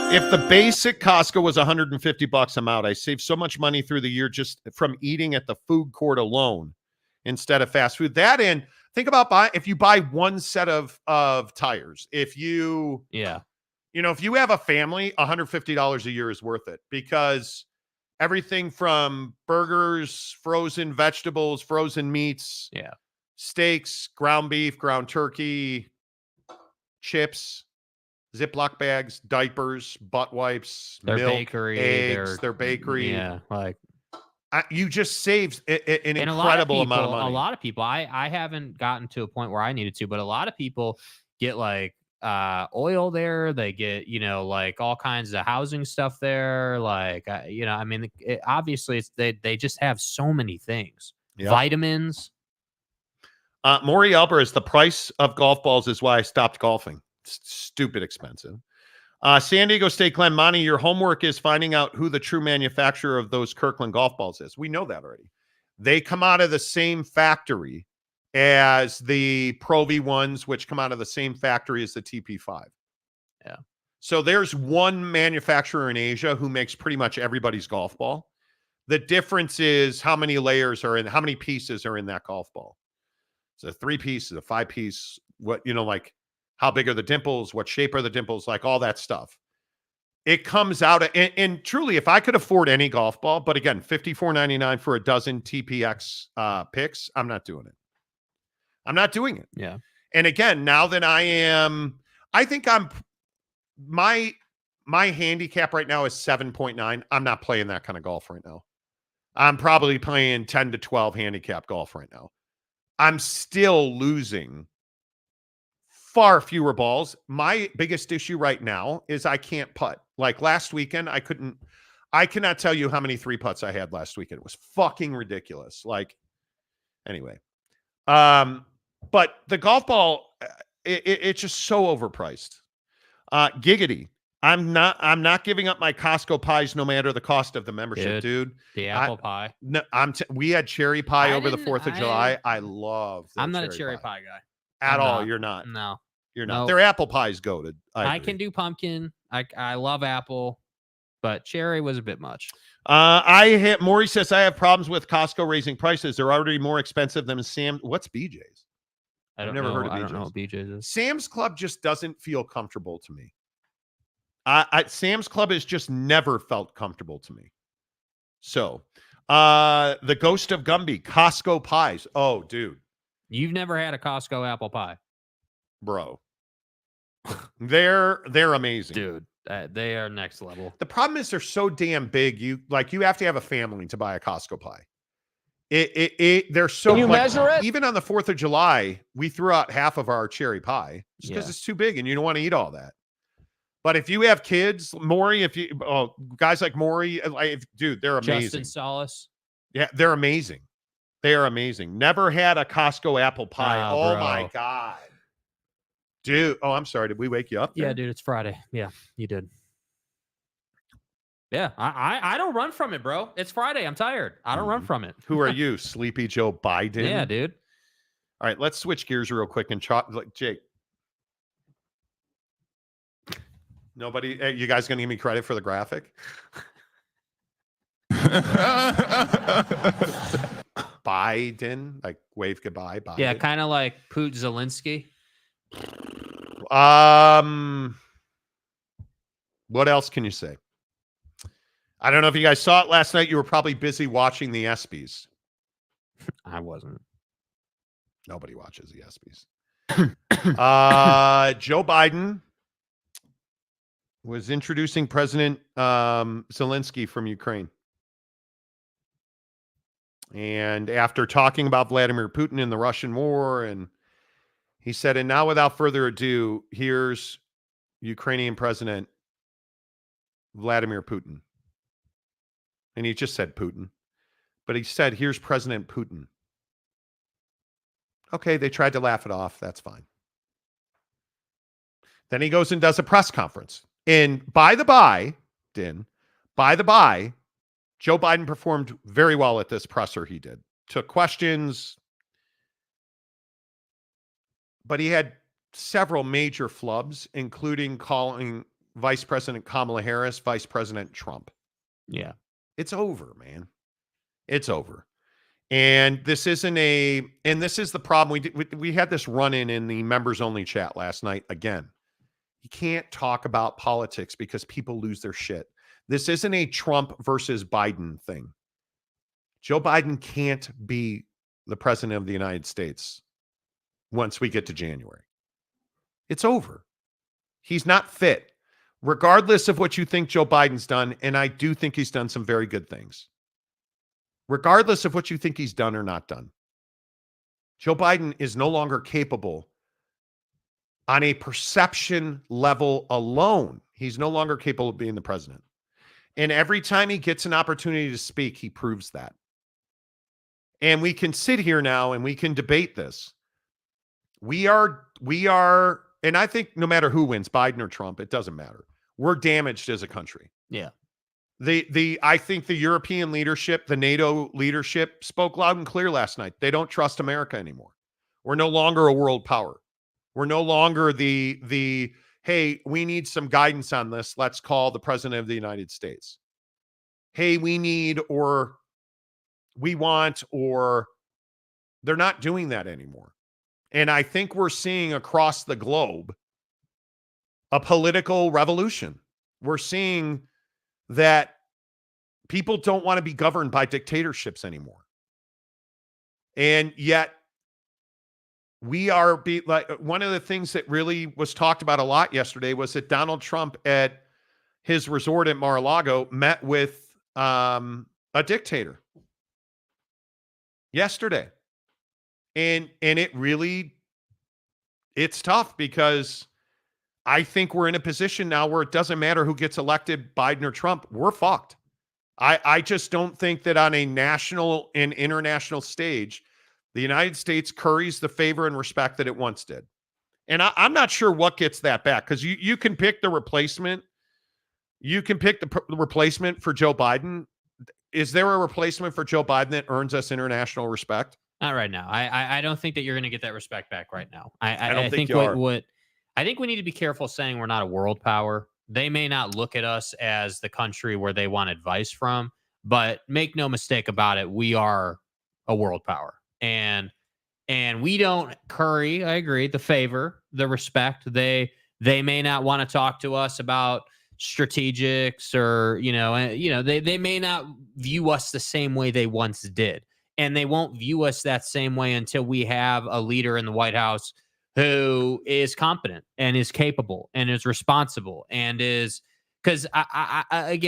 If the basic Costco was $150, I'm out. I save so much money through the year just from eating at the food court alone instead of fast food. That and think about if you buy one set of tires. If you if you have a family, $150 a year is worth it because everything from burgers, frozen vegetables, frozen meats, steaks, ground beef, ground turkey, chips, Ziploc bags, diapers, butt wipes, their milk, bakery, eggs, their bakery. Yeah, like you just saved an incredible amount of money. A lot of people, I haven't gotten to a point where I needed to, but a lot of people get like oil there. They get, like all kinds of housing stuff there. Like, obviously they just have so many things. Yep. Vitamins. Maury Alvarez, the price of golf balls is why I stopped golfing. It's stupid expensive. San Diego State Glen, Monty, your homework is finding out who the true manufacturer of those Kirkland golf balls is. We know that already. They come out of the same factory as the Pro V1s, which come out of the same factory as the TP5. Yeah. So there's one manufacturer in Asia who makes pretty much everybody's golf ball. The difference is how many layers are in, how many pieces are in that golf ball. So 3 pieces, a 5 piece, like how big are the dimples? What shape are the dimples? Like all that stuff. It comes out and truly, if I could afford any golf ball, but again, $54.99 for a dozen TPX picks, I'm not doing it. I'm not doing it. Yeah. And again, now that I think my handicap right now is 7.9. I'm not playing that kind of golf right now. I'm probably playing 10 to 12 handicap golf right now. I'm still losing far fewer balls. My biggest issue right now is I can't putt. Like last weekend, I cannot tell you how many 3 putts I had last weekend. It was fucking ridiculous. Like, anyway. But the golf ball, it's just so overpriced. Giggity. I'm not giving up my Costco pies no matter the cost of the membership, dude. The apple pie. No, we had cherry pie over the 4th of July. I love. I'm not a cherry pie guy. At all. You're not. No. You're not. Their apple pies goated. I can do pumpkin. I love apple, but cherry was a bit much. Maury says I have problems with Costco raising prices. They're already more expensive than Sam. What's BJ's? I've never heard of BJ's. I don't know what BJ's is. Sam's Club just doesn't feel comfortable to me. Sam's Club has just never felt comfortable to me. So, the Ghost of Gumby, Costco pies. Oh, dude. You've never had a Costco apple pie? Bro. They're amazing. Dude, they are next level. The problem is they're so damn big. You have to have a family to buy a Costco pie. They're so. Can you measure it? Even on the 4th of July, we threw out half of our cherry pie just because it's too big and you don't want to eat all that. But if you have kids, Maury, guys like Maury, dude, they're amazing. Justin Salas. Yeah, they're amazing. They are amazing. Never had a Costco apple pie. Oh my God. Dude. Oh, I'm sorry. Did we wake you up there? Yeah, dude, it's Friday. Yeah, you did. Yeah, I don't run from it, bro. It's Friday. I'm tired. I don't run from it. Who are you, Sleepy Joe Biden? Yeah, dude. All right, let's switch gears real quick and Jake. Nobody, you guys gonna give me credit for the graphic? Biden, like wave goodbye. Biden. Yeah, kind of like Putin Zelensky. What else can you say? I don't know if you guys saw it last night. You were probably busy watching the ESPYs. I wasn't. Nobody watches the ESPYs. Joe Biden was introducing President Zelensky from Ukraine. And after talking about Vladimir Putin and the Russian war, and he said, and now without further ado, here's Ukrainian President Vladimir Putin. And he just said Putin. But he said, here's President Putin. Okay, they tried to laugh it off. That's fine. Then he goes and does a press conference. And by the by, Joe Biden performed very well at this presser he did. Took questions. But he had several major flubs, including calling Vice President Kamala Harris Vice President Trump. Yeah. It's over, man. It's over. And this isn't this is the problem. We had this run-in in the members-only chat last night again. You can't talk about politics because people lose their shit. This isn't a Trump versus Biden thing. Joe Biden can't be the president of the United States once we get to January. It's over. He's not fit. Regardless of what you think Joe Biden's done, and I do think he's done some very good things. Regardless of what you think he's done or not done, Joe Biden is no longer capable on a perception level alone. He's no longer capable of being the president. And every time he gets an opportunity to speak, he proves that. And we can sit here now and we can debate this. We are, and I think no matter who wins, Biden or Trump, it doesn't matter. We're damaged as a country. Yeah. I think the European leadership, the NATO leadership spoke loud and clear last night. They don't trust America anymore. We're no longer a world power. We're no longer the hey, we need some guidance on this. Let's call the president of the United States. Hey, we need, or we want, or they're not doing that anymore. And I think we're seeing across the globe a political revolution. We're seeing that people don't want to be governed by dictatorships anymore. And yet we are like, one of the things that really was talked about a lot yesterday was that Donald Trump at his resort at Mar-a-Lago met with a dictator yesterday. And it's tough because I think we're in a position now where it doesn't matter who gets elected, Biden or Trump, we're fucked. I just don't think that on a national and international stage, the United States curries the favor and respect that it once did. And I'm not sure what gets that back, because you can pick the replacement. You can pick the replacement for Joe Biden. Is there a replacement for Joe Biden that earns us international respect? Not right now. I don't think that you're going to get that respect back right now. I don't think you are. I think we need to be careful saying we're not a world power. They may not look at us as the country where they want advice from, but make no mistake about it, we are a world power. And we don't curry, I agree, the favor, the respect. They may not want to talk to us about strategics, or they may not view us the same way they once did. And they won't view us that same way until we have a leader in the White House who is competent and is capable and is responsible and is, because I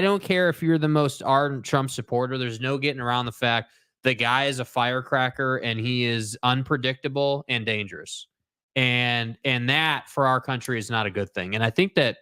don't care if you're the most ardent Trump supporter. There's no getting around the fact the guy is a firecracker and he is unpredictable and dangerous. And that for our country is not a good thing. And I think that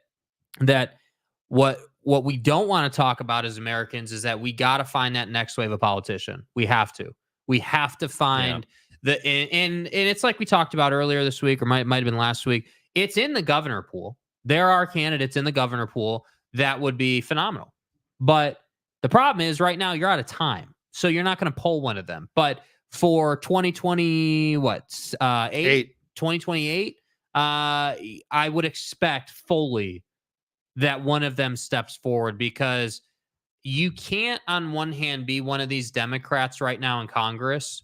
what we don't want to talk about as Americans is that we got to find that next wave of politician. We have to find and it's like we talked about earlier this week, or might have been last week. It's in the governor pool. There are candidates in the governor pool that would be phenomenal. But the problem is right now you're out of time. So you're not going to pull one of them. But for 2020, 2028, I would expect fully that one of them steps forward, because you can't on one hand be one of these Democrats right now in Congress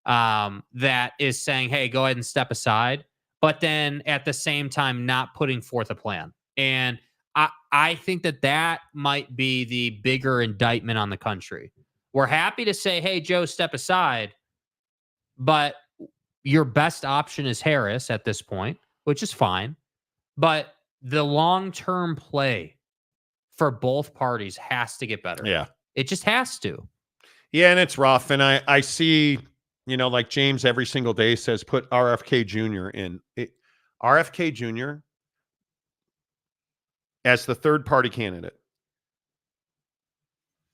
that is saying, hey, go ahead and step aside, but then at the same time not putting forth a plan. And I think that might be the bigger indictment on the country. We're happy to say, hey, Joe, step aside, but your best option is Harris at this point, which is fine. But the long-term play for both parties has to get better. Yeah. It just has to. Yeah, and it's rough. And I see, like James every single day says, put RFK Jr. in. RFK Jr. as the third-party candidate,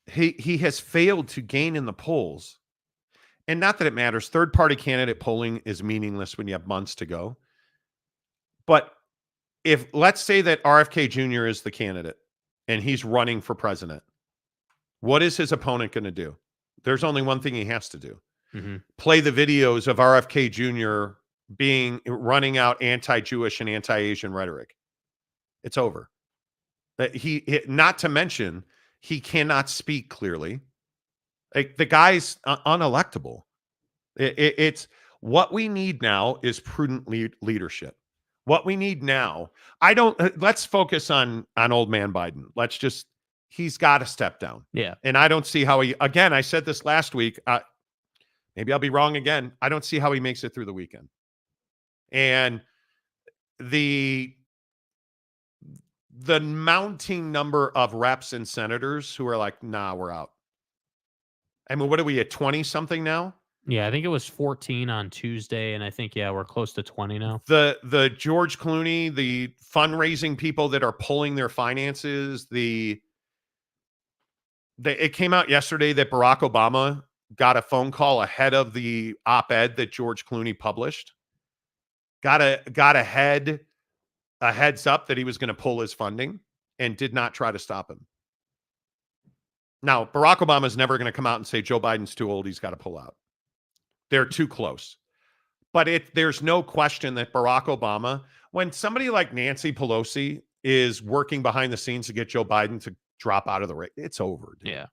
he has failed to gain in the polls. And not that it matters. Third-party candidate polling is meaningless when you have months to go. But let's say that RFK Jr. is the candidate and he's running for president, what is his opponent going to do? There's only one thing he has to do. Mm-hmm. Play the videos of RFK Jr. running out anti-Jewish and anti-Asian rhetoric. It's over. Not to mention, he cannot speak clearly. Like, the guy's unelectable. It's what we need now is prudent leadership. What we need now, let's focus on old man Biden. He's got to step down. Yeah. And I don't see how again, I said this last week, maybe I'll be wrong again. I don't see how he makes it through the weekend. And the mounting number of reps and senators who are like, nah, we're out. I mean, what are we at 20 something now? Yeah, I think it was 14 on Tuesday, and I think we're close to 20 now. The George Clooney, the fundraising people that are pulling their finances, it came out yesterday that Barack Obama got a phone call ahead of the op-ed that George Clooney published. Got a heads up that he was going to pull his funding and did not try to stop him. Now, Barack Obama is never going to come out and say Joe Biden's too old, he's got to pull out. They're too close. But there's no question that Barack Obama, when somebody like Nancy Pelosi is working behind the scenes to get Joe Biden to drop out of the race, it's over. Dude. Yeah.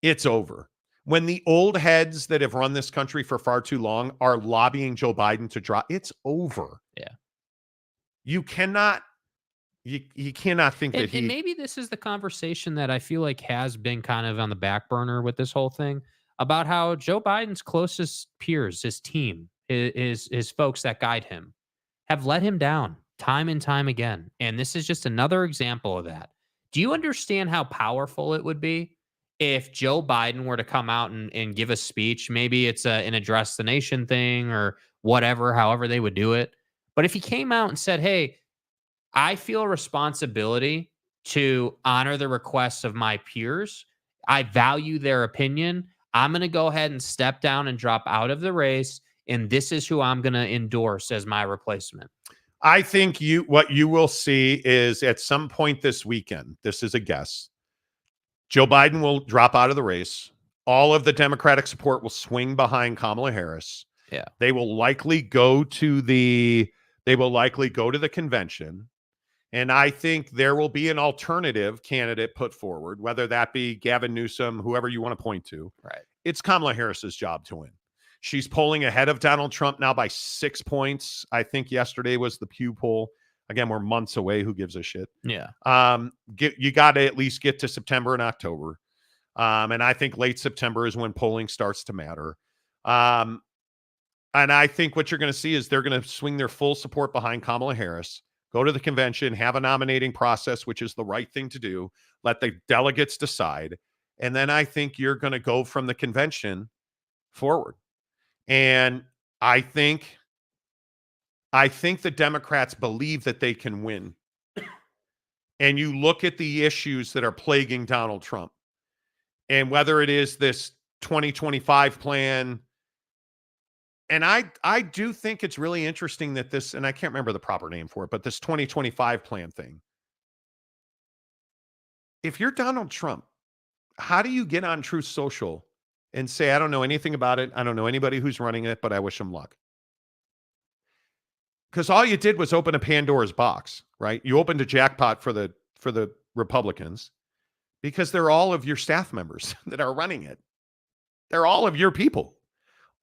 It's over. When the old heads that have run this country for far too long are lobbying Joe Biden to drop, it's over. Yeah. You cannot think that and maybe this is the conversation that I feel like has been kind of on the back burner with this whole thing, about how Joe Biden's closest peers, his team, his folks that guide him, have let him down time and time again. And this is just another example of that. Do you understand how powerful it would be if Joe Biden were to come out and give a speech? Maybe it's an address the nation thing or whatever, however they would do it. But if he came out and said, hey, I feel a responsibility to honor the requests of my peers. I value their opinion. I'm going to go ahead and step down and drop out of the race, and this is who I'm going to endorse as my replacement. I think what you will see is at some point this weekend, this is a guess, Joe Biden will drop out of the race. All of the Democratic support will swing behind Kamala Harris. Yeah. They will likely go to the convention. And I think there will be an alternative candidate put forward, whether that be Gavin Newsom, whoever you want to point to. Right. It's Kamala Harris's job to win. She's polling ahead of Donald Trump now by 6 points. I think yesterday was the Pew poll. Again, we're months away. Who gives a shit? Yeah. You got to at least get to September and October. And I think late September is when polling starts to matter. And I think what you're going to see is they're going to swing their full support behind Kamala Harris, go to the convention, have a nominating process, which is the right thing to do. Let the delegates decide. And then I think you're going to go from the convention forward. And I think I think the Democrats believe that they can win. And you look at the issues that are plaguing Donald Trump, and whether it is this 2025 plan, and I do think it's really interesting that this, and I can't remember the proper name for it, but this 2025 plan thing. If you're Donald Trump, how do you get on Truth Social and say, I don't know anything about it, I don't know anybody who's running it, but I wish them luck? Because all you did was open a Pandora's box, right? You opened a jackpot for the Republicans because they're all of your staff members that are running it. They're all of your people.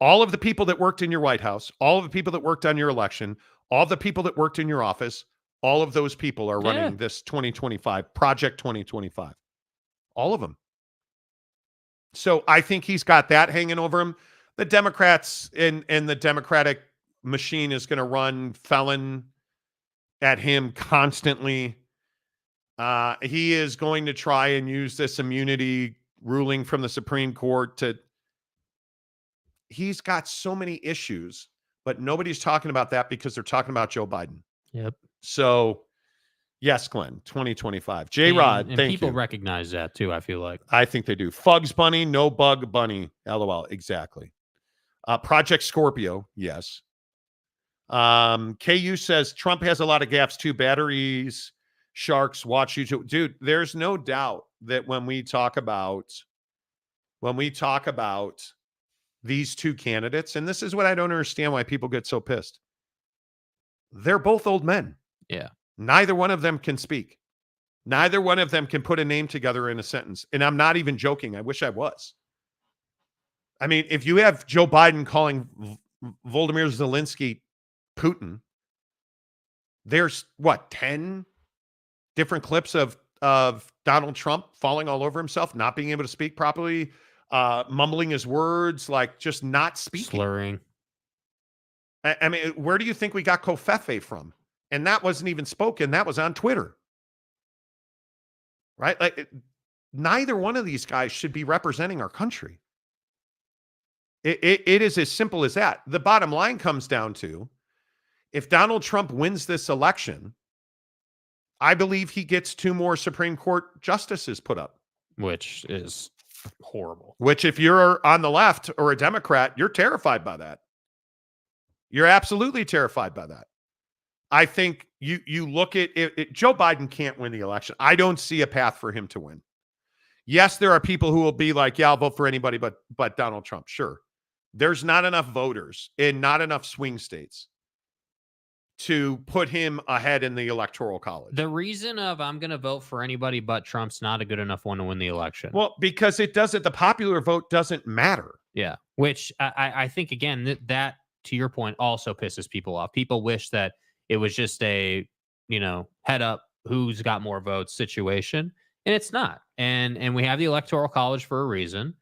All of the people that worked in your White House, all of the people that worked on your election, all the people that worked in your office, all of those people are running this 2025, Project 2025. All of them. So I think he's got that hanging over him. The Democrats and the Democratic machine is going to run felon at him constantly. He is going to try and use this immunity ruling from the Supreme Court to. He's got so many issues, but nobody's talking about that because they're talking about Joe Biden. Yep. So, yes, Glenn, 2025. J-Rod, and thank people you. recognize that too, I feel like. I think they do. Fugs Bunny, no bug bunny. LOL. Exactly. Project Scorpio, yes. KU says Trump has a lot of gaps too. Batteries, sharks, watch YouTube. Dude, there's no doubt that when we talk about these two candidates, and this is what I don't understand why people get so pissed. They're both old men. Yeah. Neither one of them can speak. Neither one of them can put a name together in a sentence. And I'm not even joking. I wish I was. I mean, if you have Joe Biden calling Volodymyr Zelensky Putin, there's 10 different clips of Donald Trump falling all over himself, not being able to speak properly, mumbling his words, like just not speaking. Slurring. I mean, where do you think we got Kofefe from? And that wasn't even spoken. That was on Twitter. Right? Like, neither one of these guys should be representing our country. It is as simple as that. The bottom line comes down to, if Donald Trump wins this election, I believe he gets 2 more Supreme Court justices put up. Which is horrible. Which, if you're on the left or a Democrat, you're terrified by that. You're absolutely terrified by that. I think you look at it, Joe Biden can't win the election. I don't see a path for him to win. Yes, there are people who will be like, yeah, I'll vote for anybody but Donald Trump. Sure. There's not enough voters and not enough swing states to put him ahead in the Electoral College. The reason of I'm going to vote for anybody but Trump's not a good enough one to win the election. Well, because the popular vote doesn't matter. Yeah. Which I think, again, that to your point also pisses people off. People wish that it was just a, head up who's got more votes situation. And it's not. And we have the Electoral College for a reason.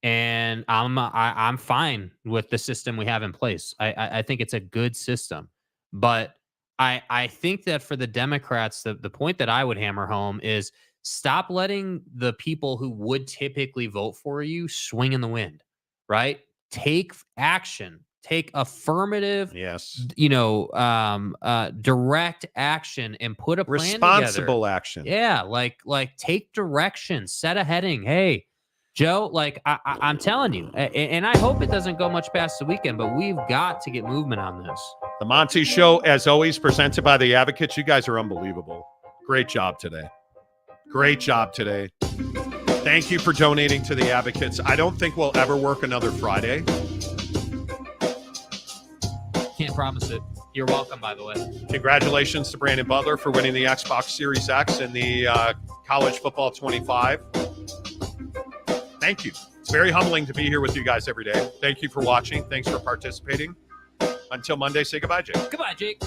And I'm fine with the system we have in place. I think it's a good system. But I think that for the Democrats, the point that I would hammer home is stop letting the people who would typically vote for you swing in the wind, right? Take action. Take affirmative, direct action and put a plan responsible together. Action. Yeah, like take direction, set a heading. Hey, Joe, I'm telling you, and I hope it doesn't go much past the weekend, but we've got to get movement on this. The Monty Show, as always, presented by the Advocates. You guys are unbelievable. Great job today. Great job today. Thank you for donating to the Advocates. I don't think we'll ever work another Friday. Can't promise it. You're welcome, by the way. Congratulations to Brandon Butler for winning the Xbox Series X and the College Football 25. Thank you. It's very humbling to be here with you guys every day. Thank you for watching. Thanks for participating. Until Monday, say goodbye, Jake. Goodbye, Jake.